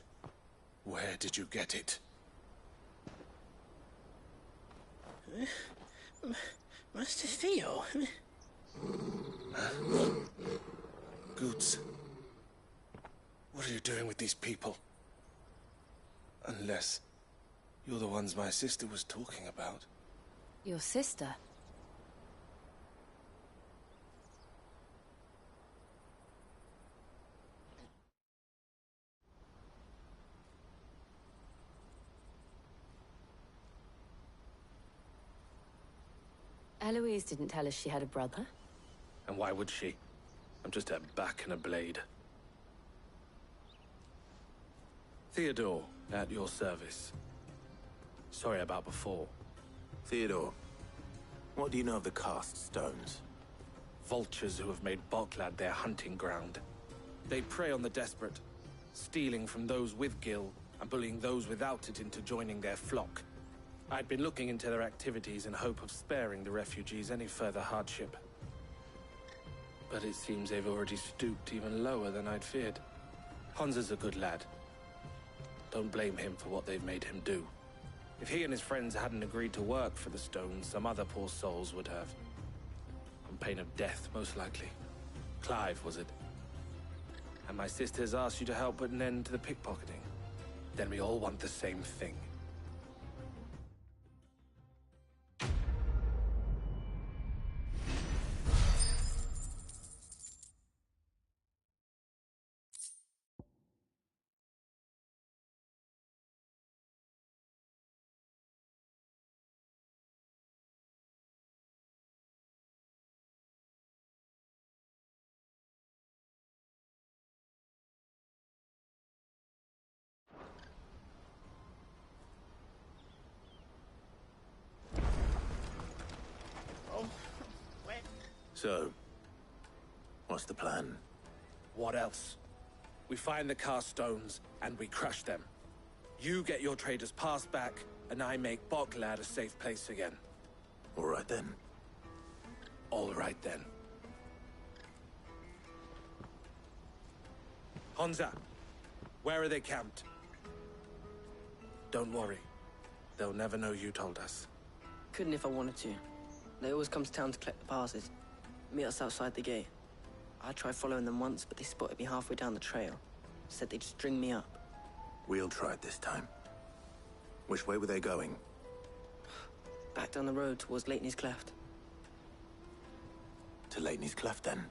Where did you get it? Master Theo? Goods. What are you doing with these people? Unless you're the ones my sister was talking about. Your sister? Eloise didn't tell us she had a brother. And why would she? I'm just a back and a blade. Theodore, at your service. Sorry about before. Theodore, what do you know of the cast stones? Vultures who have made Boklad their hunting ground. They prey on the desperate, stealing from those with gil and bullying those without it into joining their flock. I'd been looking into their activities in hope of sparing the refugees any further hardship. But it seems they've already stooped even lower than I'd feared. Hansa's a good lad. Don't blame him for what they've made him do. If he and his friends hadn't agreed to work for the stones, some other poor souls would have. On pain of death, most likely. Clive, was it? And my sisters asked you to help put an end to the pickpocketing. Then we all want the same thing. So, what's the plan? What else? We find the cast stones, and we crush them. You get your traders' pass back, and I make Boklad a safe place again. All right then. All right then. Hansa, where are they camped? Don't worry. They'll never know you told us. Couldn't if I wanted to. They always come to town to collect the passes. Meet us outside the gate. I tried following them once, but they spotted me halfway down the trail. Said they'd string me up. We'll try it this time. Which way were they going? Back down the road towards Leighton's Cleft. To Leighton's Cleft, then?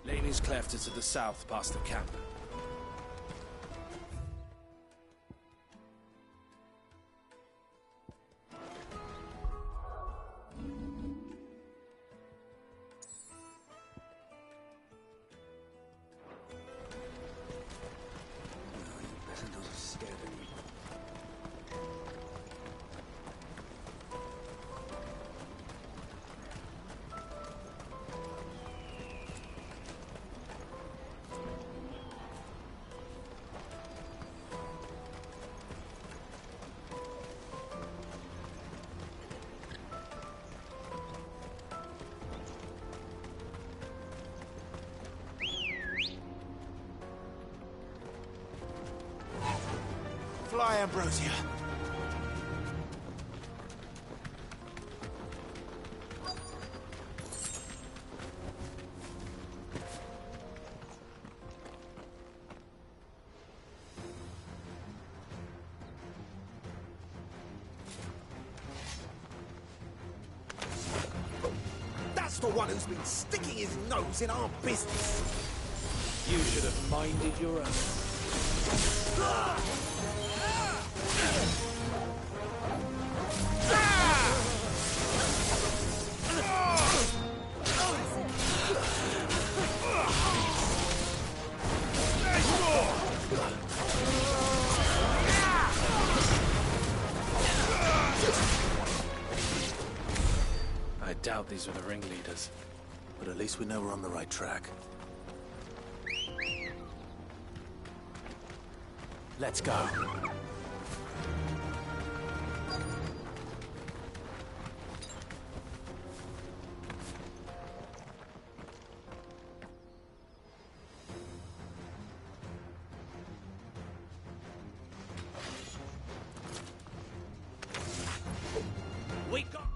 Leighton's Cleft is to the south, past the camp. Fly, Ambrosia. That's for one who's been sticking his nose in our business. You should have minded your own. I doubt these were the ringleaders. But at least we know we're on the right track. Let's go. We got...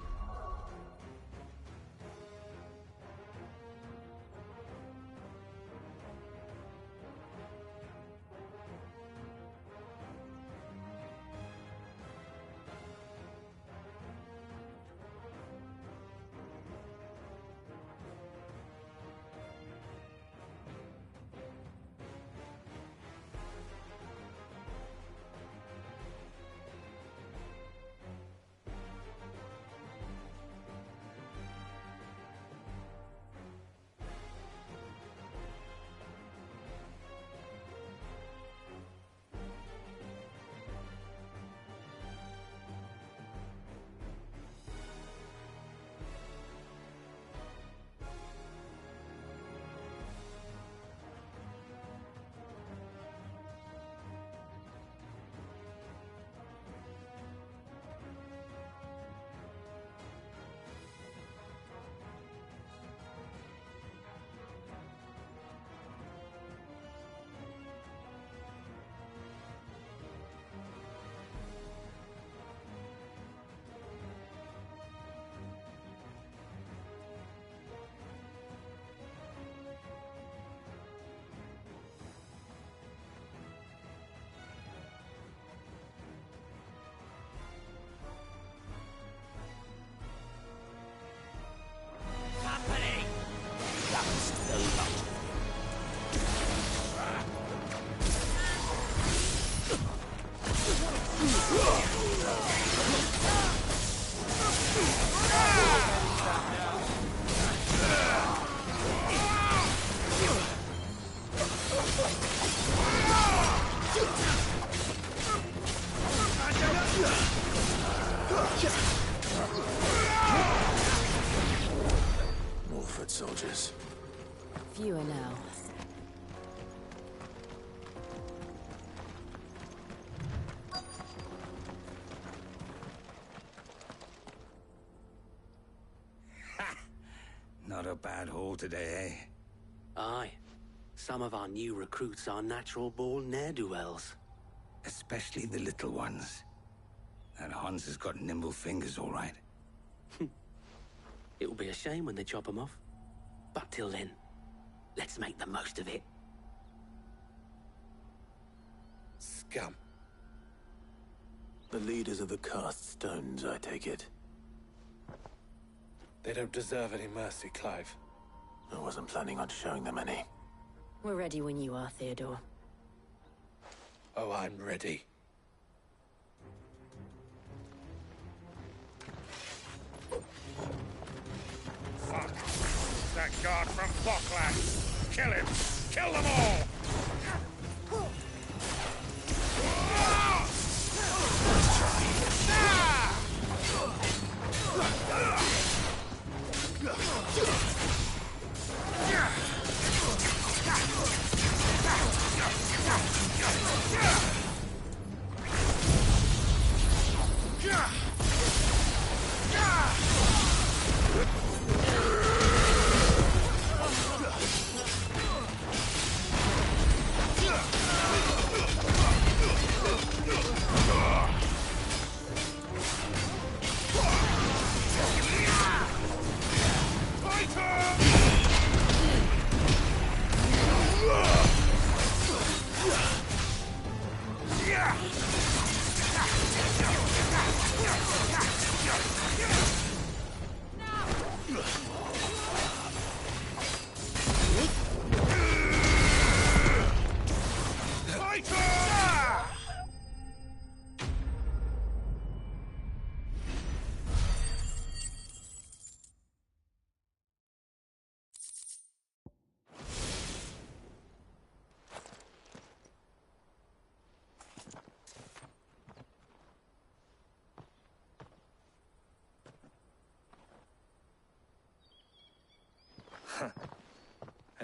More foot soldiers. Fewer now. Not a bad haul today, eh? Aye. Some of our new recruits are natural-born ne'er-do-wells. Especially the little ones. That Hans has got nimble fingers, all right. It will be a shame when they chop them off. But till then, let's make the most of it. Scum. The leaders of the cast stones, I take it. They don't deserve any mercy, Clive. I wasn't planning on showing them any. We're ready when you are, Theodore. Oh, I'm ready. Fuck. That guard from Boklat. Kill him. Kill them all.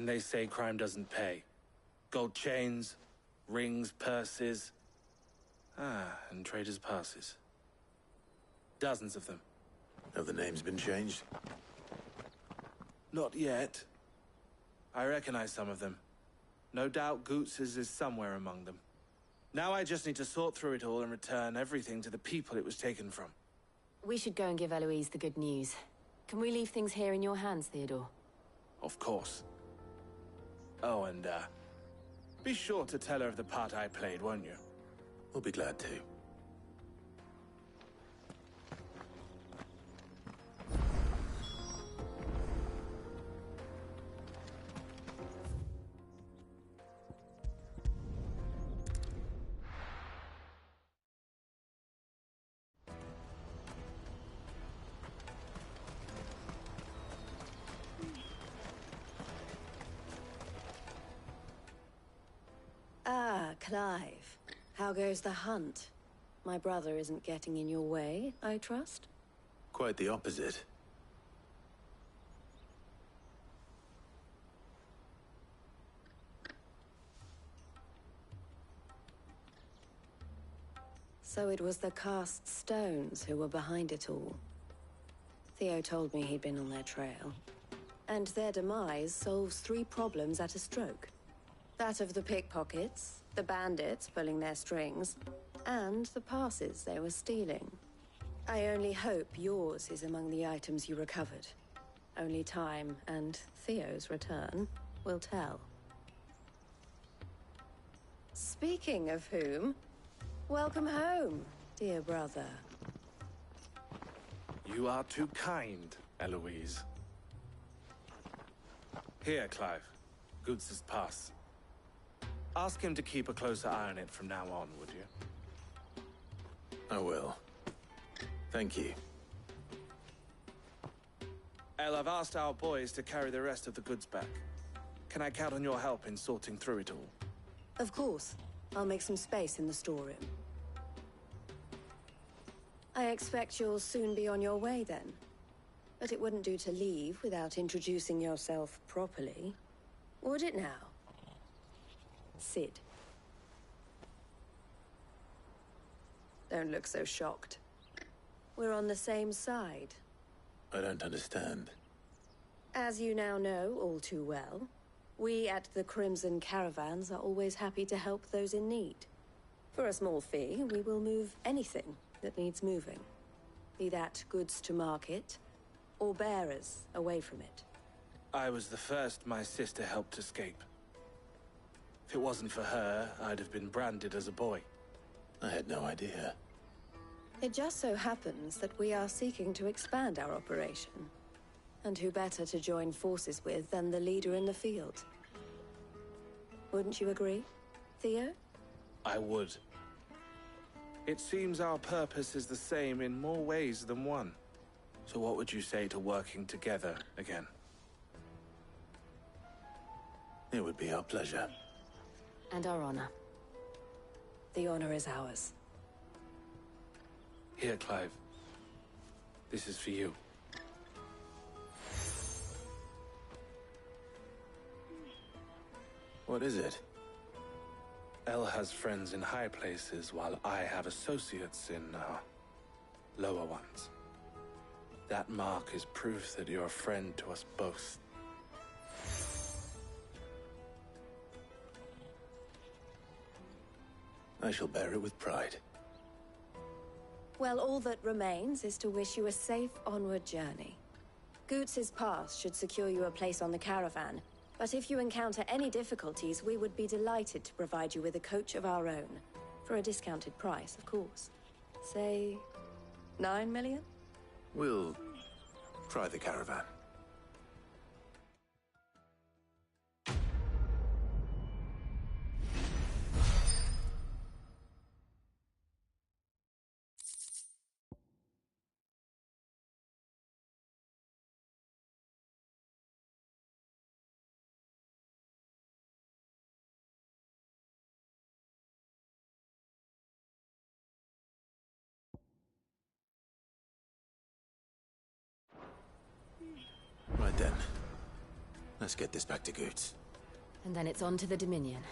And they say crime doesn't pay. Gold chains, rings, purses. And traders' passes. Dozens of them. Have the names been changed? Not yet. I recognize some of them. No doubt Goots's is somewhere among them. Now I just need to sort through it all and return everything to the people it was taken from. We should go and give Eloise the good news. Can we leave things here in your hands, Theodore? Of course. Oh, and, be sure to tell her of the part I played, won't you? We'll be glad to. Clive. How goes the hunt? My brother isn't getting in your way, I trust? Quite the opposite. So it was the cast stones who were behind it all. Theo told me he'd been on their trail. And their demise solves 3 problems at a stroke. That of the pickpockets, the bandits pulling their strings, and the passes they were stealing. I only hope yours is among the items you recovered. Only time and Theo's return will tell. Speaking of whom, welcome home, dear brother. You are too kind, Eloise. Here, Clive. Goots's pass. Ask him to keep a closer eye on it from now on, would you? I will. Thank you. El, I've asked our boys to carry the rest of the goods back. Can I count on your help in sorting through it all? Of course. I'll make some space in the storeroom. I expect you'll soon be on your way then. But it wouldn't do to leave without introducing yourself properly. Would it now? Sid. Don't look so shocked. We're on the same side. I don't understand. As you now know all too well, we at the Crimson Caravans are always happy to help those in need. For a small fee, we will move anything that needs moving. Be that goods to market, or bearers away from it. I was the first my sister helped escape. If it wasn't for her, I'd have been branded as a boy. I had no idea. It just so happens that we are seeking to expand our operation. And who better to join forces with than the leader in the field? Wouldn't you agree, Theo? I would. It seems our purpose is the same in more ways than one. So what would you say to working together again? It would be our pleasure. And our honor. The honor is ours. Here, Clive. This is for you. What is it? El has friends in high places, while I have associates in, lower ones. That mark is proof that you're a friend to us both. I shall bear it with pride. Well, all that remains is to wish you a safe onward journey. Goots's pass should secure you a place on the caravan, but if you encounter any difficulties, we would be delighted to provide you with a coach of our own. For a discounted price, of course. Say, 9 million? We'll try the caravan. Right then. Let's get this back to Goots. And then it's on to the Dominion.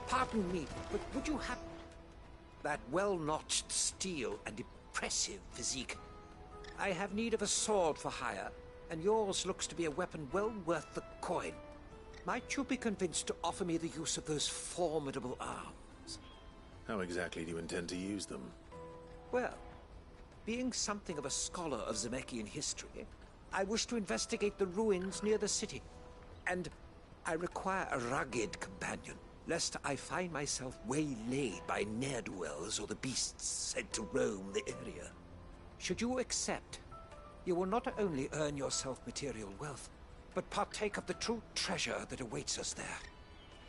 Pardon me, but would you have that well-notched steel and impressive physique? I have need of a sword for hire, and yours looks to be a weapon well worth the coin. Might you be convinced to offer me the use of those formidable arms? How exactly do you intend to use them? Well, being something of a scholar of Zemeckis history, I wish to investigate the ruins near the city. And I require a rugged companion, lest I find myself waylaid by ne'er-do-wells or the beasts sent to roam the area. Should you accept, you will not only earn yourself material wealth, but partake of the true treasure that awaits us there.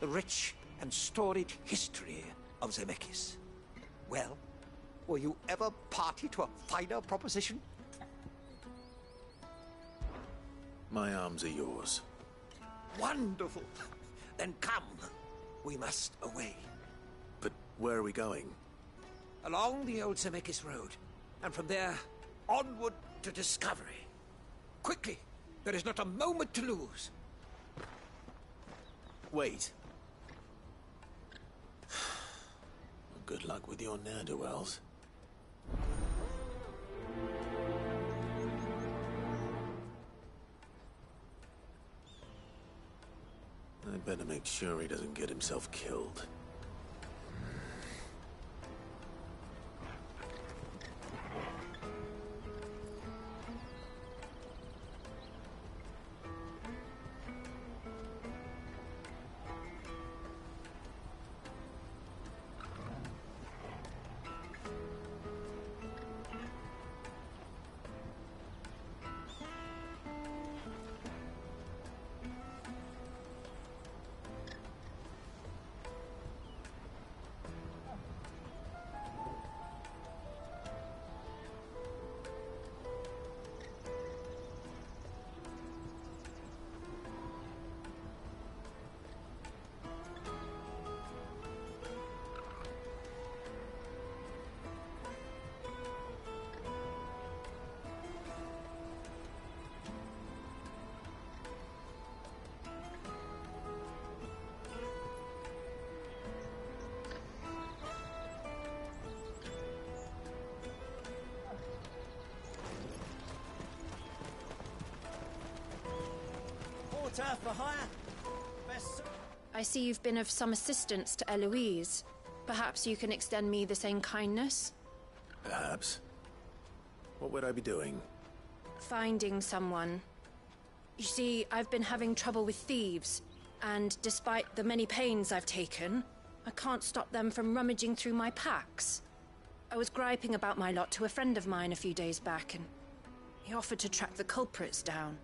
The rich and storied history of Zemeckis. Well, were you ever party to a finer proposition? My arms are yours. Wonderful! Then come. We must away. But where are we going? Along the old Zemeckis Road, and from there, onward to discovery. Quickly! There is not a moment to lose. Wait. Good luck with your ne'er-do-wells. I'd better make sure he doesn't get himself killed. For hire. I see you've been of some assistance to Eloise. Perhaps you can extend me the same kindness? Perhaps. What would I be doing? Finding someone. You see, I've been having trouble with thieves, and despite the many pains I've taken, I can't stop them from rummaging through my packs. I was griping about my lot to a friend of mine a few days back, and he offered to track the culprits down.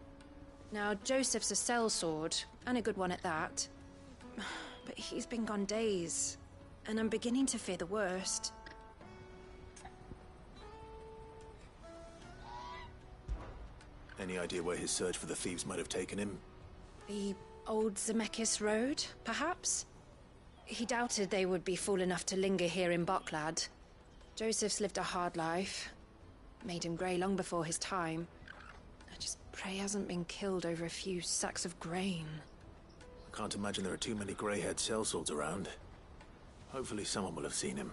Now, Joseph's a sellsword, and a good one at that. But he's been gone days, and I'm beginning to fear the worst. Any idea where his search for the thieves might have taken him? The old Zemeckis Road, perhaps? He doubted they would be fool enough to linger here in Boklad. Joseph's lived a hard life. Made him grey long before his time. I just pray he hasn't been killed over a few sacks of grain. I can't imagine there are too many grey-haired sellswords around. Hopefully someone will have seen him.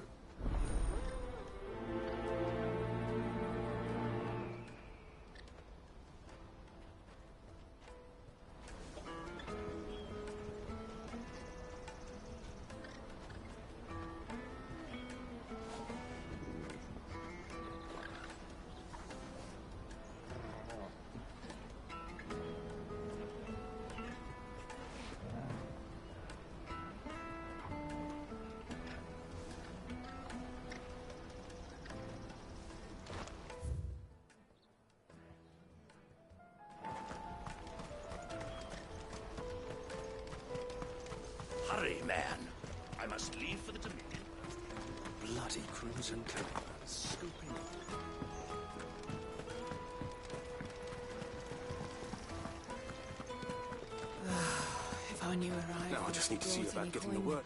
Bloody crimson caravans scooping up. If I knew where I... Now I just need to see brought about any getting the coin. word.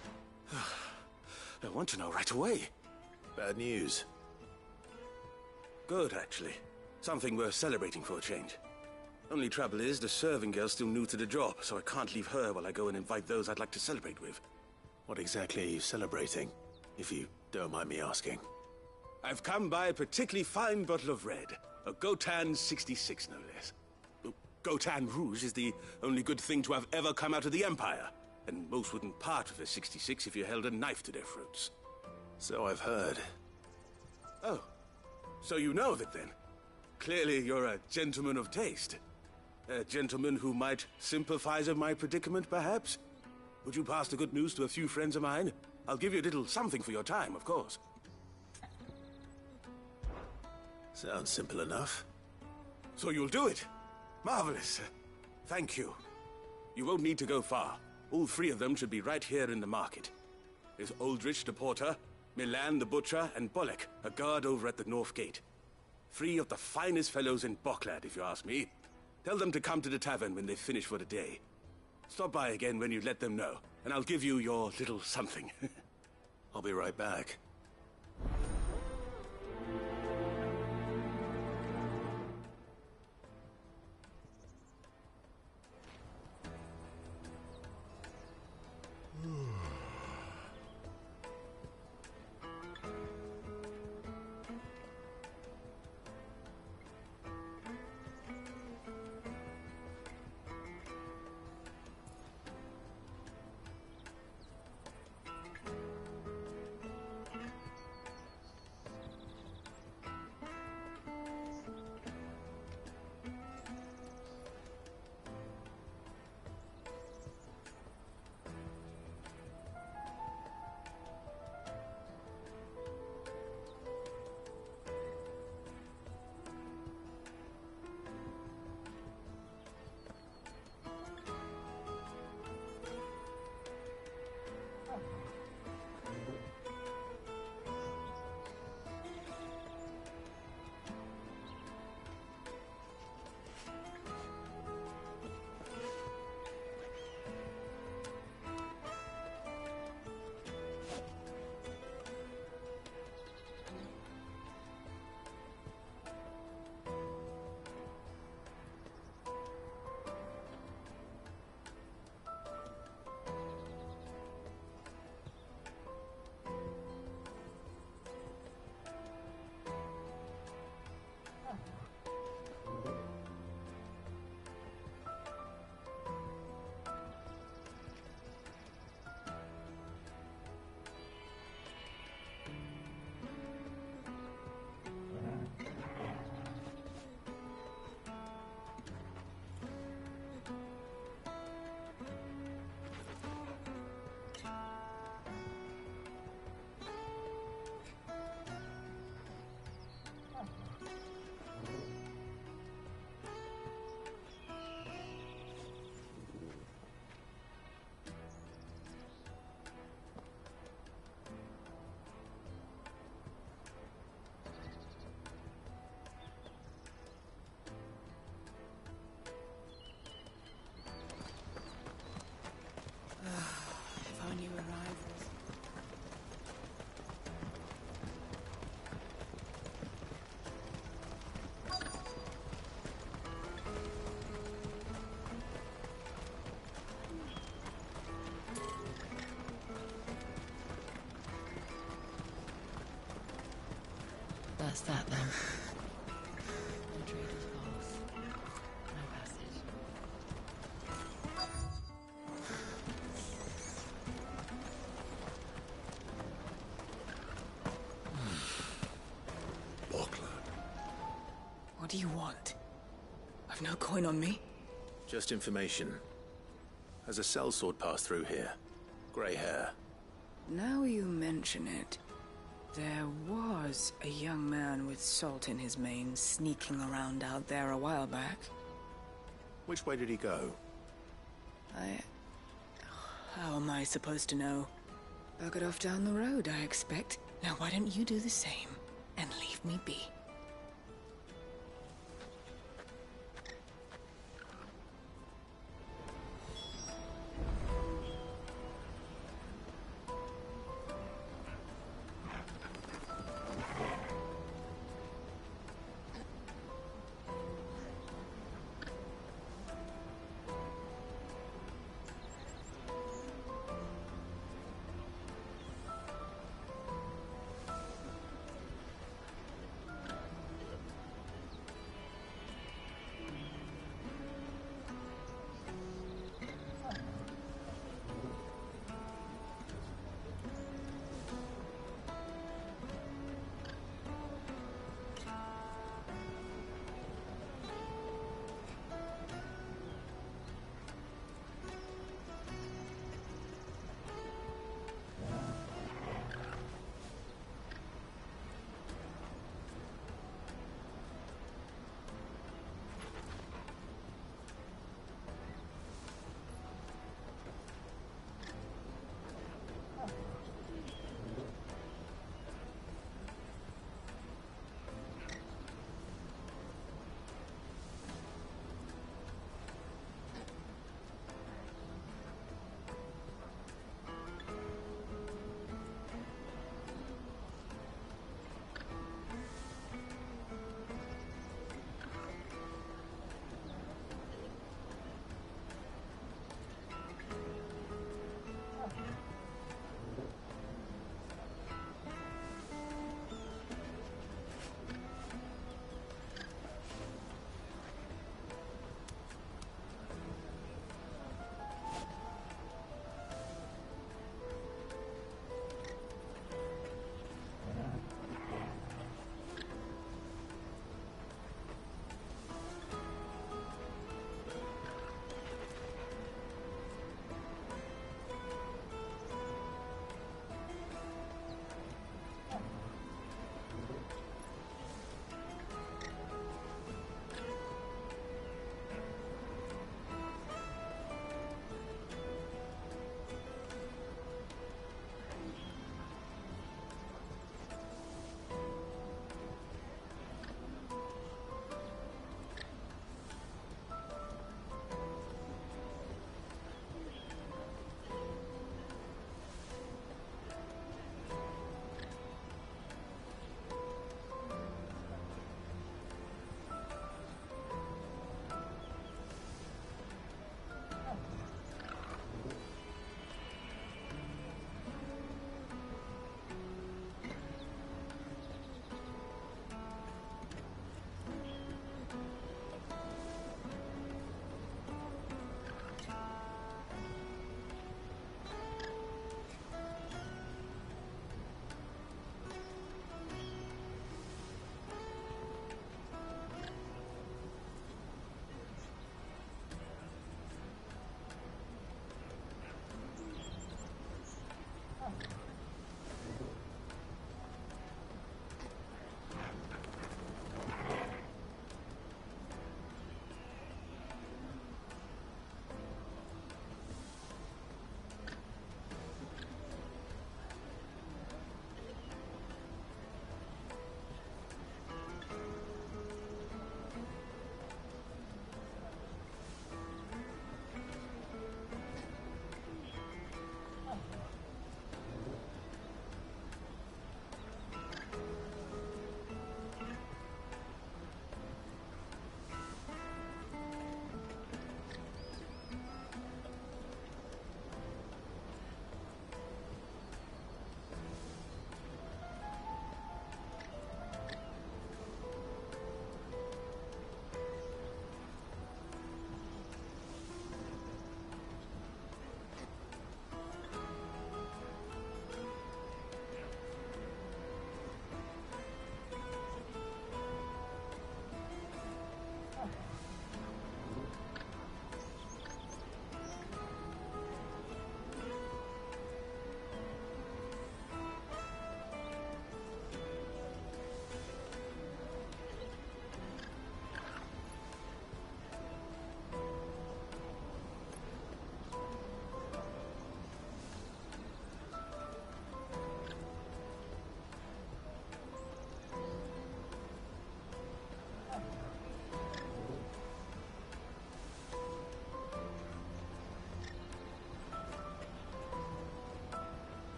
I want to know right away. Bad news. Good, actually. Something worth celebrating for a change. Only trouble is, the serving girl's still new to the job, so I can't leave her while I go and invite those I'd like to celebrate with. What exactly are you celebrating, if you don't mind me asking? I've come by a particularly fine bottle of red. A Gotan 66, no less. Gotan Rouge is the only good thing to have ever come out of the Empire, and most wouldn't part with a 66 if you held a knife to their throats. So I've heard. Oh, so you know of it then? Clearly you're a gentleman of taste. A gentleman who might sympathize with my predicament, perhaps? Would you pass the good news to a few friends of mine? I'll give you a little something for your time, of course. Sounds simple enough. So you'll do it? Marvelous. Thank you. You won't need to go far. All three of them should be right here in the market. There's Aldrich the porter, Milan the butcher, and Bolek, a guard over at the north gate. Three of the finest fellows in Boklad, if you ask me. Tell them to come to the tavern when they finish for the day. Stop by again when you let them know, and I'll give you your little something. I'll be right back. If I knew where I was. That's that then. The trader's pass. No passage. What do you want? I've no coin on me. Just information. Has a sellsword passed through here? Grey hair. Now you mention it, there was a young man with salt in his mane sneaking around out there a while back. Which way did he go? How am I supposed to know? Buggered off down the road, I expect. Now why don't you do the same and leave me be?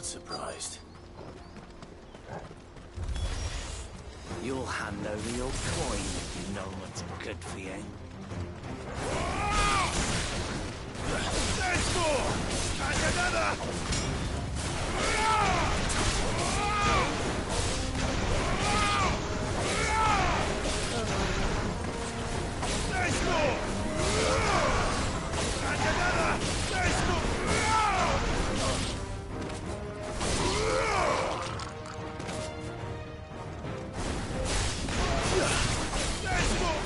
surprised. You'll hand over your coin if you know what's good for you. There's more! And another! There's more! And another! There's more! There's more!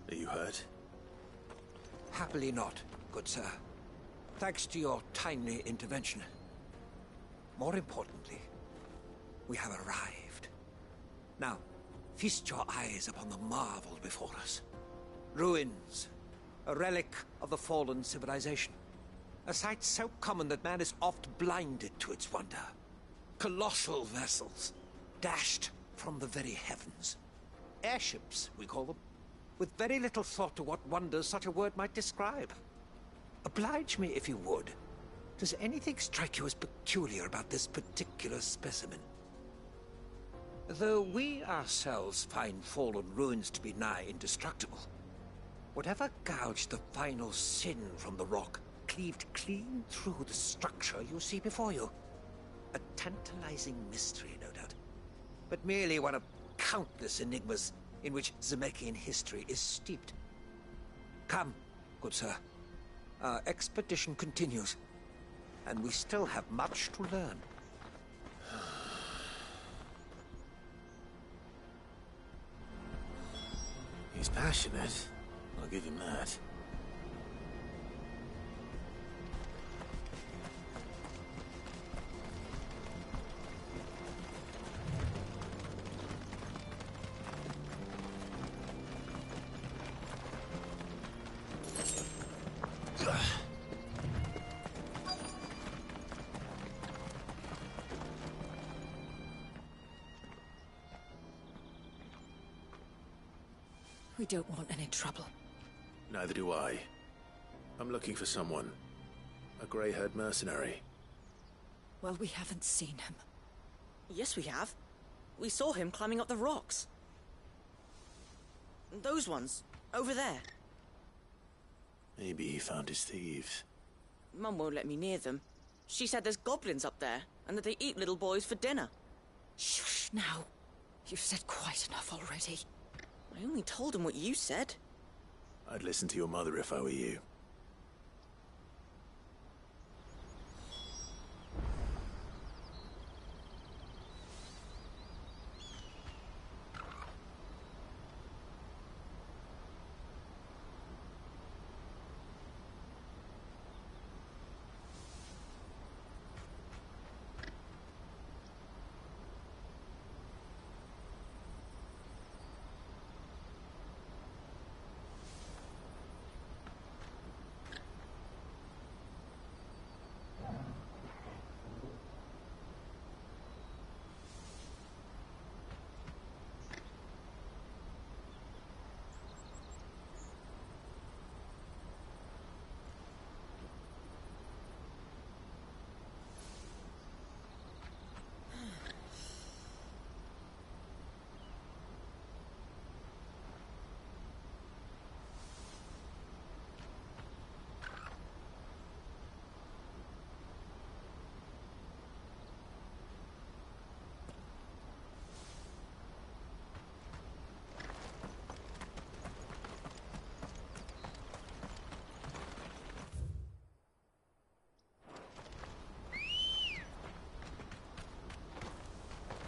Are you hurt? Happily not, good sir. Thanks to your timely intervention. More importantly, we have arrived. Now, feast your eyes upon the marvel before us. Ruins, a relic of the fallen civilization. A sight so common that man is oft blinded to its wonder. Colossal vessels, dashed from the very heavens. Airships, we call them, with very little thought to what wonders such a word might describe. Oblige me if you would. Does anything strike you as peculiar about this particular specimen? Though we ourselves find fallen ruins to be nigh indestructible, whatever gouged the final sin from the rock cleaved clean through the structure you see before you. A tantalizing mystery, no doubt, but merely one of countless enigmas in which Zemeckyan history is steeped. Come, good sir. Our expedition continues, and we still have much to learn. He's passionate. I'll give him that. We don't want any trouble. Neither do I. I'm looking for someone. A grey-haired mercenary. Well, we haven't seen him. Yes, we have. We saw him climbing up the rocks. Those ones, over there. Maybe he found his thieves. Mum won't let me near them. She said there's goblins up there, and that they eat little boys for dinner. Shush now. You've said quite enough already. I only told him what you said. I'd listen to your mother if I were you.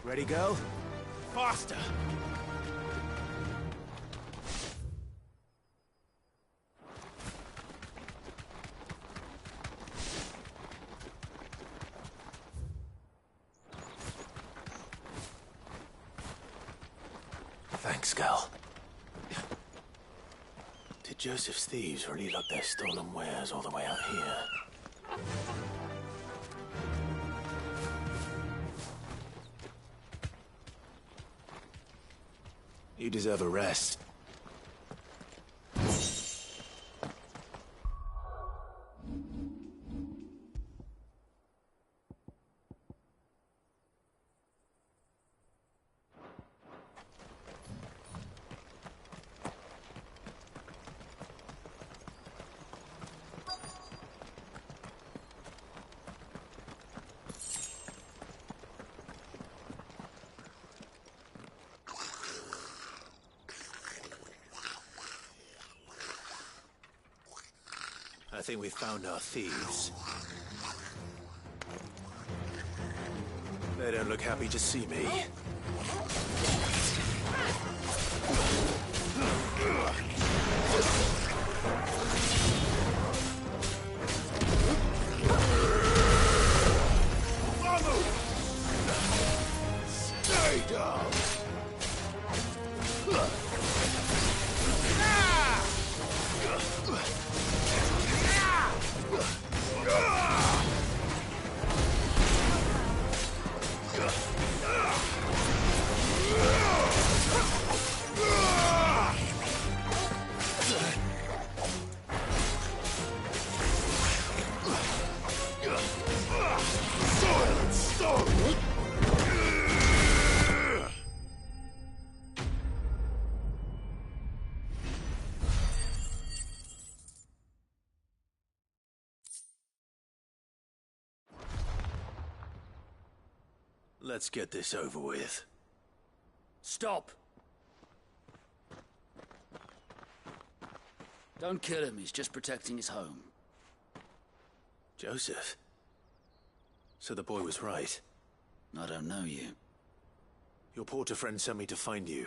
Ready, go? Faster! Thanks, Gal. Did Joseph's thieves really lug their stolen wares all the way out here? You deserve a rest. I think we found our thieves. They don't look happy to see me. Stay down! Let's get this over with. Stop! Don't kill him, he's just protecting his home. Joseph? So the boy was right. I don't know you. Your porter friend sent me to find you.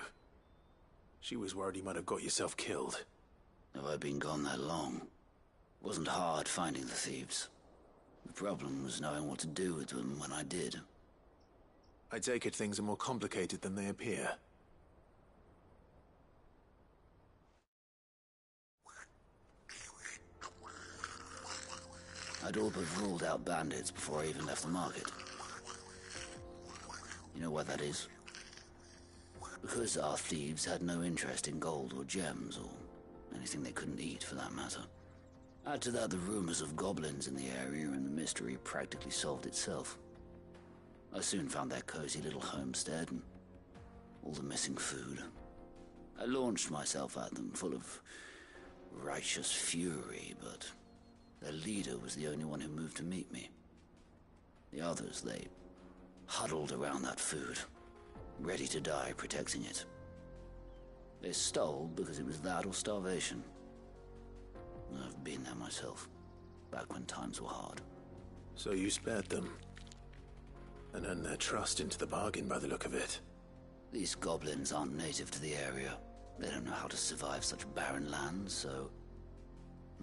She was worried you might have got yourself killed. Have I been gone that long? It wasn't hard finding the thieves. The problem was knowing what to do with them when I did. I take it things are more complicated than they appear. I'd all but ruled out bandits before I even left the market. You know why that is? Because our thieves had no interest in gold or gems, or anything they couldn't eat for that matter. Add to that the rumors of goblins in the area, and the mystery practically solved itself. I soon found their cozy little homestead and all the missing food. I launched myself at them, full of righteous fury, but their leader was the only one who moved to meet me. The others, they huddled around that food, ready to die protecting it. They stole because it was that or starvation. I've been there myself, back when times were hard. So you spared them? And earned their trust into the bargain by the look of it. These goblins aren't native to the area. They don't know how to survive such barren lands, so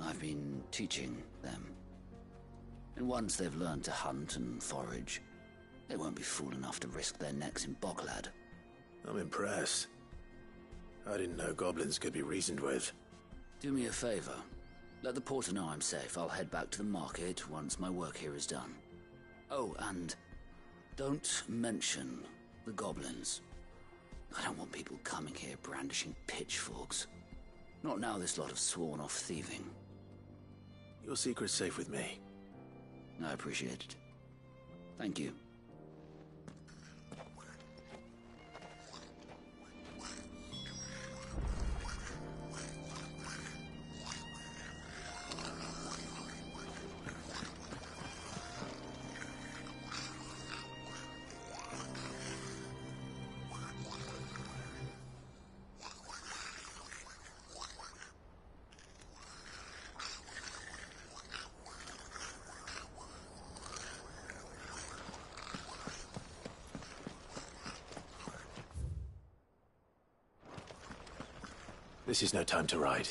I've been teaching them. And once they've learned to hunt and forage, they won't be fool enough to risk their necks in Boklad. I'm impressed. I didn't know goblins could be reasoned with. Do me a favor. Let the porter know I'm safe. I'll head back to the market once my work here is done. Oh, and don't mention the goblins. I don't want people coming here brandishing pitchforks. Not now this lot have sworn off thieving. Your secret's safe with me. I appreciate it. Thank you. This is no time to ride.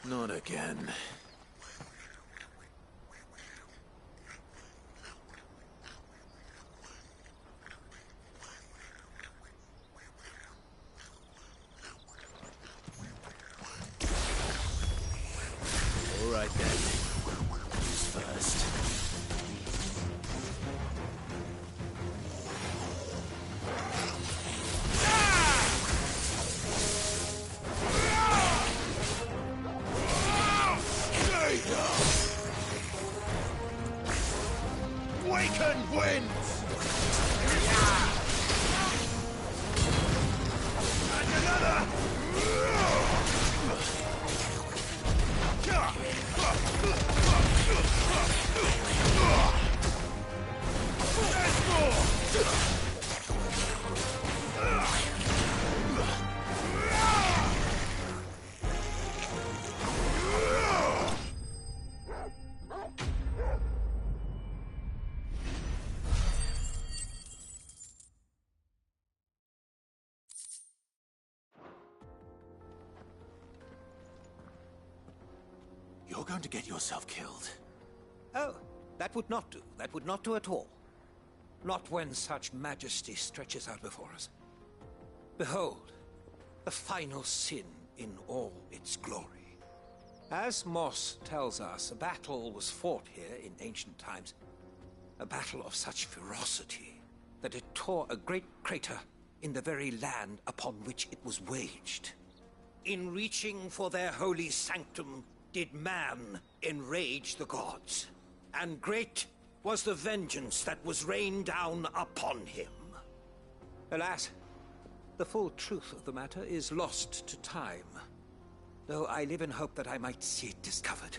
Not again. All right then. Who's first? Waken winds! And another! There's more! You're going to get yourself killed. Oh, that would not do. That would not do at all. Not when such majesty stretches out before us. Behold, the final sin in all its glory. As Moss tells us, a battle was fought here in ancient times. A battle of such ferocity that it tore a great crater in the very land upon which it was waged. In reaching for their holy sanctum, did man enrage the gods, and great was the vengeance that was rained down upon him. Alas, the full truth of the matter is lost to time, though I live in hope that I might see it discovered.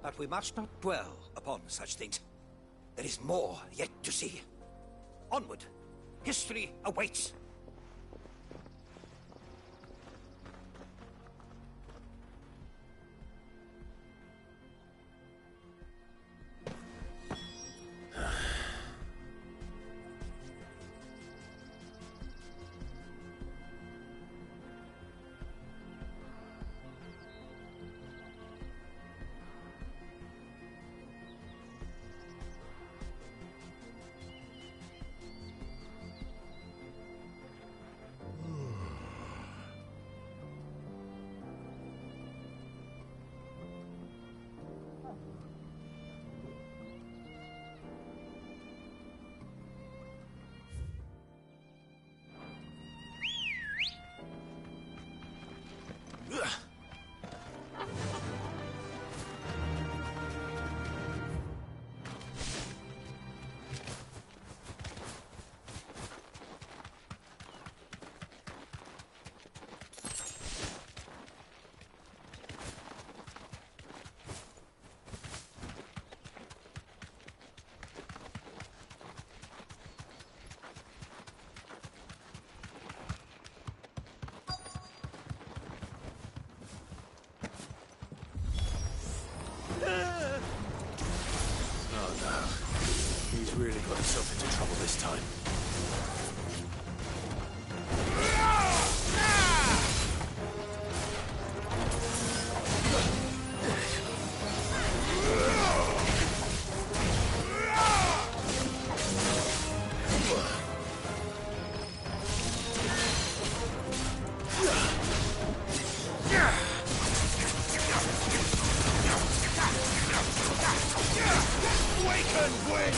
But we must not dwell upon such things. There is more yet to see. Onward, history awaits. Oh no. He's really got himself into trouble this time. Waken wind!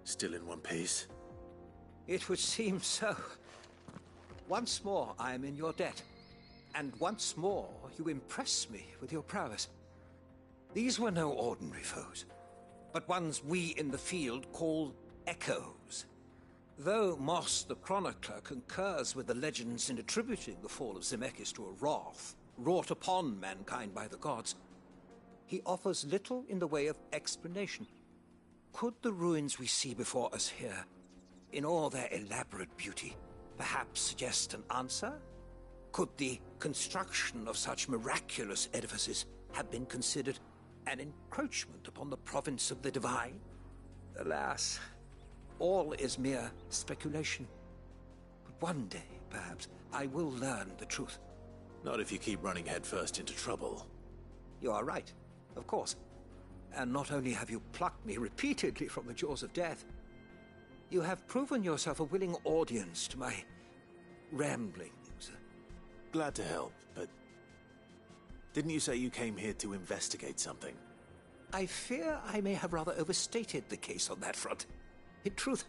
Still in one piece? It would seem so. Once more I am in your debt. And once more you impress me with your prowess. These were no ordinary foes, but ones we in the field call echoes. Though Moss the Chronicler concurs with the legends in attributing the fall of Zemeckis to a wrath wrought upon mankind by the gods, he offers little in the way of explanation. Could the ruins we see before us here, in all their elaborate beauty, perhaps suggest an answer? Could the construction of such miraculous edifices have been considered an encroachment upon the province of the divine? Alas, all is mere speculation. But one day, perhaps, I will learn the truth. Not if you keep running headfirst into trouble. You are right, of course. And not only have you plucked me repeatedly from the jaws of death, you have proven yourself a willing audience to my ramblings. Glad to help, but didn't you say you came here to investigate something? I fear I may have rather overstated the case on that front. In truth,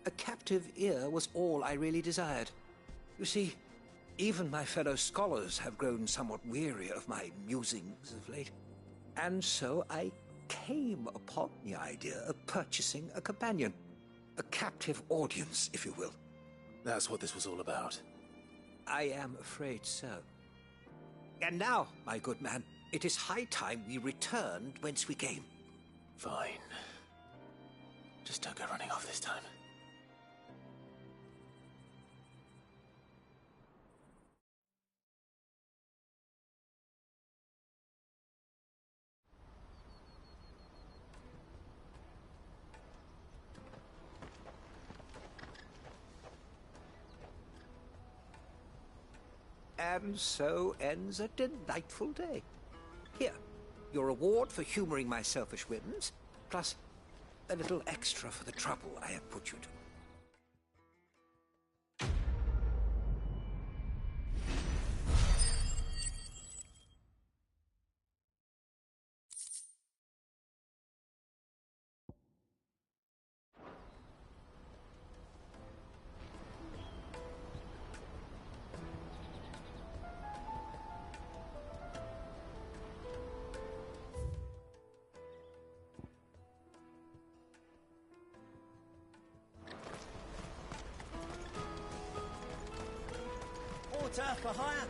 a captive ear was all I really desired. You see, even my fellow scholars have grown somewhat weary of my musings of late. And so I came upon the idea of purchasing a companion. A captive audience, if you will. That's what this was all about. I am afraid so. And now, my good man, it is high time we returned whence we came. Fine. Just don't go running off this time. And so ends a delightful day. Here, your reward for humoring my selfish whims, plus a little extra for the trouble I have put you to. For hire.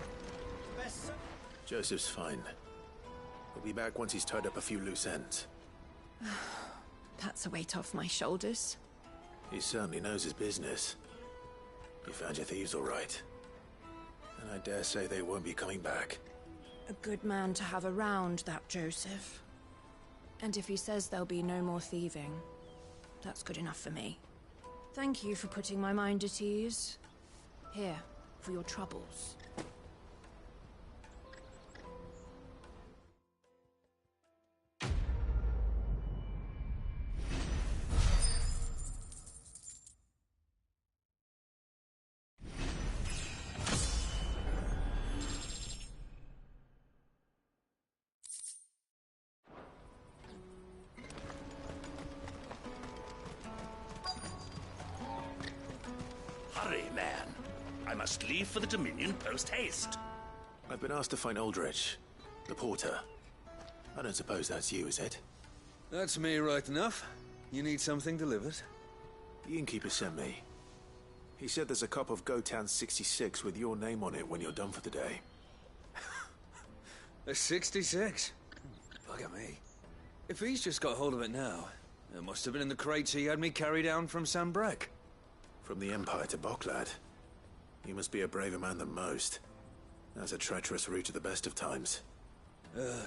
Best... Joseph's fine. He'll be back once he's tied up a few loose ends. That's a weight off my shoulders. He certainly knows his business. You found your thieves all right. And I dare say they won't be coming back. A good man to have around, that Joseph. And if he says there'll be no more thieving, that's good enough for me. Thank you for putting my mind at ease. Here, for your troubles. Hurry, man. I must leave for the Dominion post-haste. I've been asked to find Aldrich, the porter. I don't suppose that's you, is it? That's me right enough. You need something delivered? The innkeeper sent me. He said there's a cup of Gotown 66 with your name on it when you're done for the day. A 66? Bugger me. If he's just got hold of it now, it must have been in the crates he had me carry down from Sambrek. From the Empire to Boklad. You must be a braver man than most. That's a treacherous route at the best of times.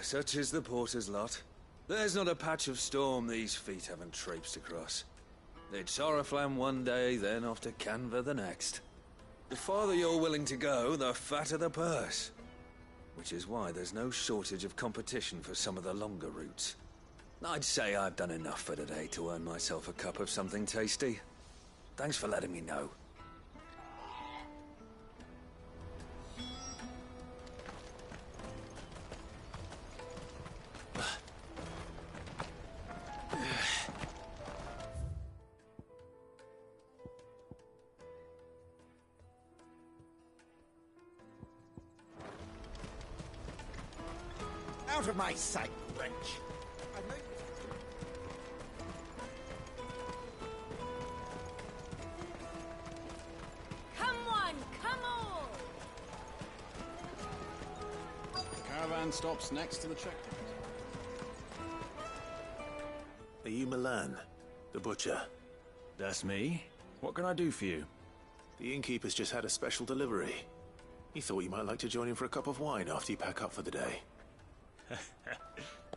Such is the porter's lot. There's not a patch of storm these feet haven't traipsed across. It's Oriflamme one day, then off to Canva the next. The farther you're willing to go, the fatter the purse. Which is why there's no shortage of competition for some of the longer routes. I'd say I've done enough for today to earn myself a cup of something tasty. Thanks for letting me know. out of my sight, wretch! Come one, come all! The caravan stops next to the checkpoint. Are you Milan, the butcher? That's me. What can I do for you? The innkeeper's just had a special delivery. He thought you might like to join him for a cup of wine after you pack up for the day.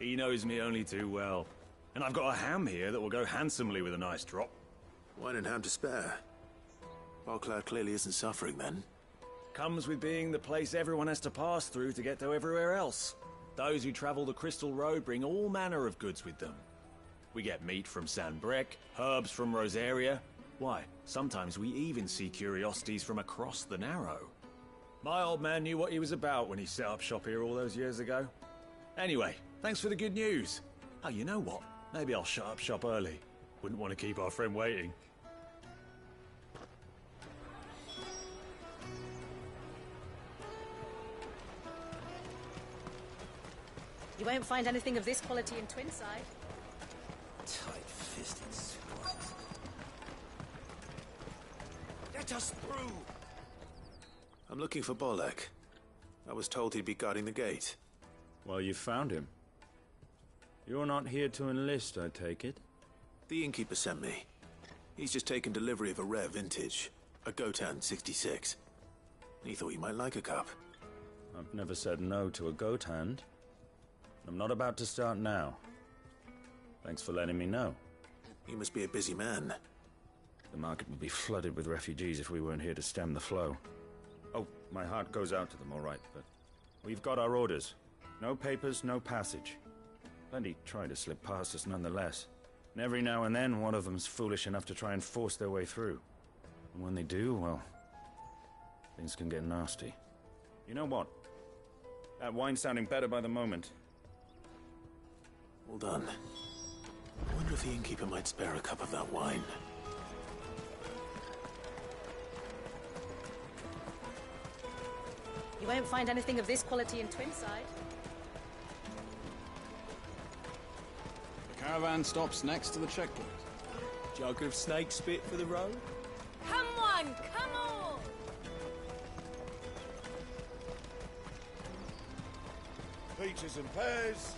He knows me only too well. And I've got a ham here that will go handsomely with a nice drop. Wine and ham to spare. Bocklad clearly isn't suffering then. Comes with being the place everyone has to pass through to get to everywhere else. Those who travel the Crystal Road bring all manner of goods with them. We get meat from San Brec, herbs from Rosaria. Why, sometimes we even see curiosities from across the Narrow. My old man knew what he was about when he set up shop here all those years ago. Anyway, thanks for the good news. Oh, you know what? Maybe I'll shut up shop early. Wouldn't want to keep our friend waiting. You won't find anything of this quality in Twinside. Tight-fisted squires. Let us through! I'm looking for Bolek. I was told he'd be guarding the gate. Well, you found him. You're not here to enlist, I take it? The innkeeper sent me. He's just taken delivery of a rare vintage, a Gotan 66. He thought you might like a cup. I've never said no to a goat hand. I'm not about to start now. Thanks for letting me know. You must be a busy man. The market would be flooded with refugees if we weren't here to stem the flow. Oh, my heart goes out to them, all right, but we've got our orders. No papers, no passage. Plenty try to slip past us nonetheless. And every now and then, one of them's foolish enough to try and force their way through. And when they do, well, things can get nasty. You know what? That wine's sounding better by the moment. Well done. I wonder if the innkeeper might spare a cup of that wine. You won't find anything of this quality in Twinside. The caravan stops next to the checkpoint. Jug of snake spit for the road? Come one, come all! Peaches and pears.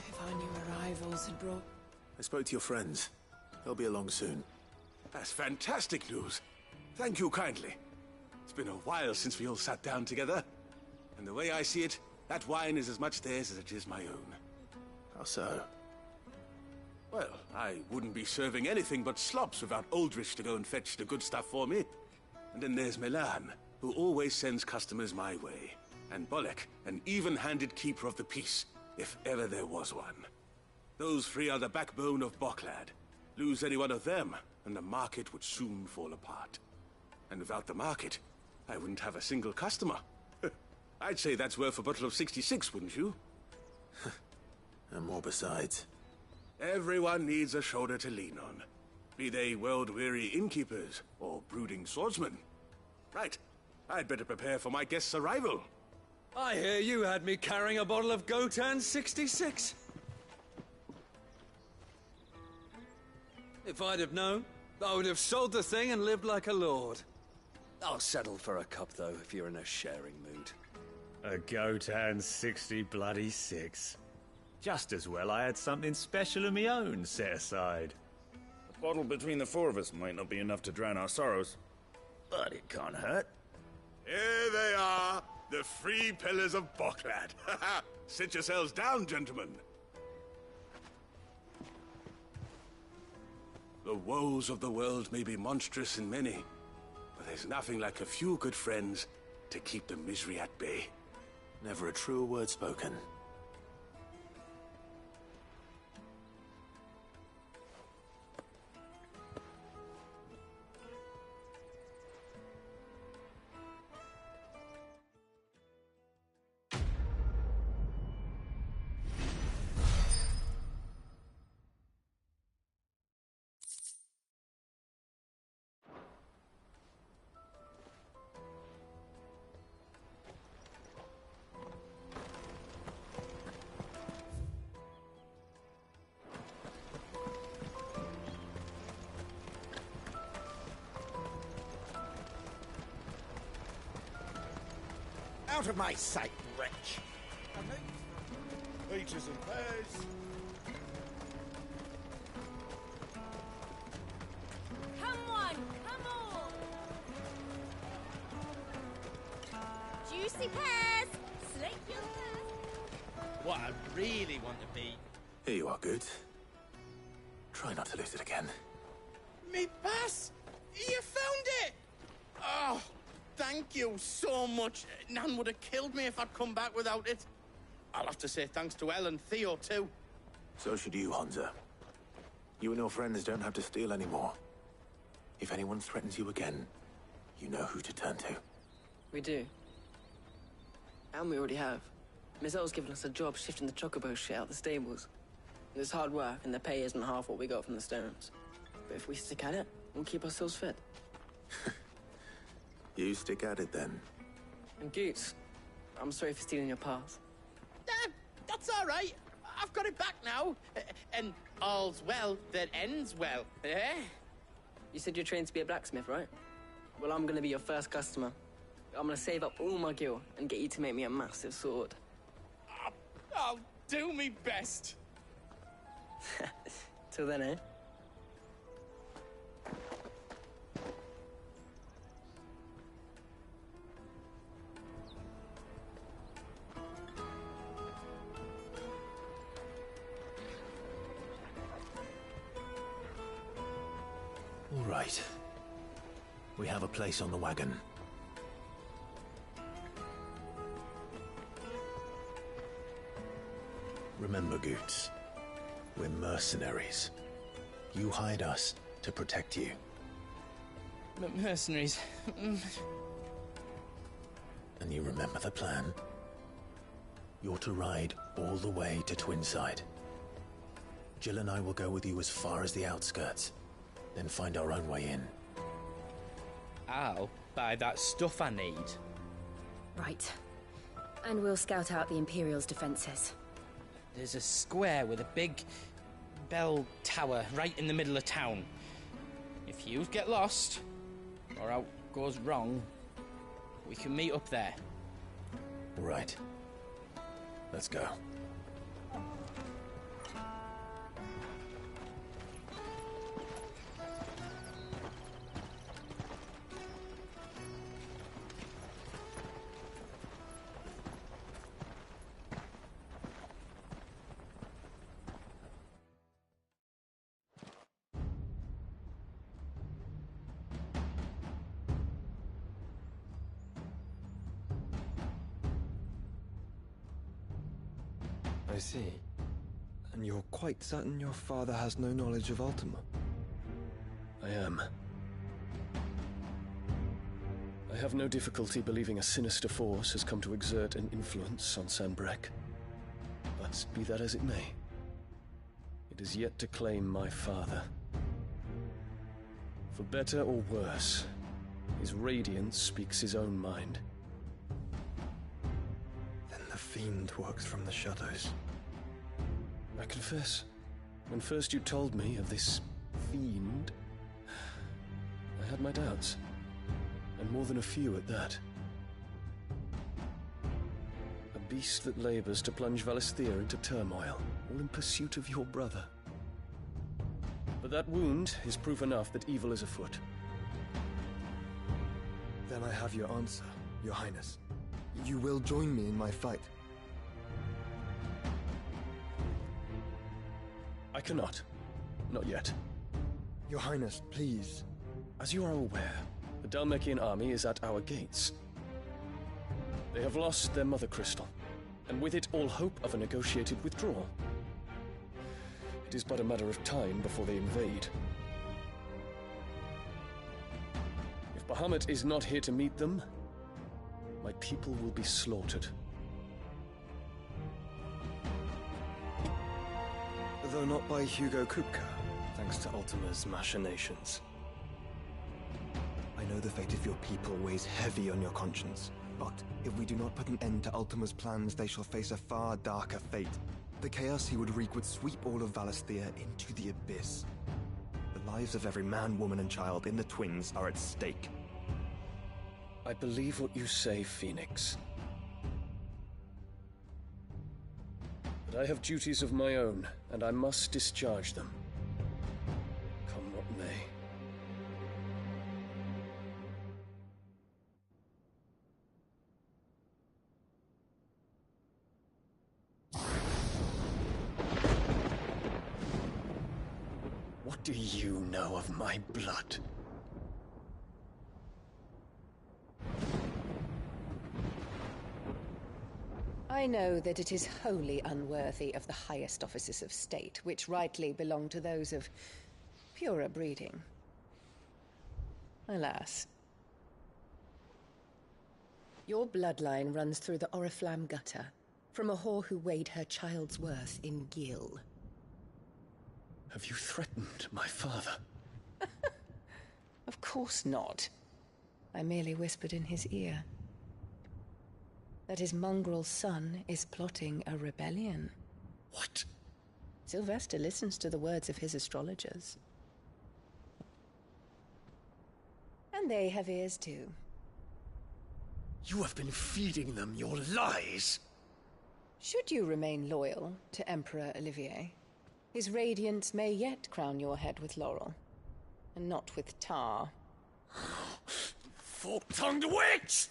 If I knew arrivals had brought... I spoke to your friends. They'll be along soon. That's fantastic news. Thank you kindly. It's been a while since we all sat down together. And the way I see it, that wine is as much theirs as it is my own. How so? Well, I wouldn't be serving anything but slops without Aldrich to go and fetch the good stuff for me. And then there's Milan, who always sends customers my way. And Bolek, an even-handed keeper of the peace, if ever there was one. Those three are the backbone of Bocklad. Lose any one of them, and the market would soon fall apart. And without the market, I wouldn't have a single customer. I'd say that's worth a bottle of 66, wouldn't you? And more besides. Everyone needs a shoulder to lean on. Be they world-weary innkeepers or brooding swordsmen. Right. I'd better prepare for my guest's arrival. I hear you had me carrying a bottle of Gotan 66. If I'd have known, I would have sold the thing and lived like a lord. I'll settle for a cup, though, if you're in a sharing mood. A Gotan 66. Just as well I had something special of my own set aside. A bottle between the four of us might not be enough to drown our sorrows, but it can't hurt. Here they are, the three pillars of Bocklad. Sit yourselves down, gentlemen. The woes of the world may be monstrous in many, but there's nothing like a few good friends to keep the misery at bay. Never a truer word spoken. out of my sight, wretch! Peaches and pears. Come on, come on! Juicy pears! Slake your thirst! What I really want to be... Here you are, Goods. Try not to lose it again. Me pass! You found it! Oh, thank you so much. Nan would have killed me if I'd come back without it. I'll have to say thanks to Elle and Theo, too. So should you, Hansa. You and your friends don't have to steal anymore. If anyone threatens you again, you know who to turn to. We do. And we already have. Miss Elle's given us a job shifting the chocobo shit out the stables. It's hard work, and the pay isn't half what we got from the Stones. But if we stick at it, we'll keep ourselves fit. You stick at it, then. And Goots, I'm sorry for stealing your path. That's all right. I've got it back now. And all's well that ends well, eh? You said you're trained to be a blacksmith, right? Well, I'm gonna be your first customer. I'm gonna save up all my gil and get you to make me a massive sword. I'll do me best. Till then, eh? All right. We have a place on the wagon. Remember, Goots, we're mercenaries. You hired us to protect you. But mercenaries... And you remember the plan? You're to ride all the way to Twinside. Jill and I will go with you as far as the outskirts, then find our own way in. I'll buy that stuff I need. Right. And we'll scout out the Imperial's defenses. There's a square with a big bell tower right in the middle of town. If you get lost, or out goes wrong, we can meet up there. Right. Let's go. I see. And you're quite certain your father has no knowledge of Ultima? I am. I have no difficulty believing a sinister force has come to exert an influence on Sanbreque. But be that as it may, it is yet to claim my father. For better or worse, his radiance speaks his own mind. Then the fiend works from the shadows. I confess, when first you told me of this fiend, I had my doubts. And more than a few at that. A beast that labors to plunge Valisthea into turmoil, all in pursuit of your brother. But that wound is proof enough that evil is afoot. Then I have your answer, Your Highness. You will join me in my fight. I cannot. Not yet. Your Highness, please. As you are aware, the Dhalmekian army is at our gates. They have lost their mother crystal, and with it all hope of a negotiated withdrawal. It is but a matter of time before they invade. If Bahamut is not here to meet them, my people will be slaughtered. Though not by Hugo Kupka, thanks to Ultima's machinations. I know the fate of your people weighs heavy on your conscience, but if we do not put an end to Ultima's plans, they shall face a far darker fate. The chaos he would wreak would sweep all of Valisthea into the abyss. The lives of every man, woman, and child in the Twins are at stake. I believe what you say, Phoenix. But I have duties of my own, and I must discharge them. Come what may. What do you know of my blood? I know that it is wholly unworthy of the highest offices of state, which rightly belong to those of purer breeding. Alas. Your bloodline runs through the Oriflamme gutter, from a whore who weighed her child's worth in gill. Have you threatened my father? Of course not. I merely whispered in his ear that his mongrel son is plotting a rebellion. What? Sylvester listens to the words of his astrologers. And they have ears too. You have been feeding them your lies! Should you remain loyal to Emperor Olivier, his radiance may yet crown your head with laurel, and not with tar. Fork-tongued witch!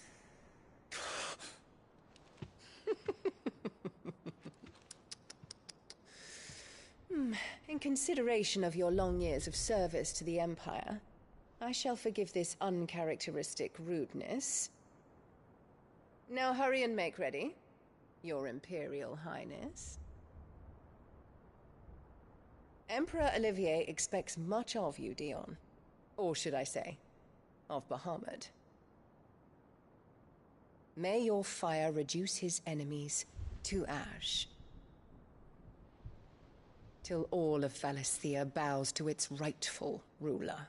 In consideration of your long years of service to the Empire, I shall forgive this uncharacteristic rudeness. Now hurry and make ready, Your Imperial Highness. Emperor Olivier expects much of you, Dion. Or should I say, of Bahamut. May your fire reduce his enemies to ash, till all of Valisthea bows to its rightful ruler.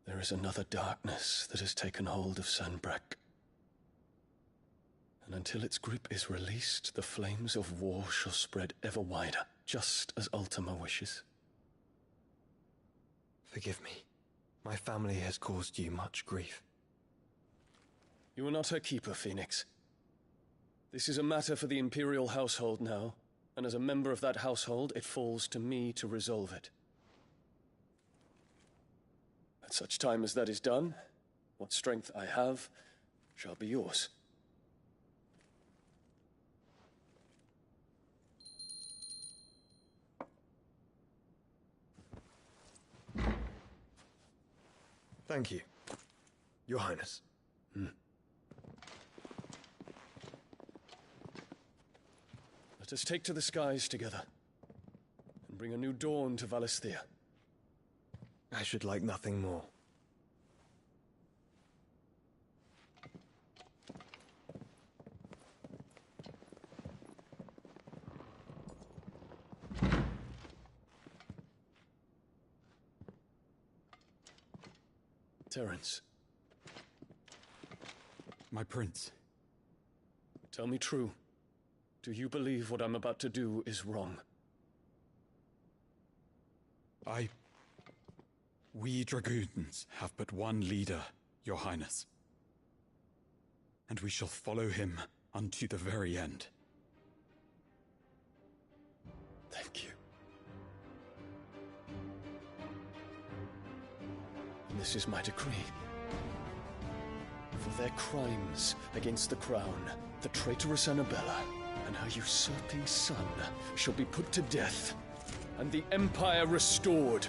There is another darkness that has taken hold of Sanbreque. And until its grip is released, the flames of war shall spread ever wider, just as Ultima wishes. Forgive me. My family has caused you much grief. You are not her keeper, Phoenix. This is a matter for the Imperial household now, and as a member of that household, it falls to me to resolve it. At such time as that is done, what strength I have shall be yours. Thank you, Your Highness. Let us take to the skies together, and bring a new dawn to Valisthea. I should like nothing more. Terence. My prince. Tell me true. Do you believe what I'm about to do is wrong? We dragoons have but one leader, Your Highness. And we shall follow him unto the very end. Thank you. And this is my decree. For their crimes against the crown, the traitorous Annabella and her usurping son shall be put to death, and the Empire restored.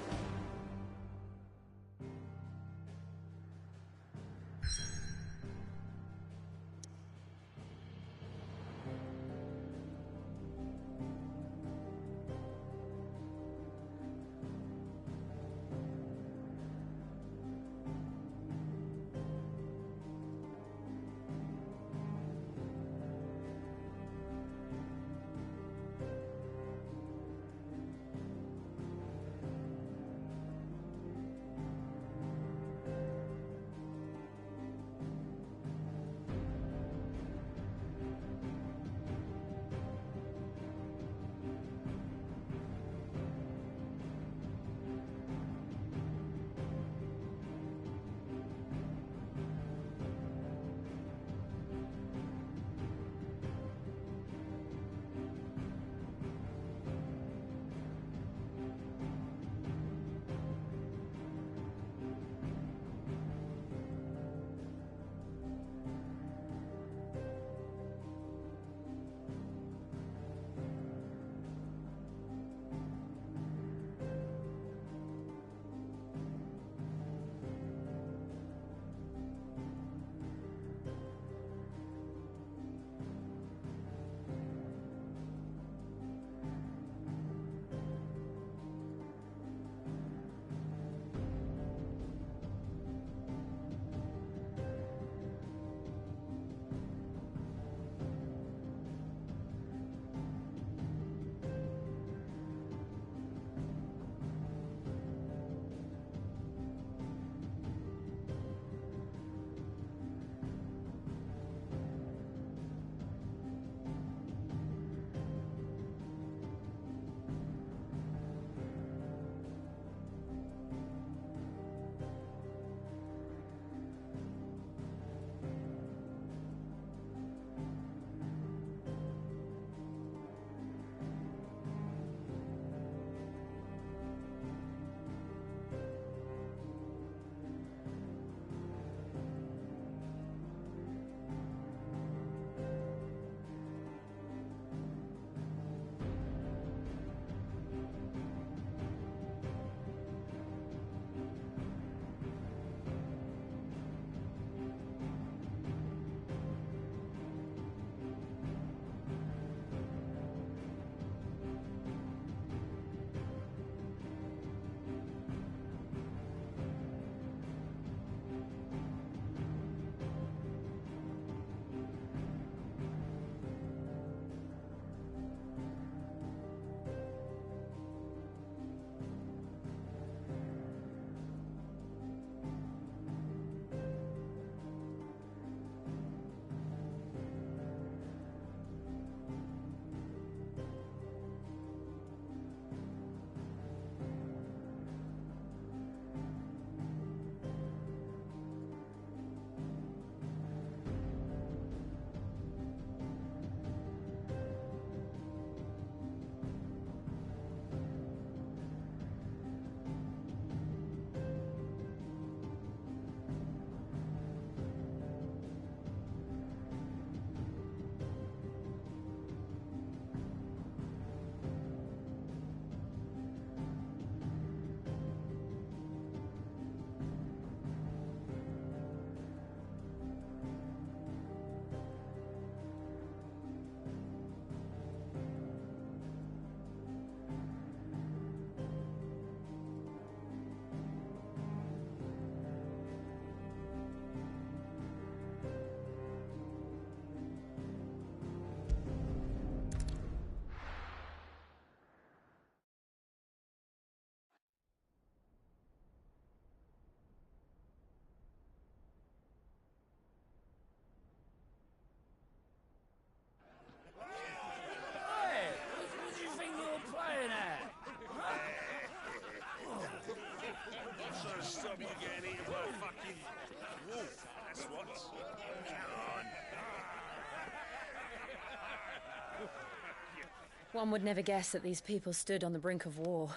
One would never guess that these people stood on the brink of war.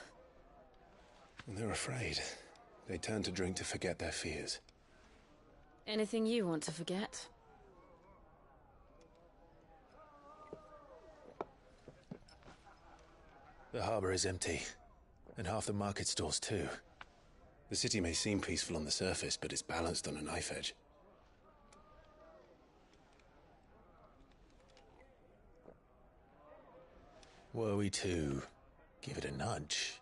And they're afraid. They turn to drink to forget their fears. Anything you want to forget? The harbor is empty, and half the market stalls too. The city may seem peaceful on the surface, but it's balanced on a knife edge. Were we to give it a nudge,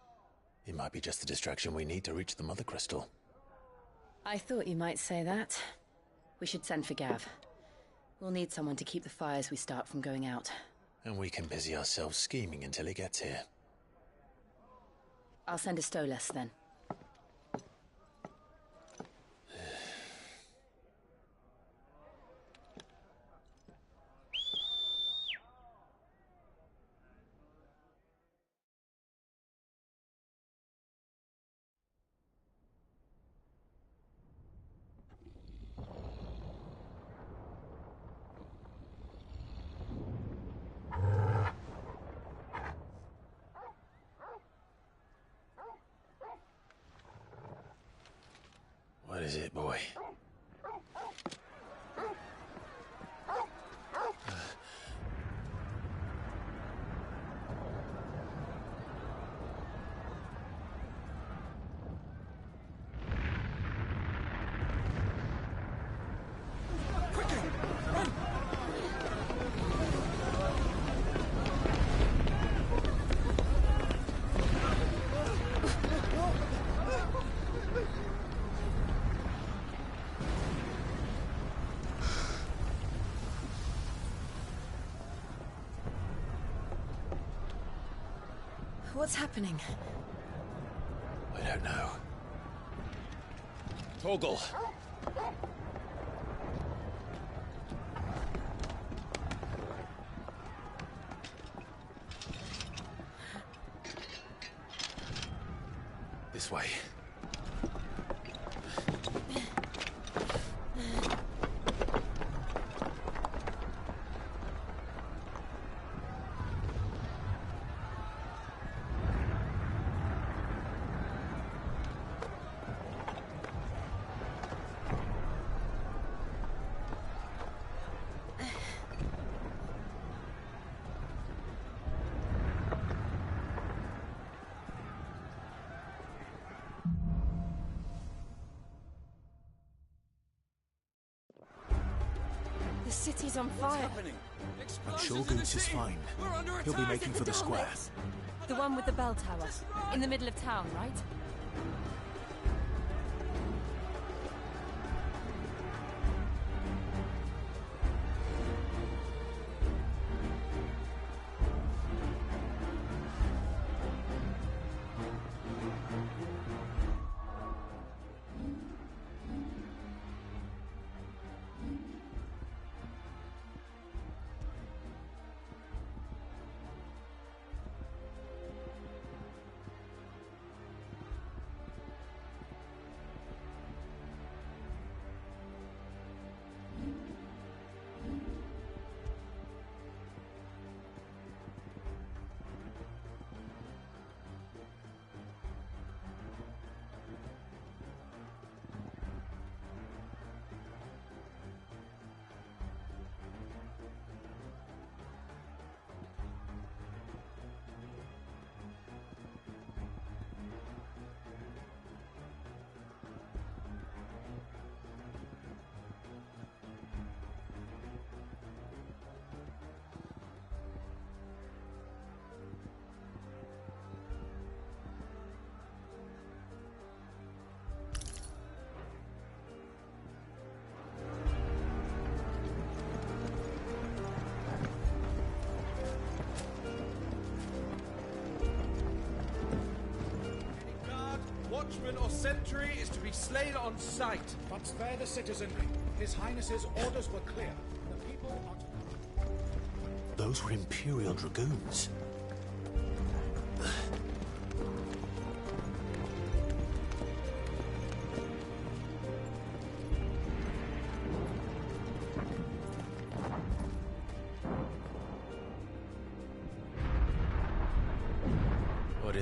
it might be just the distraction we need to reach the Mother Crystal. I thought you might say that. We should send for Gav. We'll need someone to keep the fires we start from going out. And we can busy ourselves scheming until he gets here. I'll send a Stolas then. What is it, boy? What's happening? I don't know. Torgal! This way. The city's on fire. I'm sure Goots is fine. He'll be making for the square. The one with the bell tower. In the middle of town, right? Watchman or sentry is to be slain on sight. But spare the citizenry. His Highness's orders were clear. The people are... Those were Imperial Dragoons.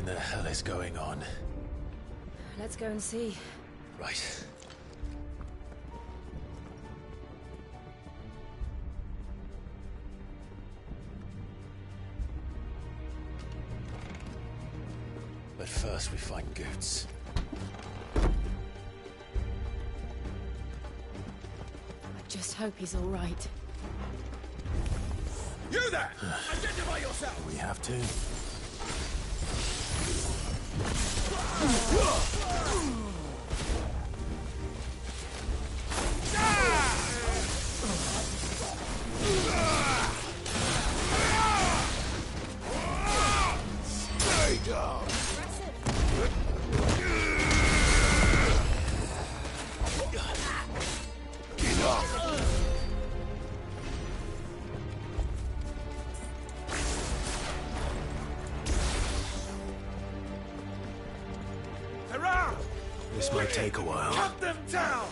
in the hell is going on? Let's go and see. Right. But first we find Goots. I just hope he's all right. You there! Identify yourself! We have to. Stay down! Enough! This might take a while. Cut them down!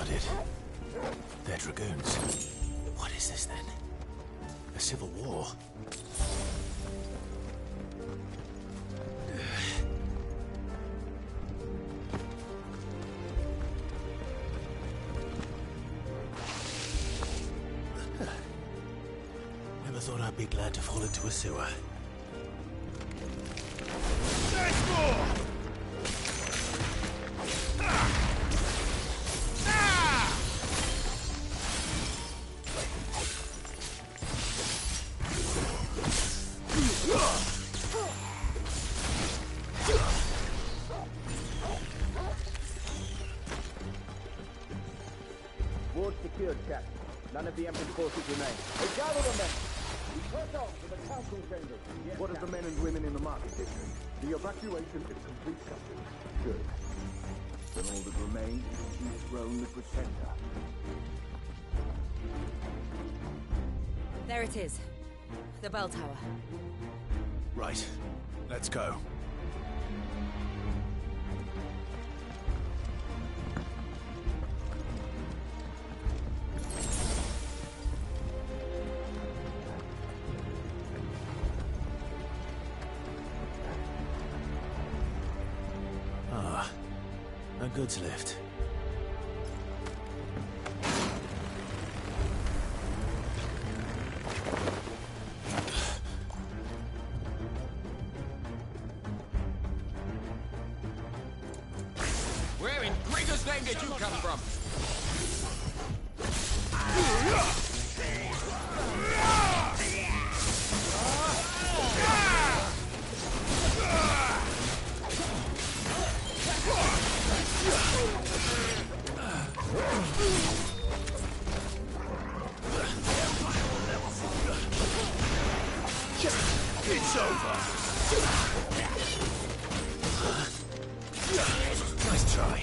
blooded. They're dragoons. What is this then? A civil war? Never thought I'd be glad to fall into a sewer. Let's go! Ward secured, Cap. None of the Emperor's forces remain. Hey, gather the men! We press on to the council chambers. Yes, what of the men and women in the market district? The evacuation is complete, Captain. Good. Then all that remains is to dethrone the pretender. There it is. The bell tower. Right. Let's go. Ah, a goods lift. Where in Gregor's name did you come from? It's over. Nice try.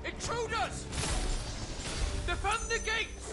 Intruders! Defend the gates!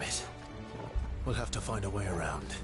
Damn it. We'll have to find a way around.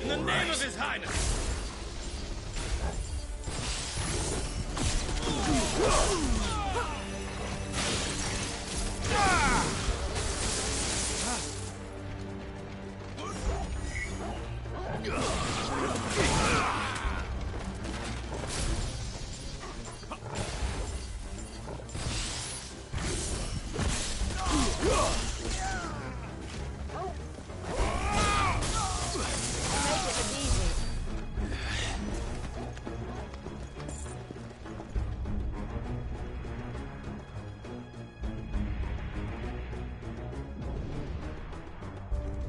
In the name of His Highness!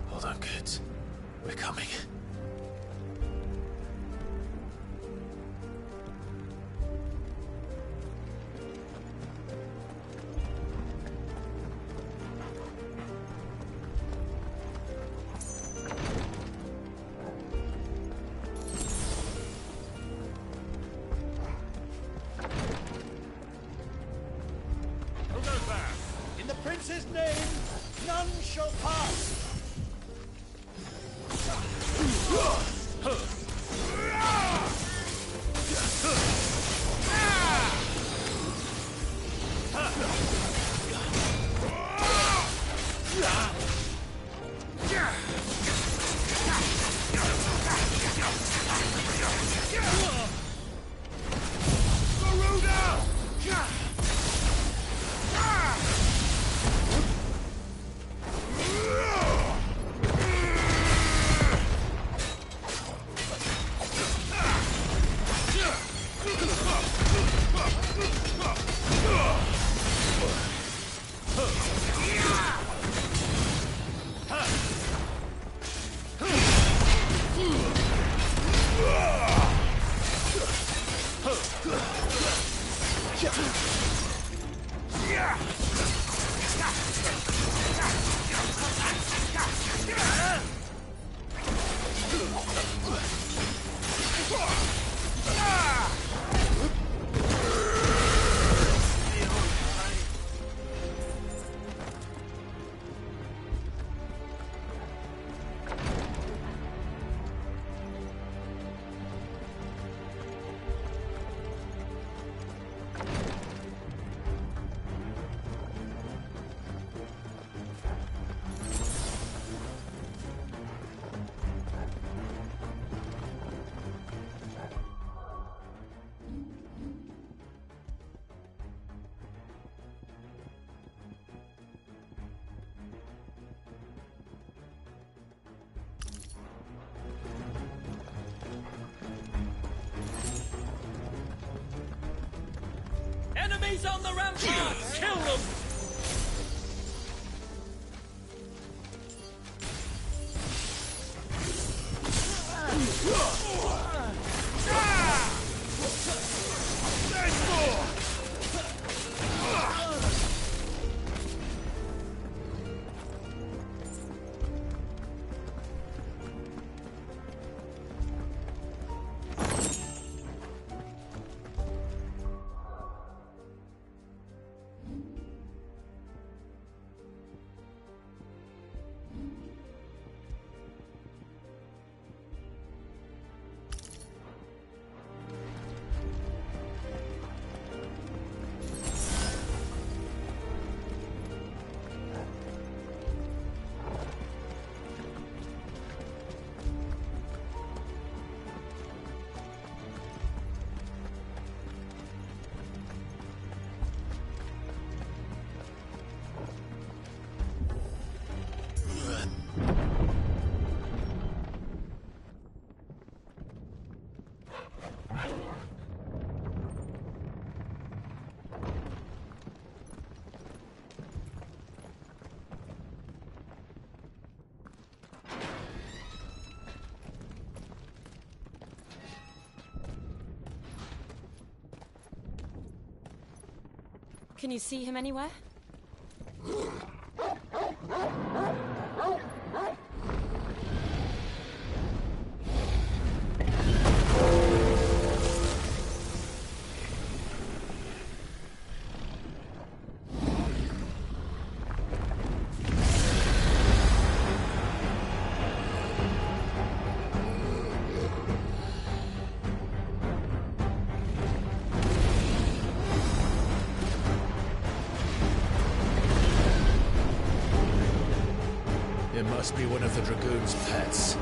Hold on, kids. We're coming. Who goes there? In the prince's name, none shall pass! Enemies on the ramparts! Kill them! Can you see him anywhere? It must be one of the Dragoon's pets.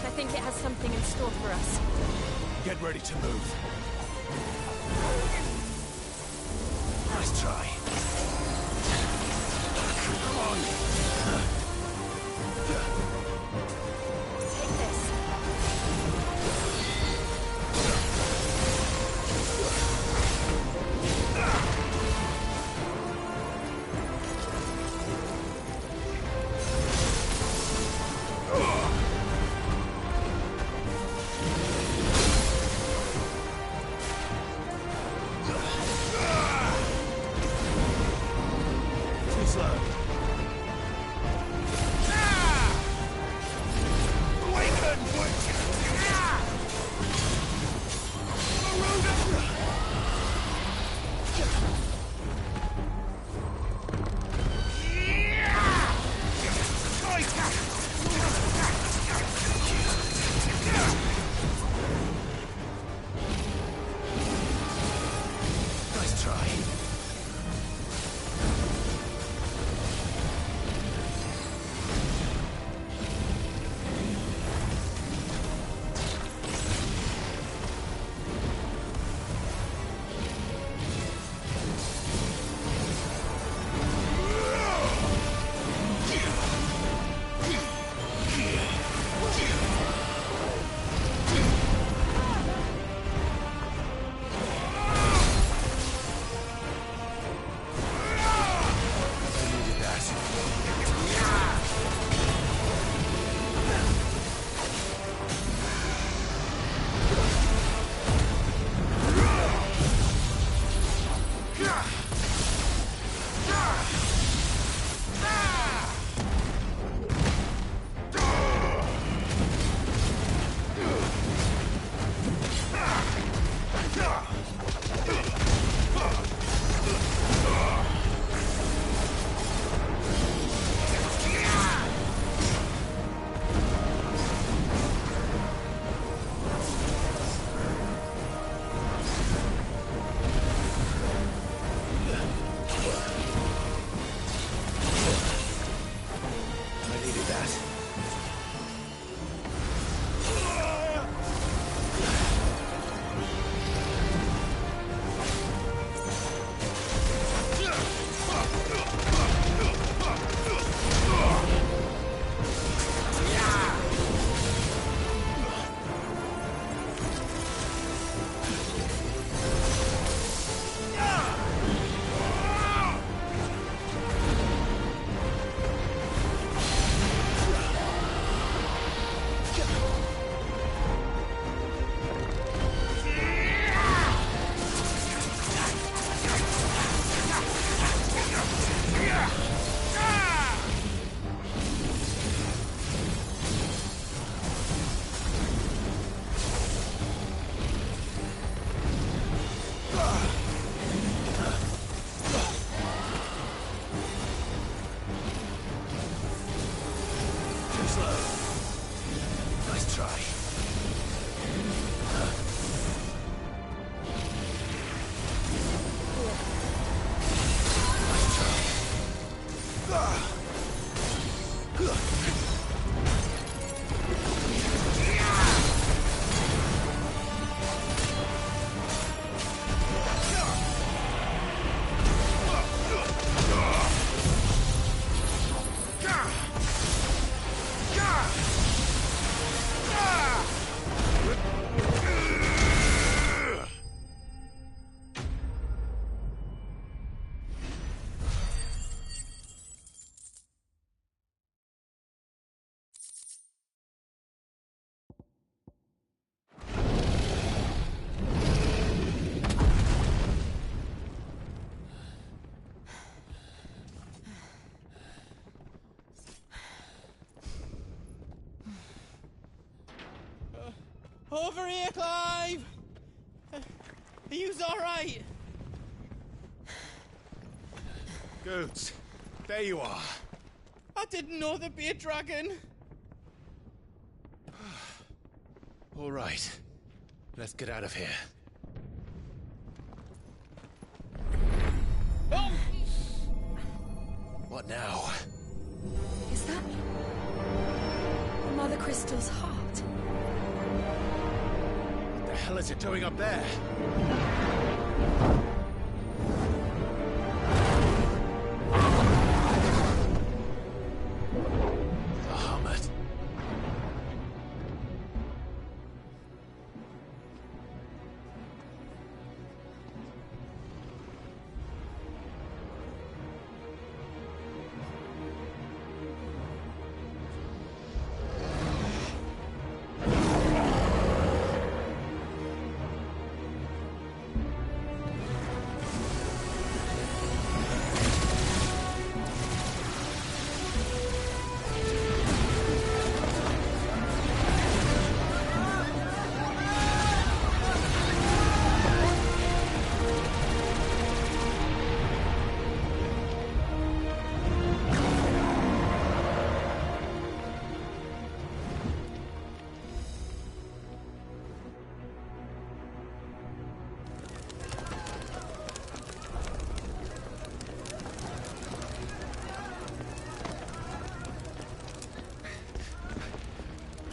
I think it has something in store for us. Get ready to move. Nice try. Come on. Take this. try. Over here, Clive! Are you alright? Goods, there you are. I didn't know there'd be a dragon. All right. Let's get out of here. Oh! What now? Is that Mother Crystal's heart? What the hell is it doing up there? Bahamut.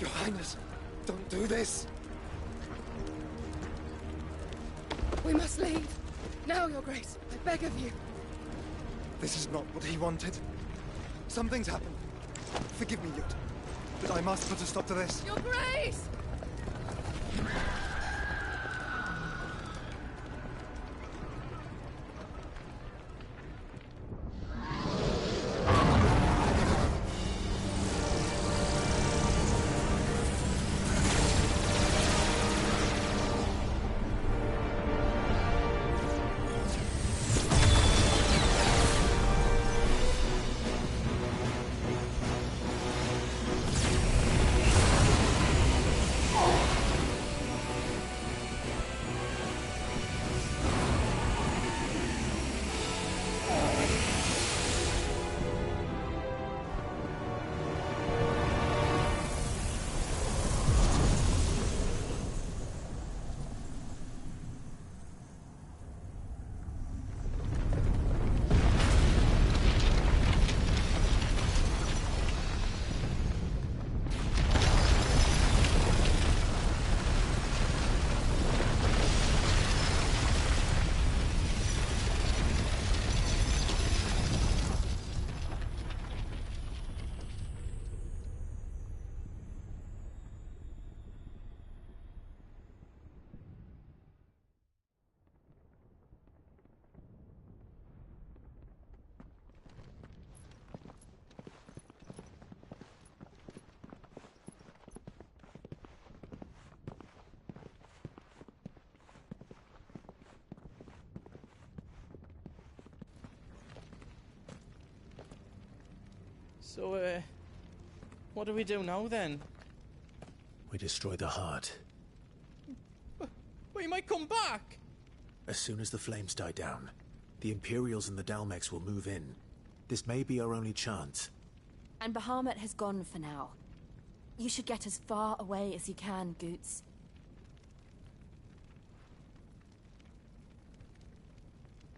Your Highness, don't do this! We must leave. Now, Your Grace. I beg of you. This is not what he wanted. Something's happened. Forgive me, Yut, but I must put a stop to this. Your Grace! So, what do we do now, then? We destroy the heart. Well, he might come back! As soon as the flames die down, the Imperials and the Dalmex will move in. This may be our only chance. And Bahamut has gone for now. You should get as far away as you can, Goots.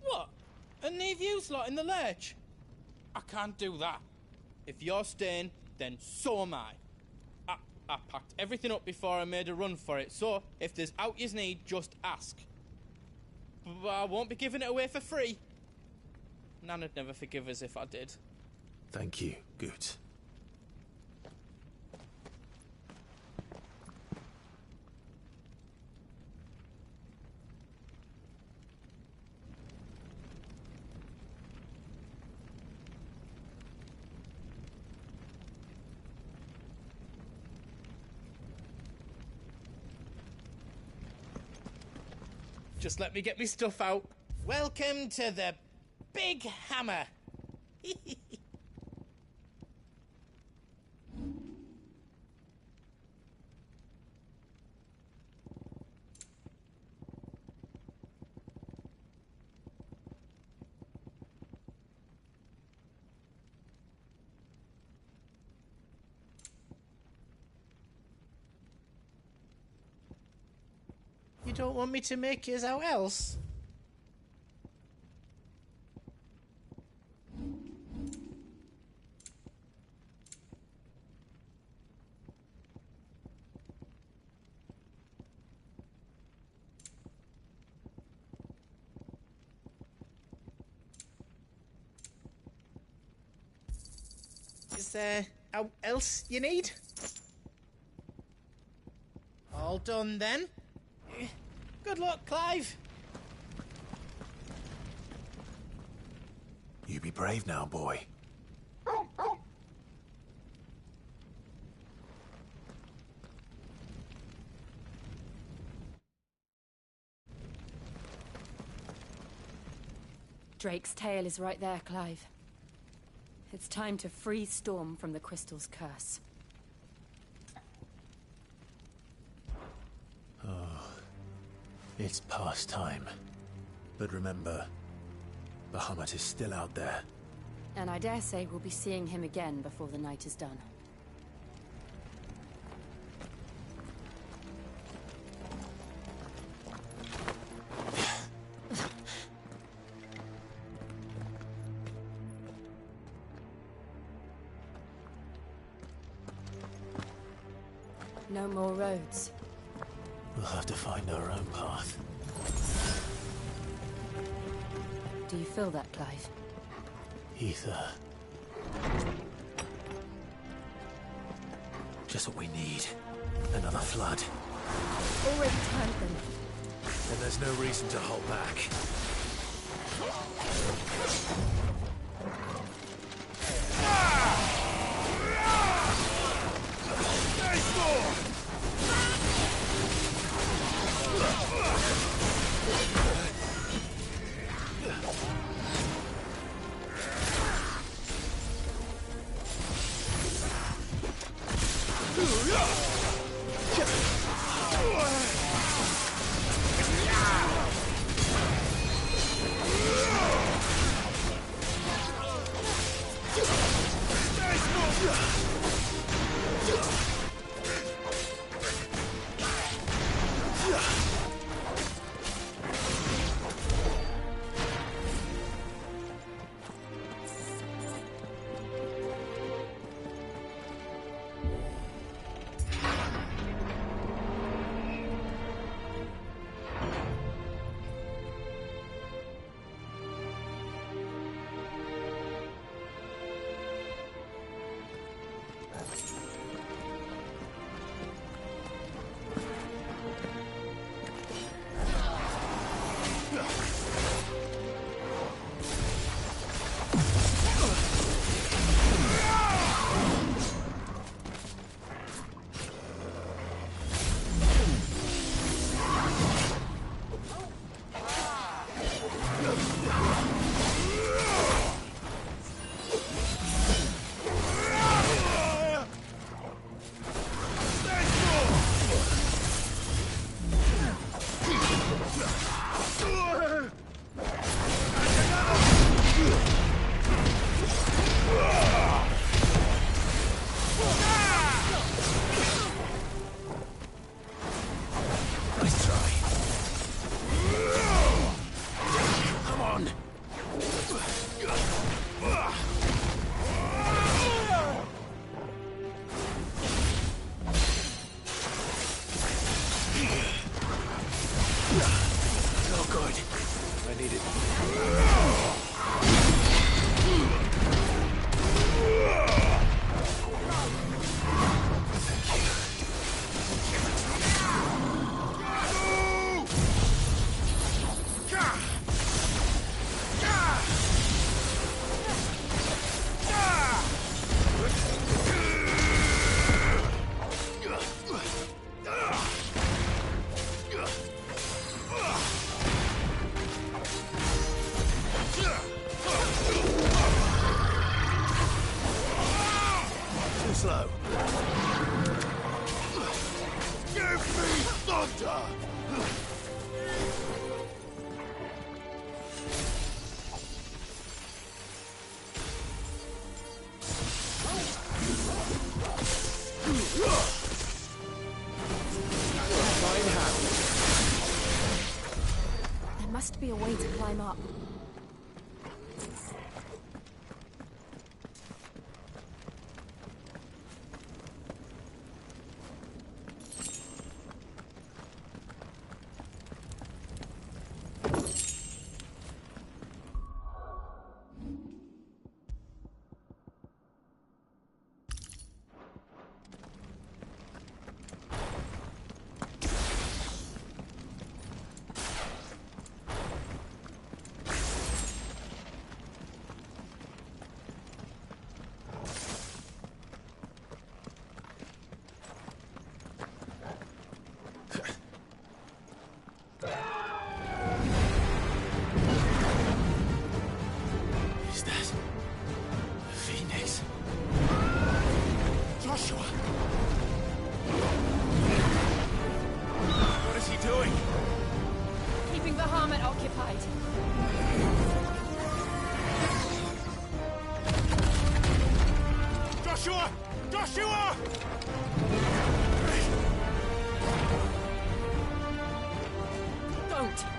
What? And leave you lot in the lurch? I can't do that. If you're staying, then so am I. I packed everything up before I made a run for it, so if there's out yous need, just ask. But I won't be giving it away for free. Nan'd never forgive us if I did. Thank you, Goots. Just let me get me stuff out. Welcome to the Big Hammer. You don't want me to make yours out else? Is there out else you need? All done then? Good luck, Clive. You be brave now, boy. Drake's tail is right there, Clive. It's time to free Storm from the Crystal's curse. It's past time. But remember, Bahamut is still out there. And I dare say we'll be seeing him again before the night is done. No more roads. We'll have to find our own path. Do you feel that, Clive? Ether. Just what we need. Another flood. Already turned them. Then there's no reason to hold back. There must be a way to climb up.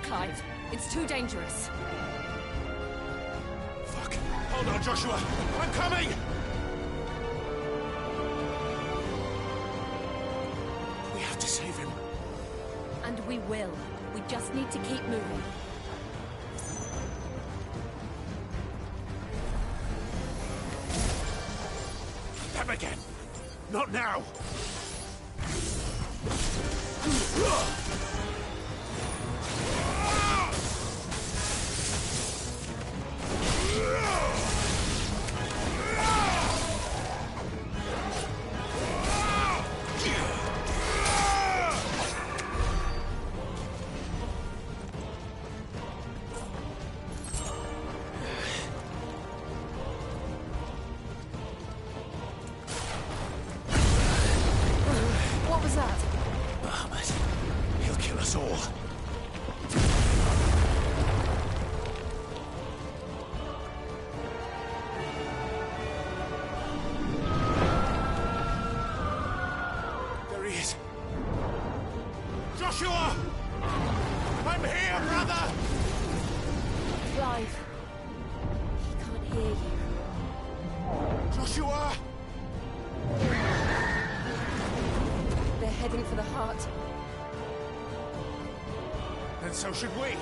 Clive. It's too dangerous. Fuck. Hold on, Joshua. I'm coming! We have to save him. And we will. We just need to keep moving. Them again. Not now. What was that? Bahamut. He'll kill us all. There he is. Joshua! I'm here, brother! Clive. He can't hear you. Joshua! They're heading for the heart. And so should we.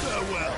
Farewell.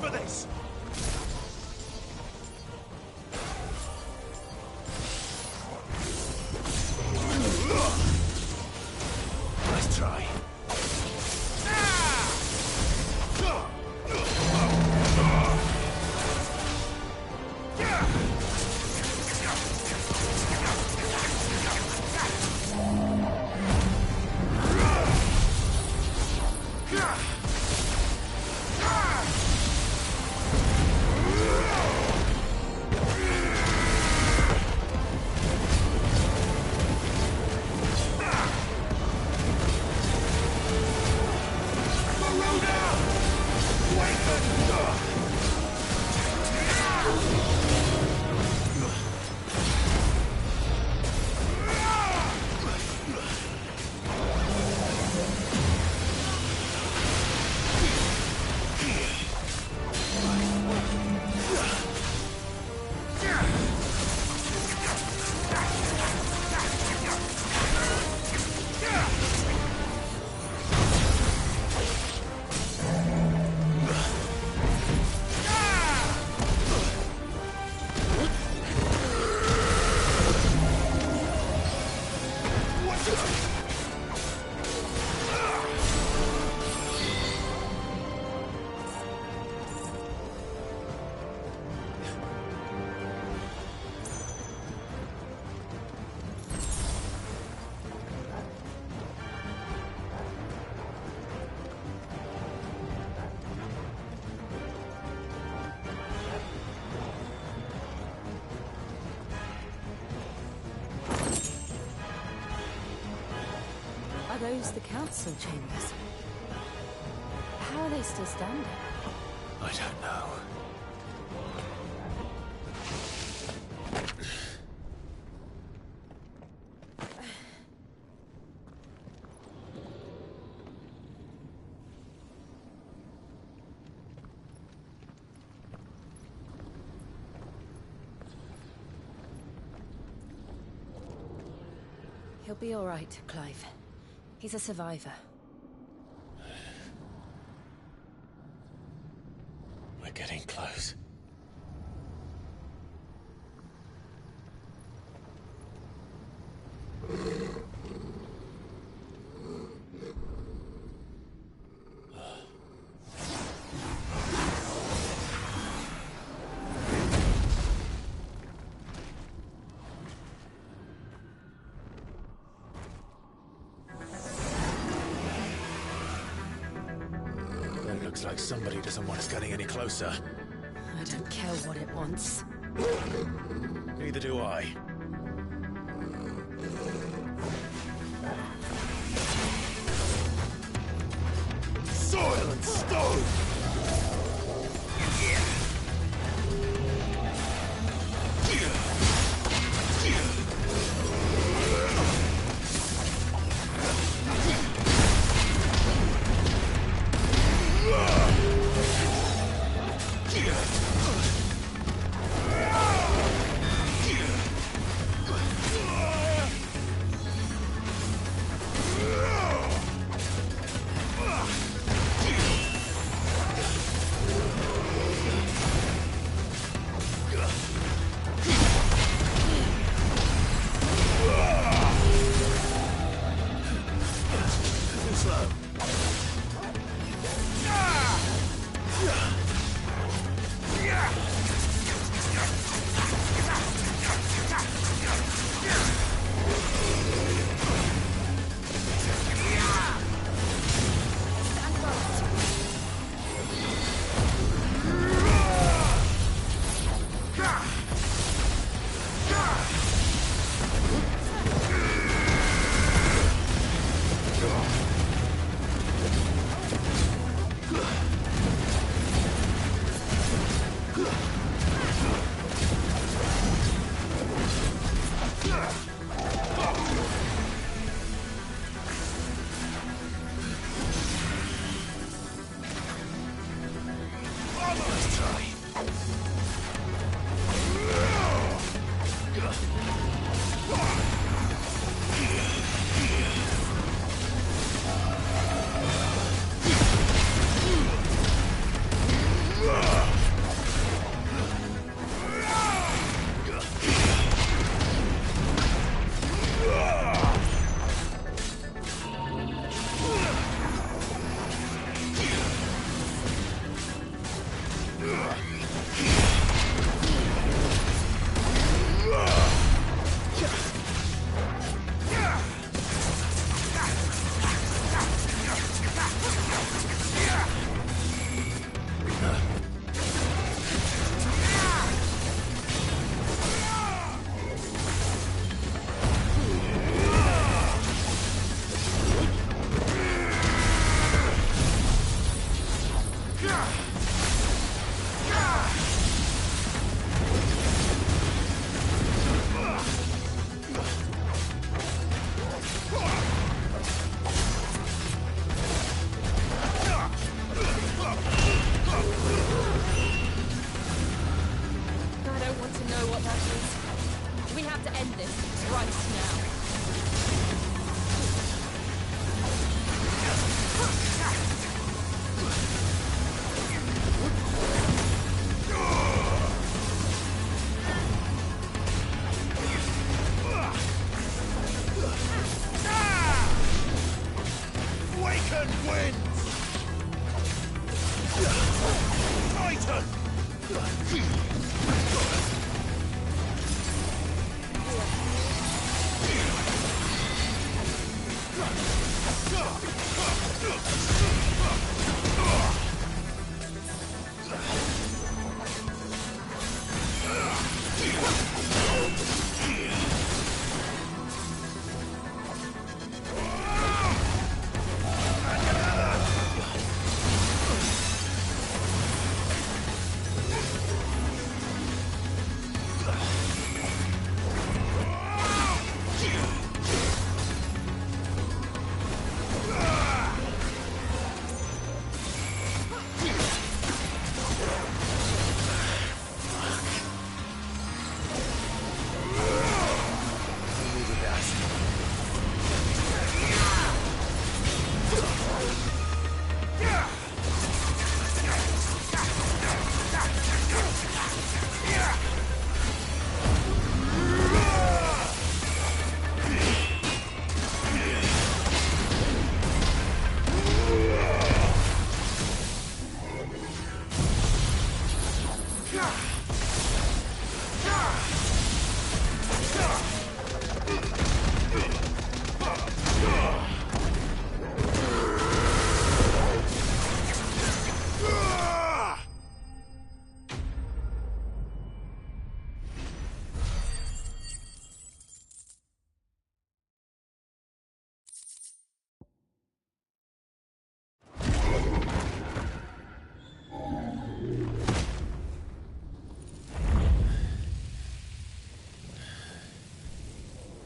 For this! Nice try. Are those the council chambers? How are they still standing? I don't know. He'll be all right, Clive. He's a survivor. We're getting close. Looks like somebody doesn't want us getting any closer. I don't care what it wants. Neither do I. Soil and stone!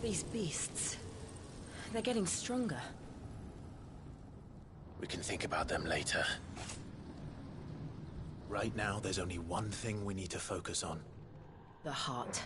These beasts... they're getting stronger. We can think about them later. Right now, there's only one thing we need to focus on. The heart.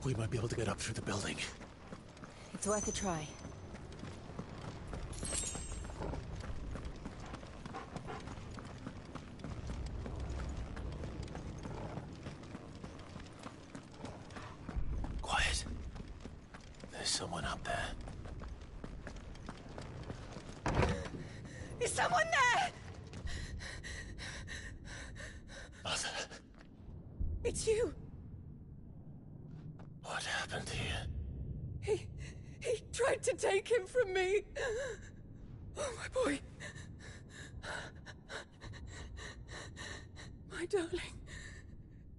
We might be able to get up through the building. It's worth a try. Quiet. There's someone up there. Is someone there? Mother. It's you. What happened here? He tried to take him from me. Oh, my boy. My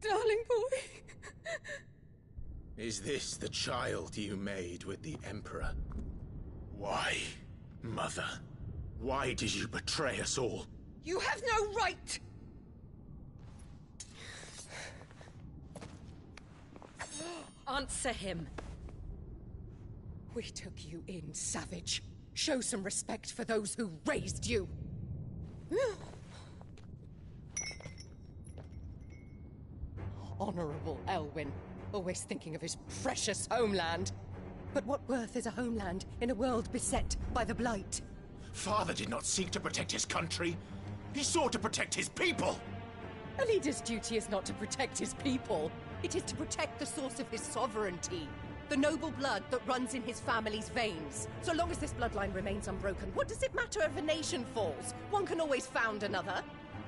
darling boy. Is this the child you made with the Emperor? Why, Mother? Why did you betray us all? You have no right! Answer him. We took you in, savage. Show some respect for those who raised you. Honorable Elwyn, always thinking of his precious homeland. But what worth is a homeland in a world beset by the Blight? Father did not seek to protect his country. He sought to protect his people. A leader's duty is not to protect his people. It is to protect the source of his sovereignty. The noble blood that runs in his family's veins. So long as this bloodline remains unbroken, what does it matter if a nation falls? One can always found another.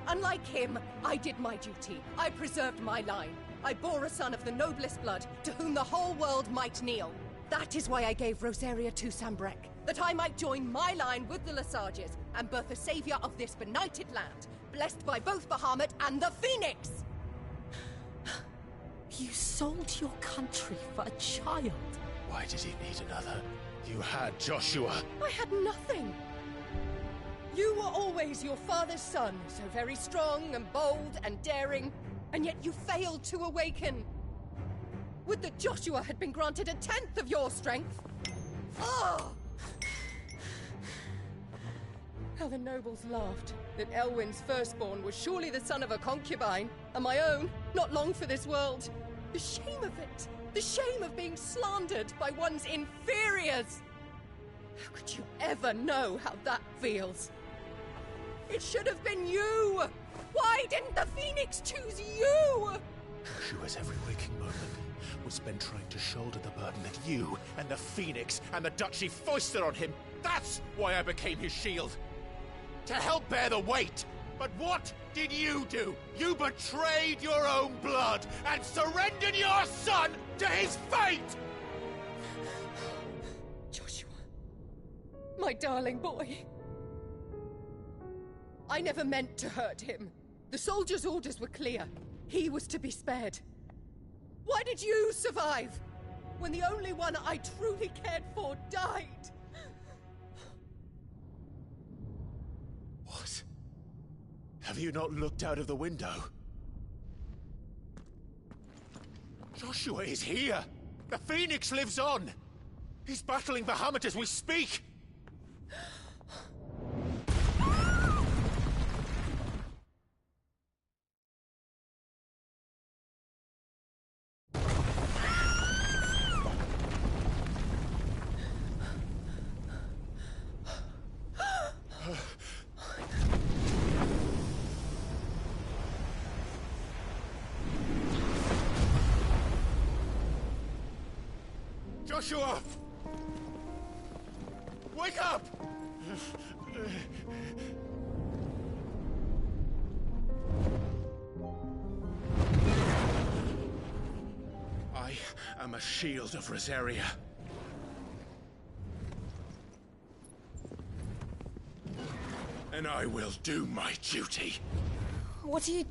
Unlike him, I did my duty. I preserved my line. I bore a son of the noblest blood, to whom the whole world might kneel. That is why I gave Rosaria to Sambrek, that I might join my line with the Lesages and birth a savior of this benighted land, blessed by both Bahamut and the Phoenix! You sold your country for a child. Why did he need another? You had Joshua. I had nothing. You were always your father's son, so very strong and bold and daring, and yet you failed to awaken. Would that Joshua had been granted 1/10 of your strength? Oh! How the nobles laughed that Elwyn's firstborn was surely the son of a concubine, and my own, not long for this world. The shame of it! The shame of being slandered by one's inferiors! How could you ever know how that feels? It should have been you! Why didn't the Phoenix choose you? Joshua's every waking moment was spent trying to shoulder the burden that you and the Phoenix and the Duchy foisted on him. That's why I became his shield. To help bear the weight. But what did you do? You betrayed your own blood and surrendered your son to his fate! Joshua. My darling boy. I never meant to hurt him. The soldiers' orders were clear. He was to be spared. Why did you survive when the only one I truly cared for died? What? Have you not looked out of the window? Joshua is here! The Phoenix lives on! He's battling Bahamut as we speak! Joshua! Wake up! I am a shield of Rosaria. And I will do my duty. What are you...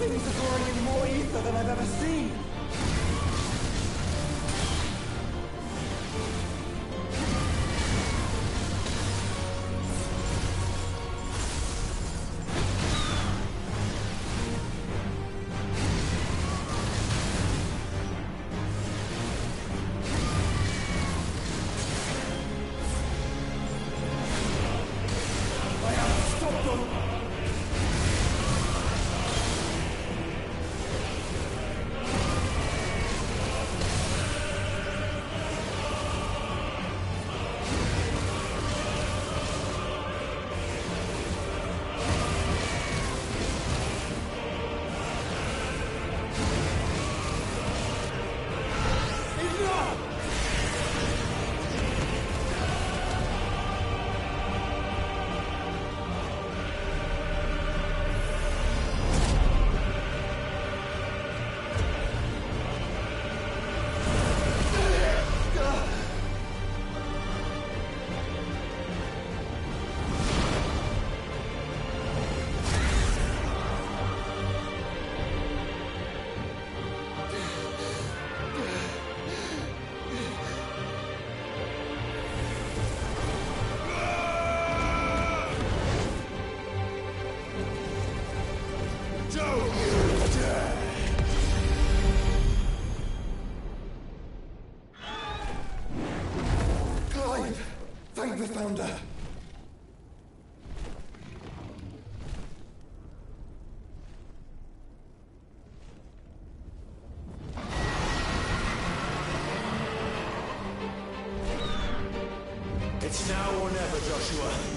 things are growing in more ether than I've ever seen. Thank the Founder! It's now or never, Joshua.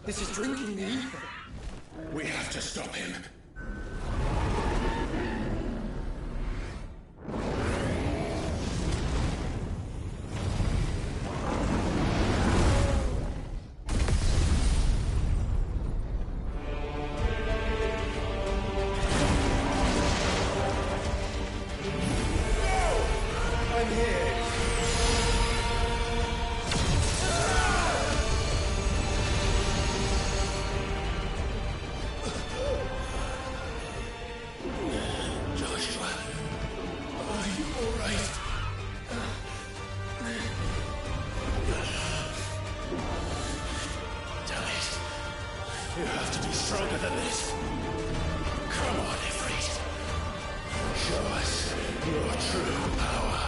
This is drinking me. We have to stop him. I'm here. Joshua, are you all right? Damn it. You have to be stronger than this. Come on, Ifrit. Show us your true power.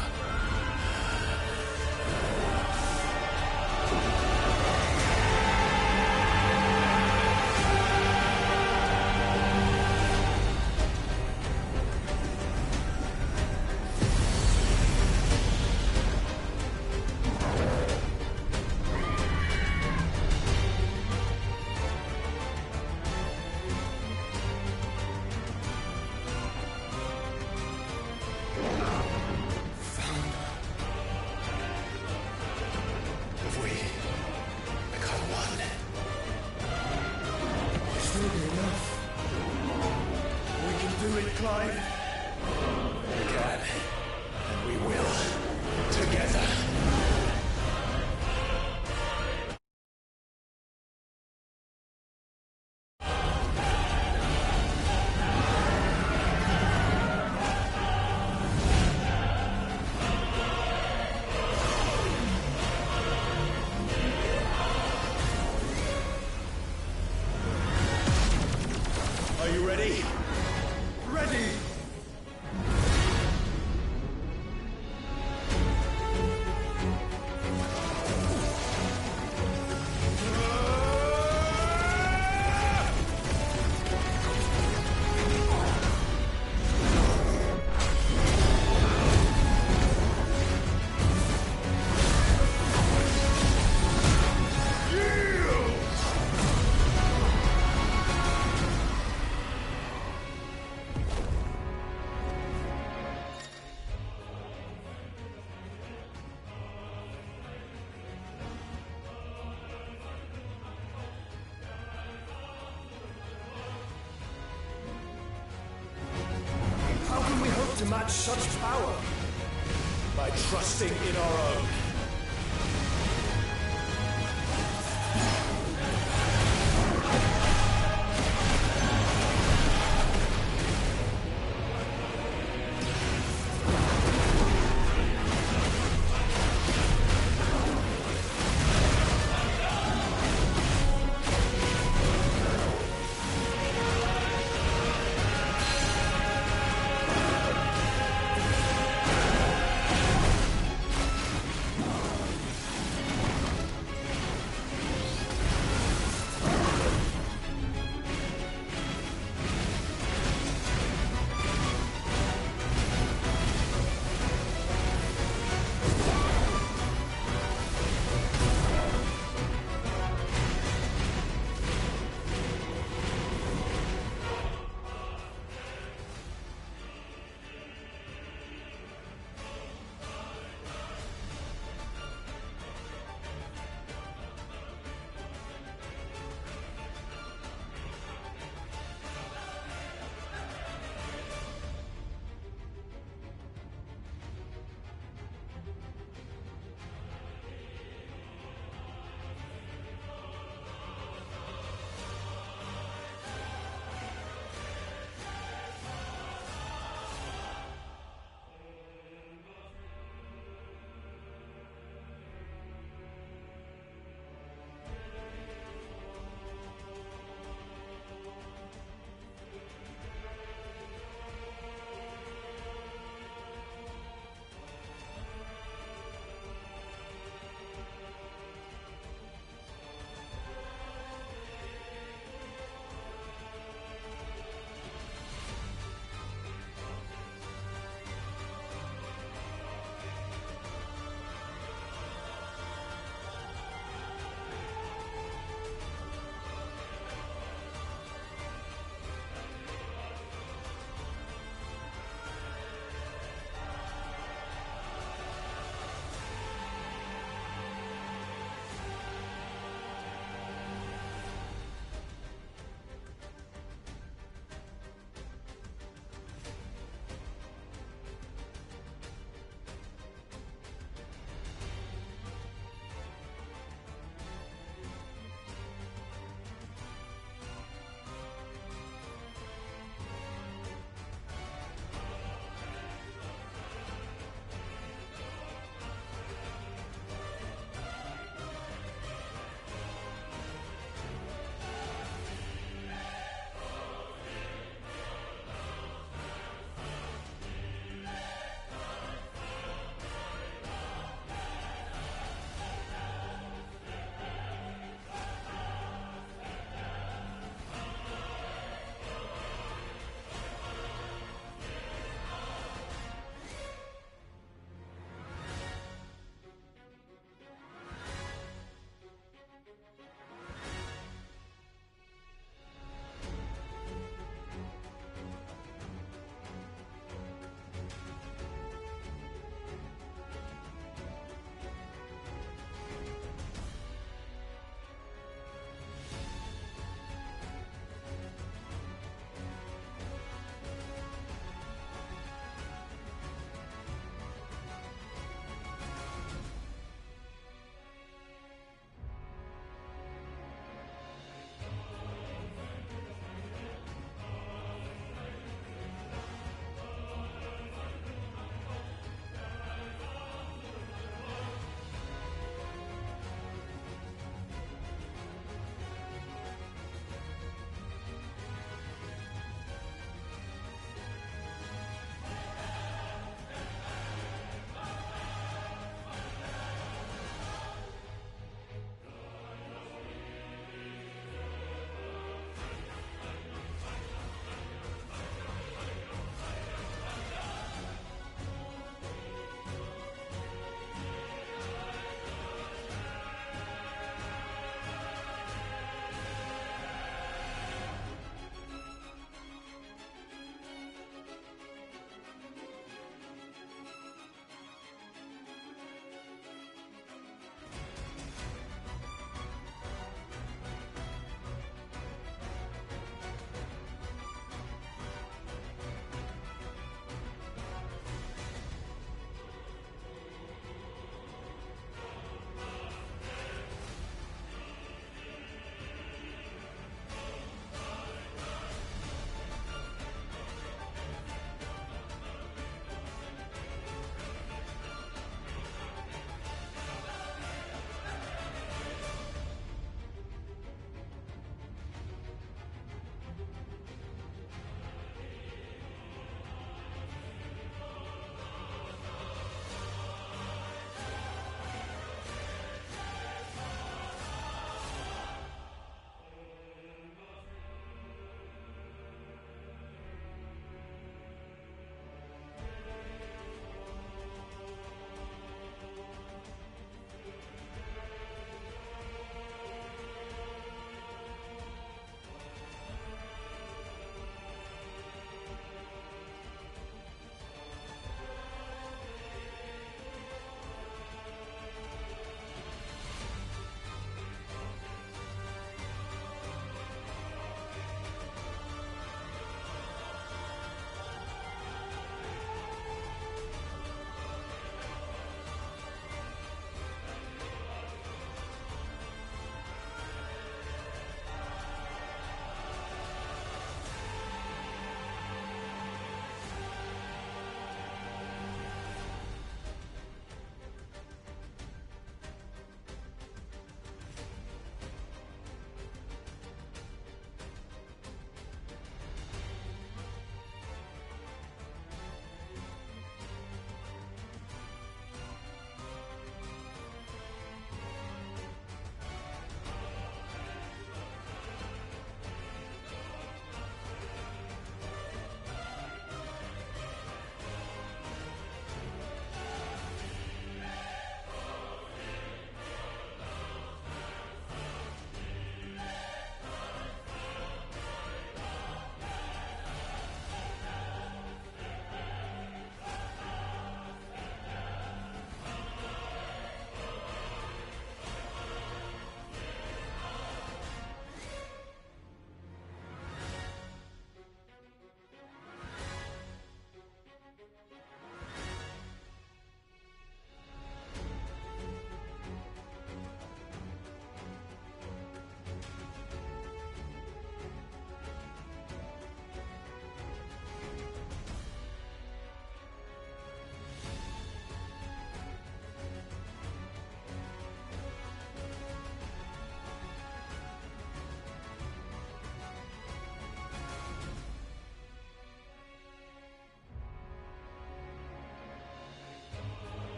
If we become one, This will be enough. We can do it, Clive. we can, and we will, together. Are you ready? Ready! How can we hope to match such power? By trusting in our own.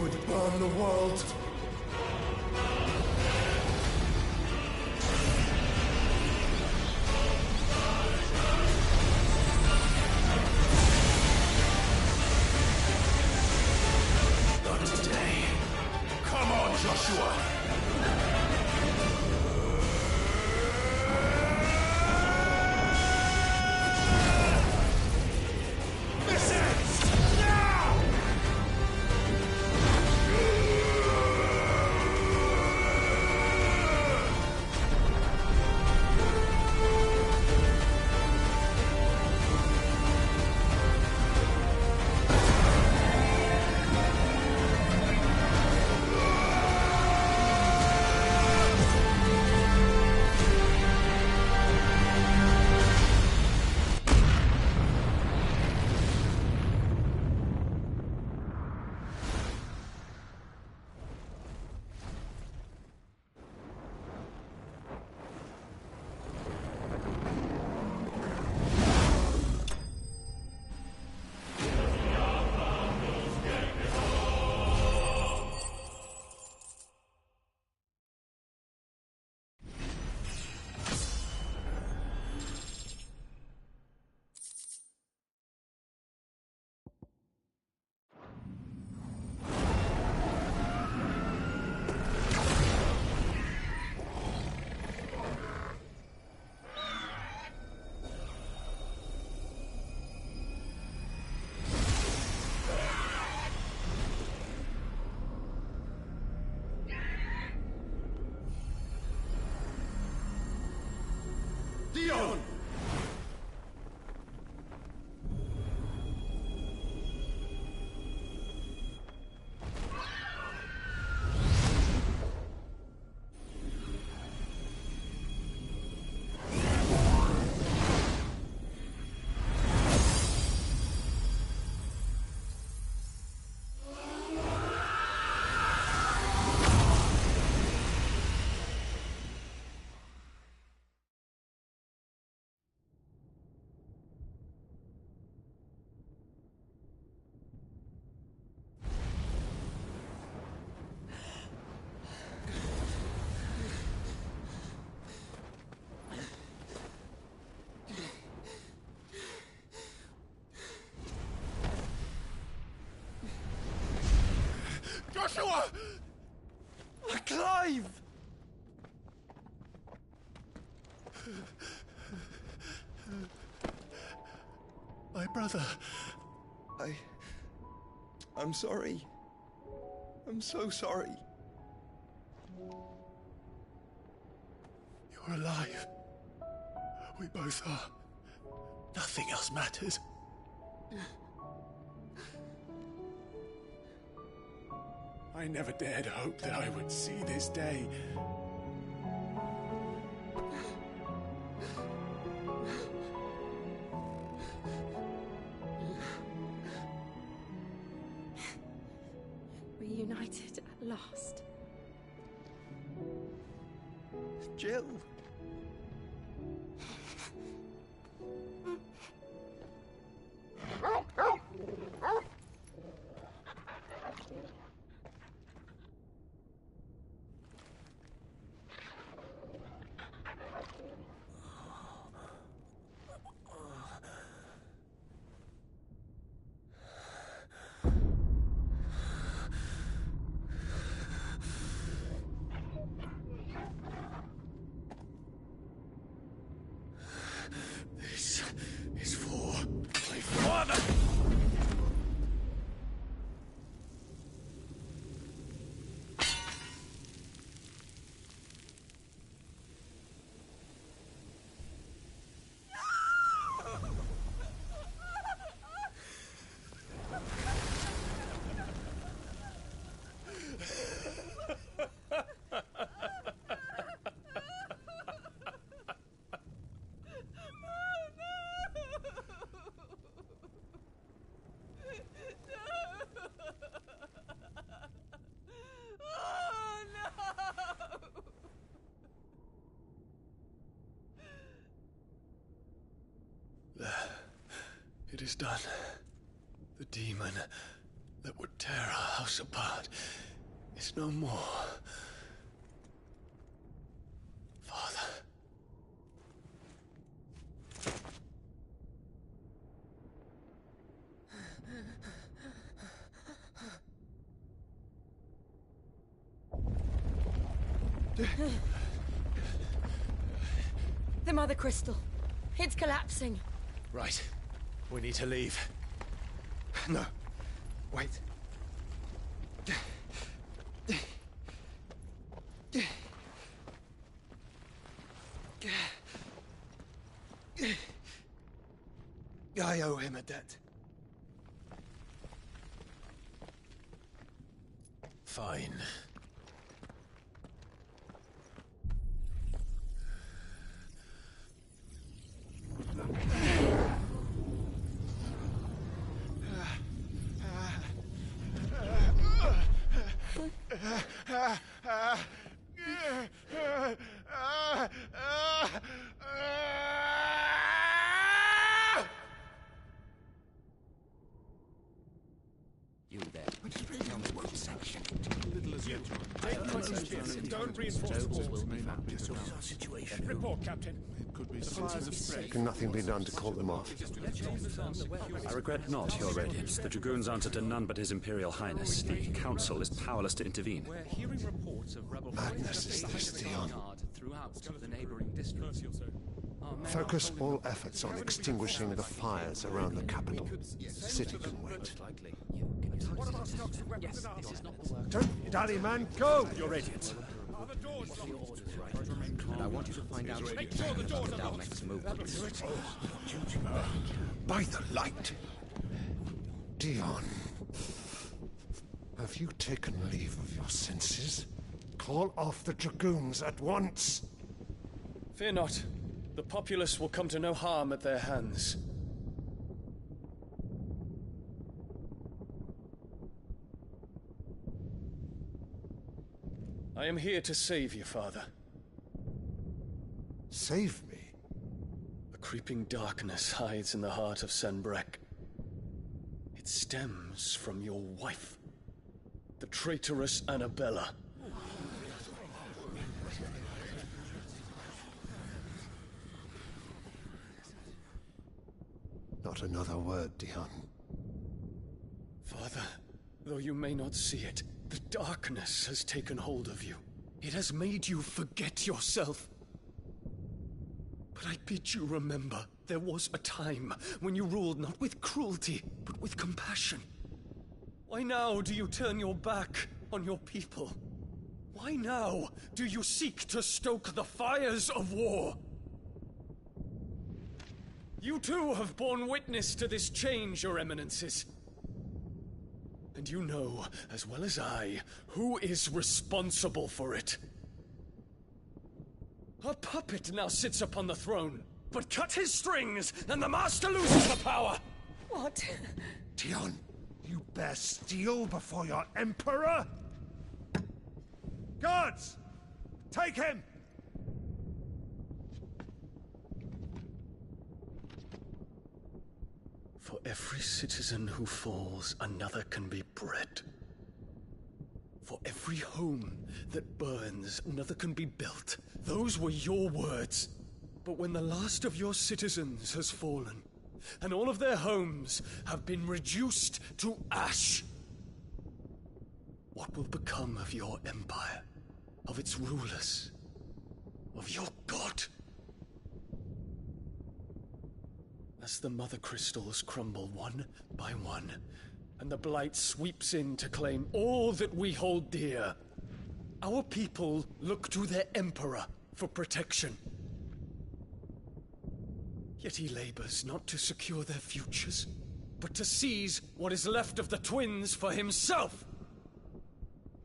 would burn the world. Not today. Come on, Joshua! This ends now! Dion! Joshua! Clive! My brother. I'm sorry. I'm so sorry. You're alive. We both are. Nothing else matters. I never dared hope that I would see this day. Reunited at last. Jill. This is for my father! It is done. The demon that would tear our House of Bard is no more. Father. The Mother Crystal. It's collapsing. Right. We need to leave. No. Wait. I owe him a debt. Fine. You there. Tell me what section. Little as you. Don't reinforce the walls. Situation. Report, Captain. It could be fires of spread. Can nothing be done to call them off? I regret not, Your Radiance. The Dragoons answer to none but His Imperial Highness. The Council is powerless to intervene. We're hearing reports of rebel Madness is this, Dion. throughout the neighboring districts. Focus all efforts on extinguishing the fires around the capital. The city can wait. Don't dally, man, go! Your Radiance. And I want you to find out about the Dalmec's movements. By the light! Dion, have you taken leave of your senses? Call off the Dragoons at once! Fear not. The populace will come to no harm at their hands. I am here to save you, Father. Save me? A creeping darkness hides in the heart of Senbrek. It stems from your wife, the traitorous Annabella. Not another word, Dion. Father, though you may not see it, the darkness has taken hold of you. It has made you forget yourself. But I bid you remember, there was a time when you ruled not with cruelty, but with compassion. Why now do you turn your back on your people? Why now do you seek to stoke the fires of war? You too have borne witness to this change, Your Eminences. And you know, as well as I, who is responsible for it. A puppet now sits upon the throne, but cut his strings, and the Master loses the power! What? Dion, you bear steel before your Emperor? Guards! Take him! For every citizen who falls, another can be bred. For every home that burns, another can be built. Those were your words. But when the last of your citizens has fallen, and all of their homes have been reduced to ash, what will become of your empire, of its rulers, of your god? As the Mother Crystals crumble one by one, and the Blight sweeps in to claim all that we hold dear, our people look to their Emperor for protection. Yet he labors not to secure their futures, but to seize what is left of the twins for himself!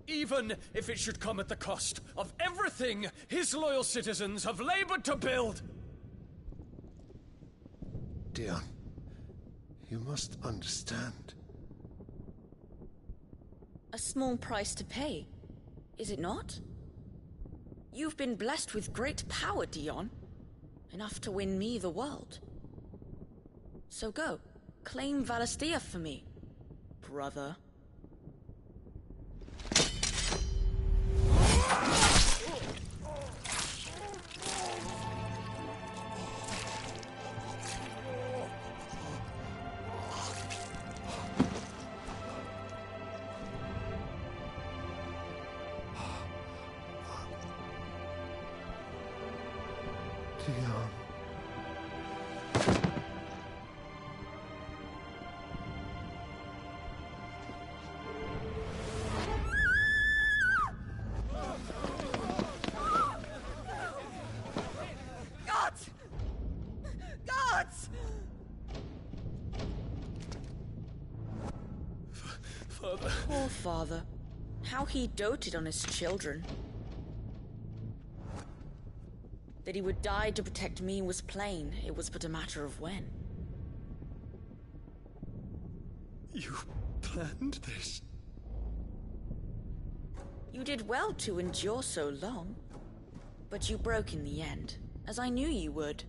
Even if it should come at the cost of everything his loyal citizens have labored to build! Dion, you must understand. A small price to pay, is it not? You've been blessed with great power, Dion. Enough to win me the world. So go, claim Valisthea for me, brother. Dion. Gods! Gods! Father. Poor father. How he doted on his children. That he would die to protect me was plain. It was but a matter of when. You planned this? You did well to endure so long. But you broke in the end, as I knew you would.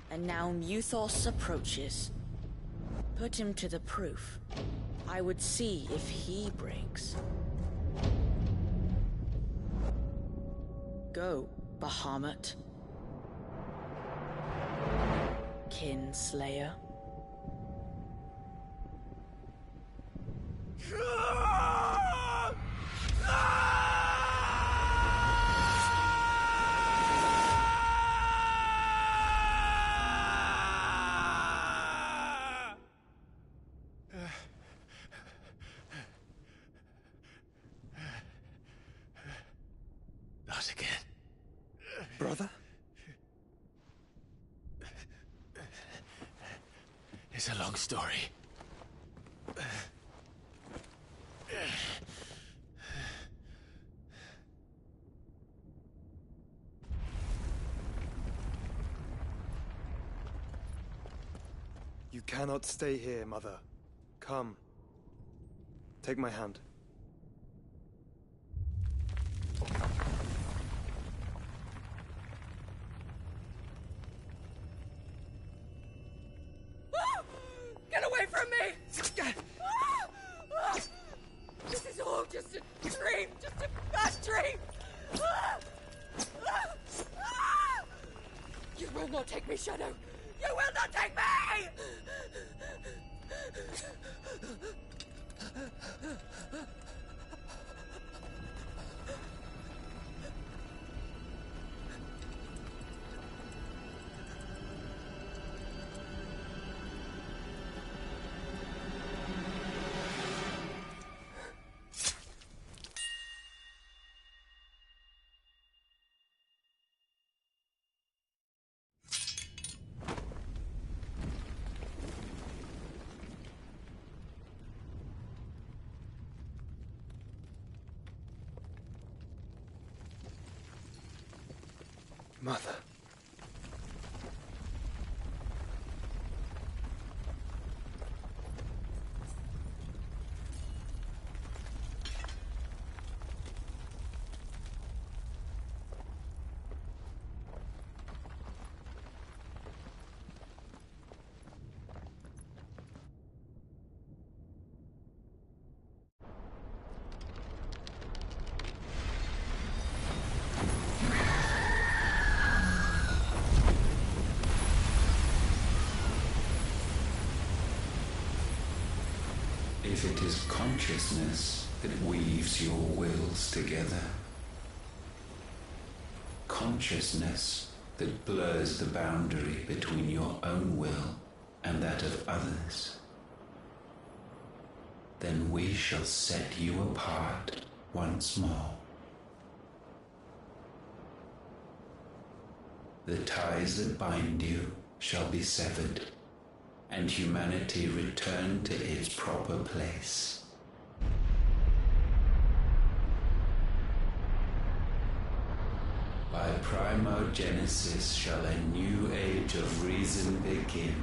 And now Muthos approaches. Put him to the proof. I would see if he breaks. Go, Bahamut. Kinslayer. Not again. Brother? It's a long story. You cannot stay here, Mother. Come. Take my hand. Get away from me! This is all just a dream, just a bad dream! You will not take me, Shadow! You will not take me! Mother. If it is consciousness that weaves your wills together, consciousness that blurs the boundary between your own will and that of others, then we shall set you apart once more. The ties that bind you shall be severed, and humanity return to its proper place. By primogenesis shall a new age of reason begin.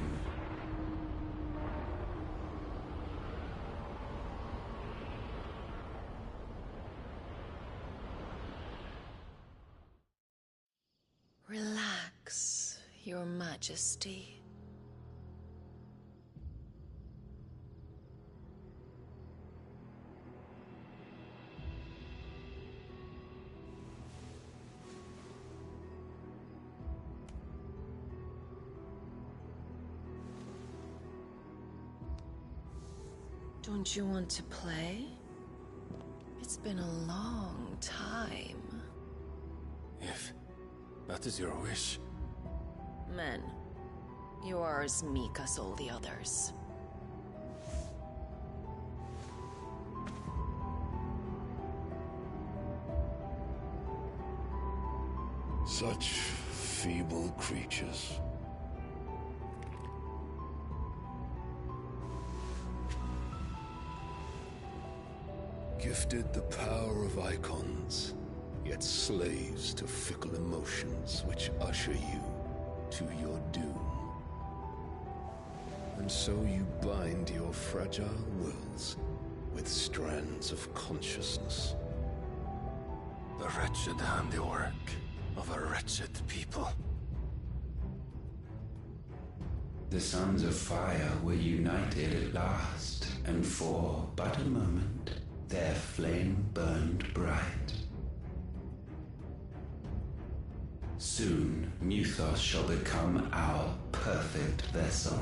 Relax, Your Majesty. Don't you want to play? It's been a long time. If that is your wish. Men, you are as meek as all the others. Such feeble creatures. Gifted the power of icons, yet slaves to fickle emotions which usher you to your doom. And so you bind your fragile wills with strands of consciousness. The wretched handiwork of a wretched people. The Sons of Fire were united at last, and for but a moment their flame burned bright. Soon Muthos shall become our perfect vessel.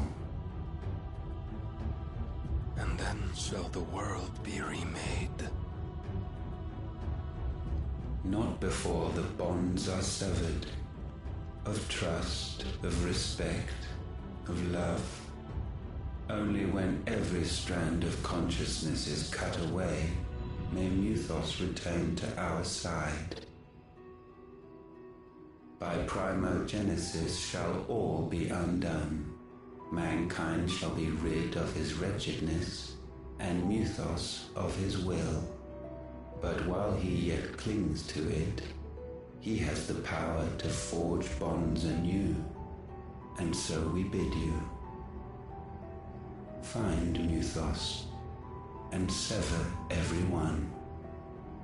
And then shall the world be remade. Not before the bonds are severed, of trust, of respect, of love. Only when every strand of consciousness is cut away, may Muthos return to our side. By primogenesis shall all be undone. Mankind shall be rid of his wretchedness, and Muthos of his will. But while he yet clings to it, he has the power to forge bonds anew, and so we bid you. Find Muthos, and sever every one.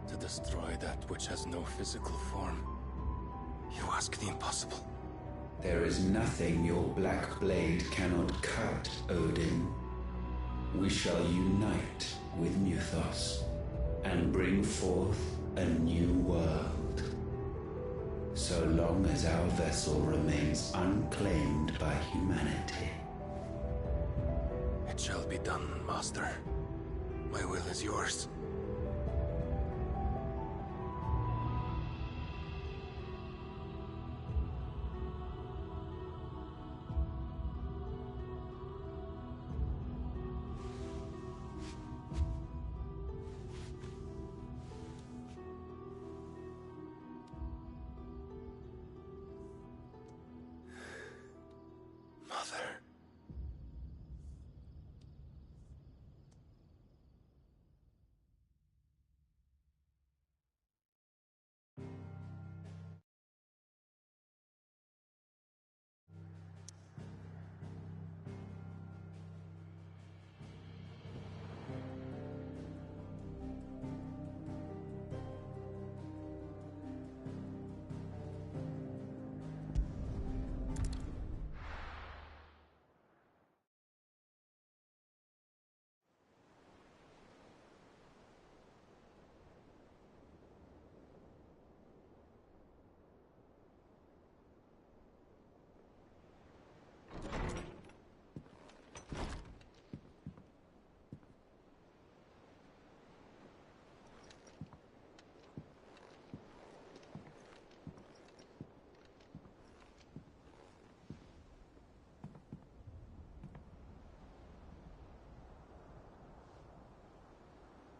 To destroy that which has no physical form, you ask the impossible. There is nothing your black blade cannot cut, Odin. We shall unite with Muthos, and bring forth a new world. So long as our vessel remains unclaimed by humanity. It shall be done, Master. My will is yours.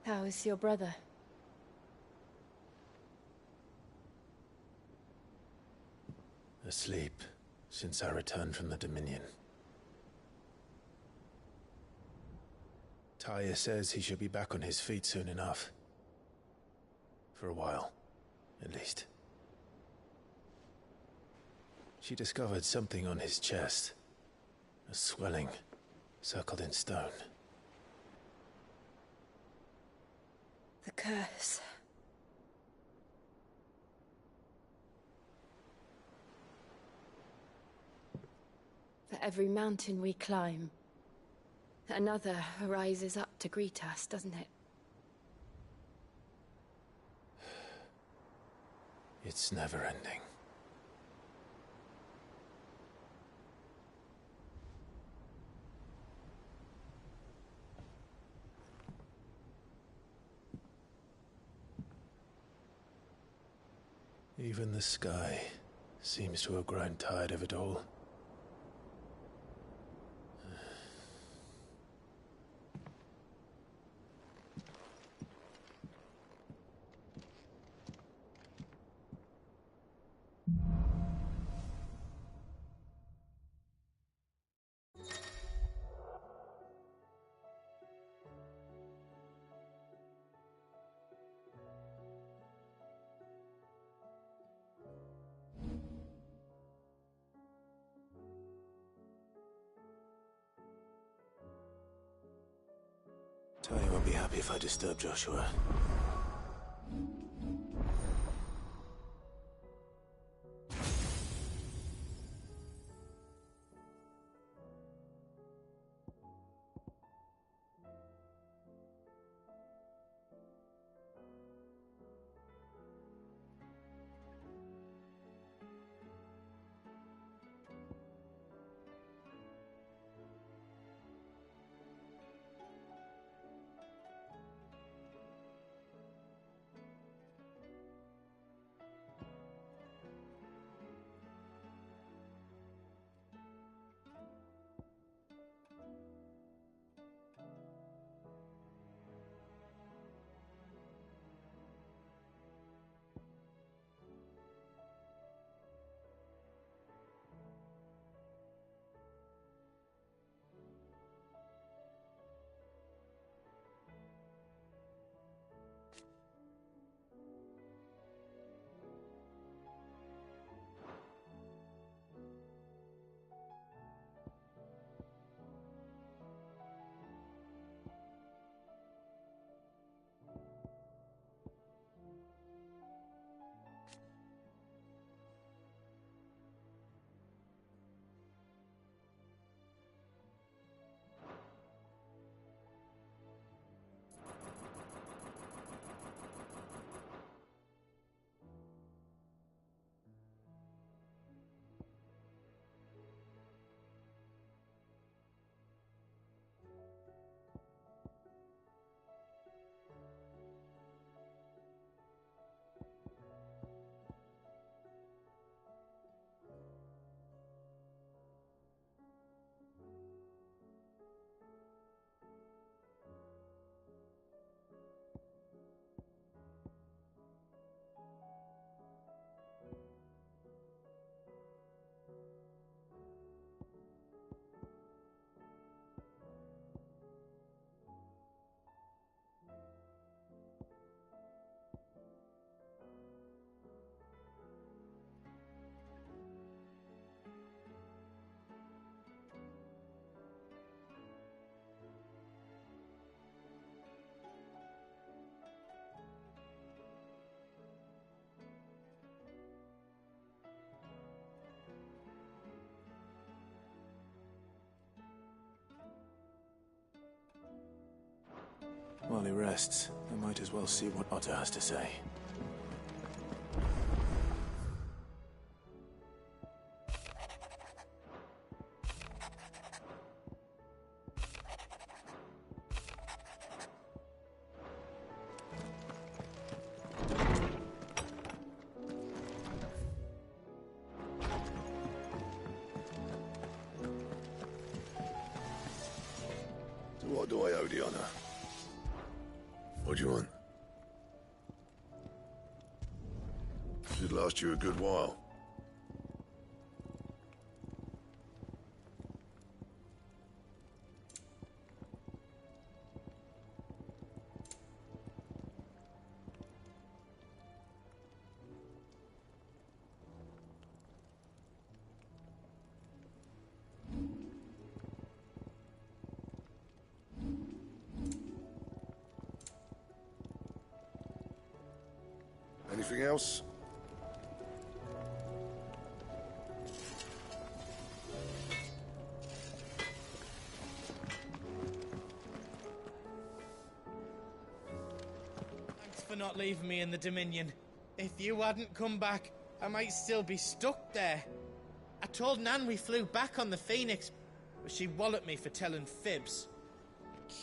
How is your brother? Asleep since I returned from the Dominion. Taya says he should be back on his feet soon enough. For a while, at least. She discovered something on his chest. A swelling, circled in stone. The curse. For every mountain we climb, another rises up to greet us, doesn't it? It's never ending. Even the sky seems to have grown tired of it all. Tony won't be happy if I disturb Joshua. While he rests, I might as well see what Otto has to say. So what do I owe the honor? What do you want? Should last you a good while. Anything else? Thanks for not leaving me in the Dominion. If you hadn't come back, I might still be stuck there. I told Nan we flew back on the Phoenix, but she walloped me for telling fibs.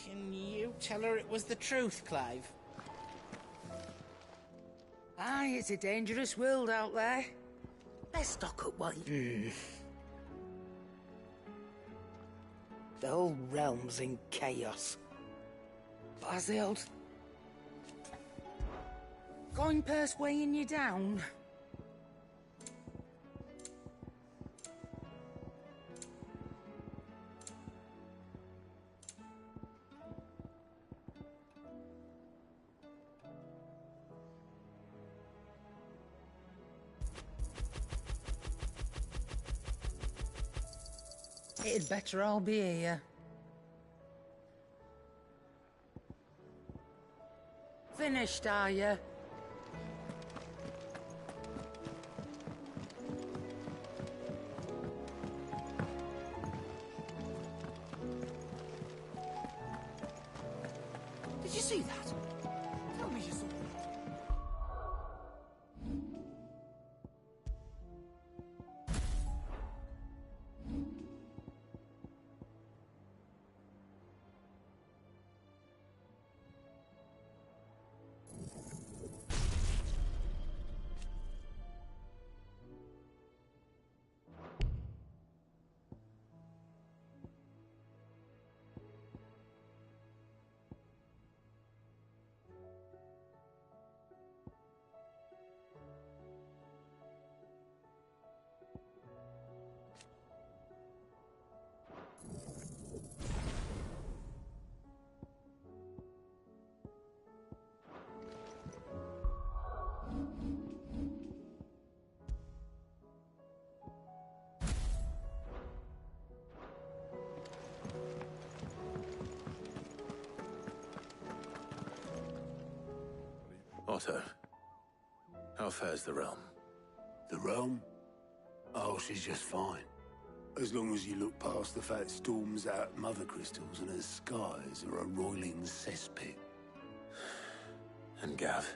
Can you tell her it was the truth, Clive? Aye, it's a dangerous world out there. Let's stock up, what? The whole realm's in chaos. But as the old coin purse weighing you down? It'd better all be here. Finished, are you? Did you see that? Tell me you saw that. Otto, how fares the realm? The realm? Oh, she's just fine. As long as you look past the fat storms out mother crystals and her skies are a roiling cesspit. And Gav?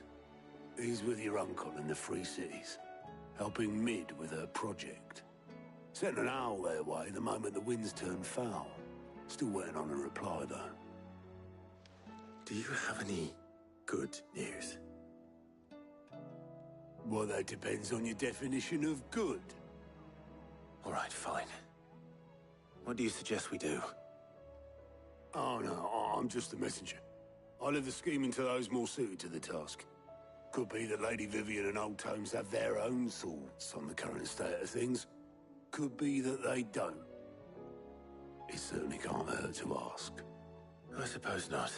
He's with your uncle in the Free Cities, helping Mid with her project. Sent an owl their way the moment the winds turned foul. Still waiting on a reply, though. Do you have any good news? Well, that depends on your definition of good. All right, fine. What do you suggest we do? Oh, no, I'm just a messenger. I leave the scheming to those more suited to the task. Could be that Lady Vivian and Old Tomes have their own thoughts on the current state of things. Could be that they don't. It certainly can't hurt to ask. I suppose not.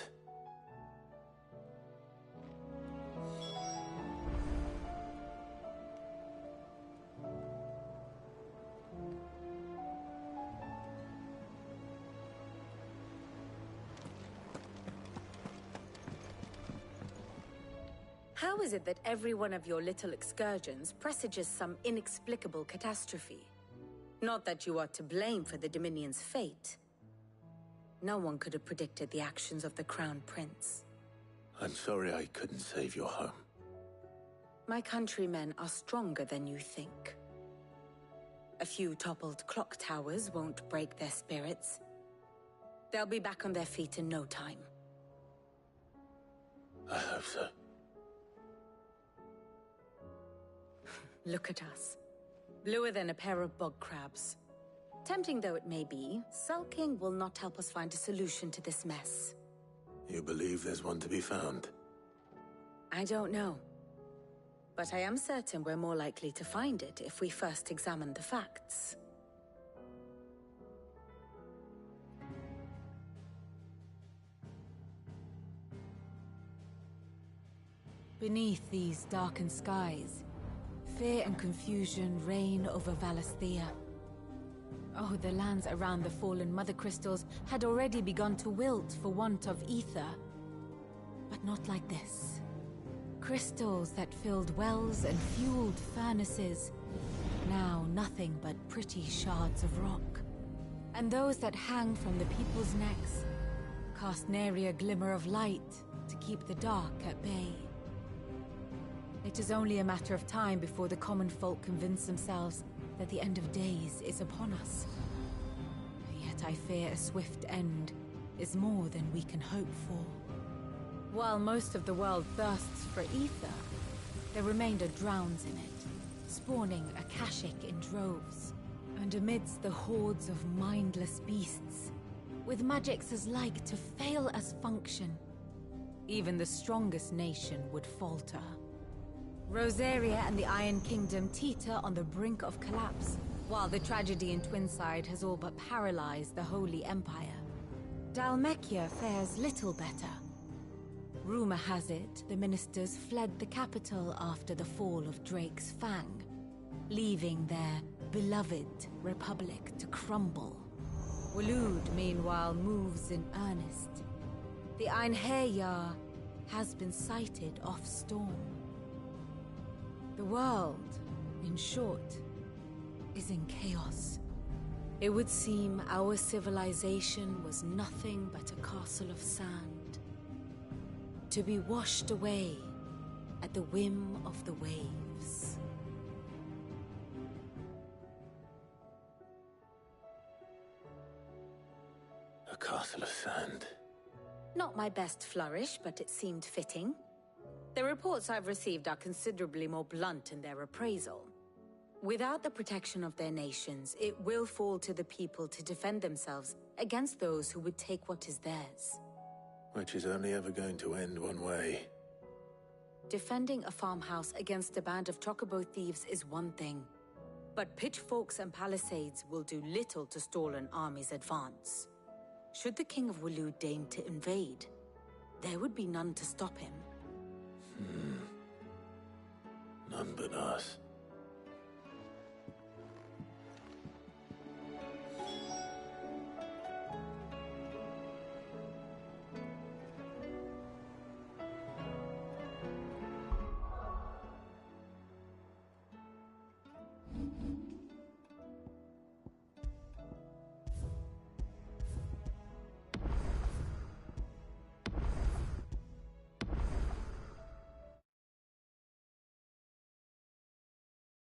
How is it that every one of your little excursions presages some inexplicable catastrophe? Not that you are to blame for the Dominion's fate. No one could have predicted the actions of the Crown Prince. I'm sorry I couldn't save your home. My countrymen are stronger than you think. A few toppled clock towers won't break their spirits. They'll be back on their feet in no time. I hope so. Look at us. Bluer than a pair of bog crabs. Tempting though it may be, sulking will not help us find a solution to this mess. You believe there's one to be found? I don't know. But I am certain we're more likely to find it if we first examine the facts. Beneath these darkened skies, fear and confusion reign over Valisthea. Oh, the lands around the fallen mother crystals had already begun to wilt for want of ether. But not like this. Crystals that filled wells and fueled furnaces, now nothing but pretty shards of rock. And those that hang from the people's necks cast nary a glimmer of light to keep the dark at bay. It is only a matter of time before the common folk convince themselves that the end of days is upon us. Yet I fear a swift end is more than we can hope for. While most of the world thirsts for ether, The remainder drowns in it, spawning Akashic in droves. And amidst the hordes of mindless beasts, with magics as like to fail as function, even the strongest nation would falter. Rosaria and the Iron Kingdom teeter on the brink of collapse, while the tragedy in Twinside has all but paralyzed the Holy Empire. Dhalmekia fares little better. Rumor has it the ministers fled the capital after the fall of Drake's Fang, leaving their beloved republic to crumble. Waloed, meanwhile, moves in earnest. The Einherjar has been sighted off Storm. The world, in short, is in chaos. It would seem our civilization was nothing but a castle of sand, to be washed away at the whim of the waves. A castle of sand. Not my best flourish, but it seemed fitting. The reports I've received are considerably more blunt in their appraisal. Without the protection of their nations, it will fall to the people to defend themselves against those who would take what is theirs. Which is only ever going to end one way. Defending a farmhouse against a band of chocobo thieves is one thing, but pitchforks and palisades will do little to stall an army's advance. Should the King of Waloed deign to invade, there would be none to stop him. None but us.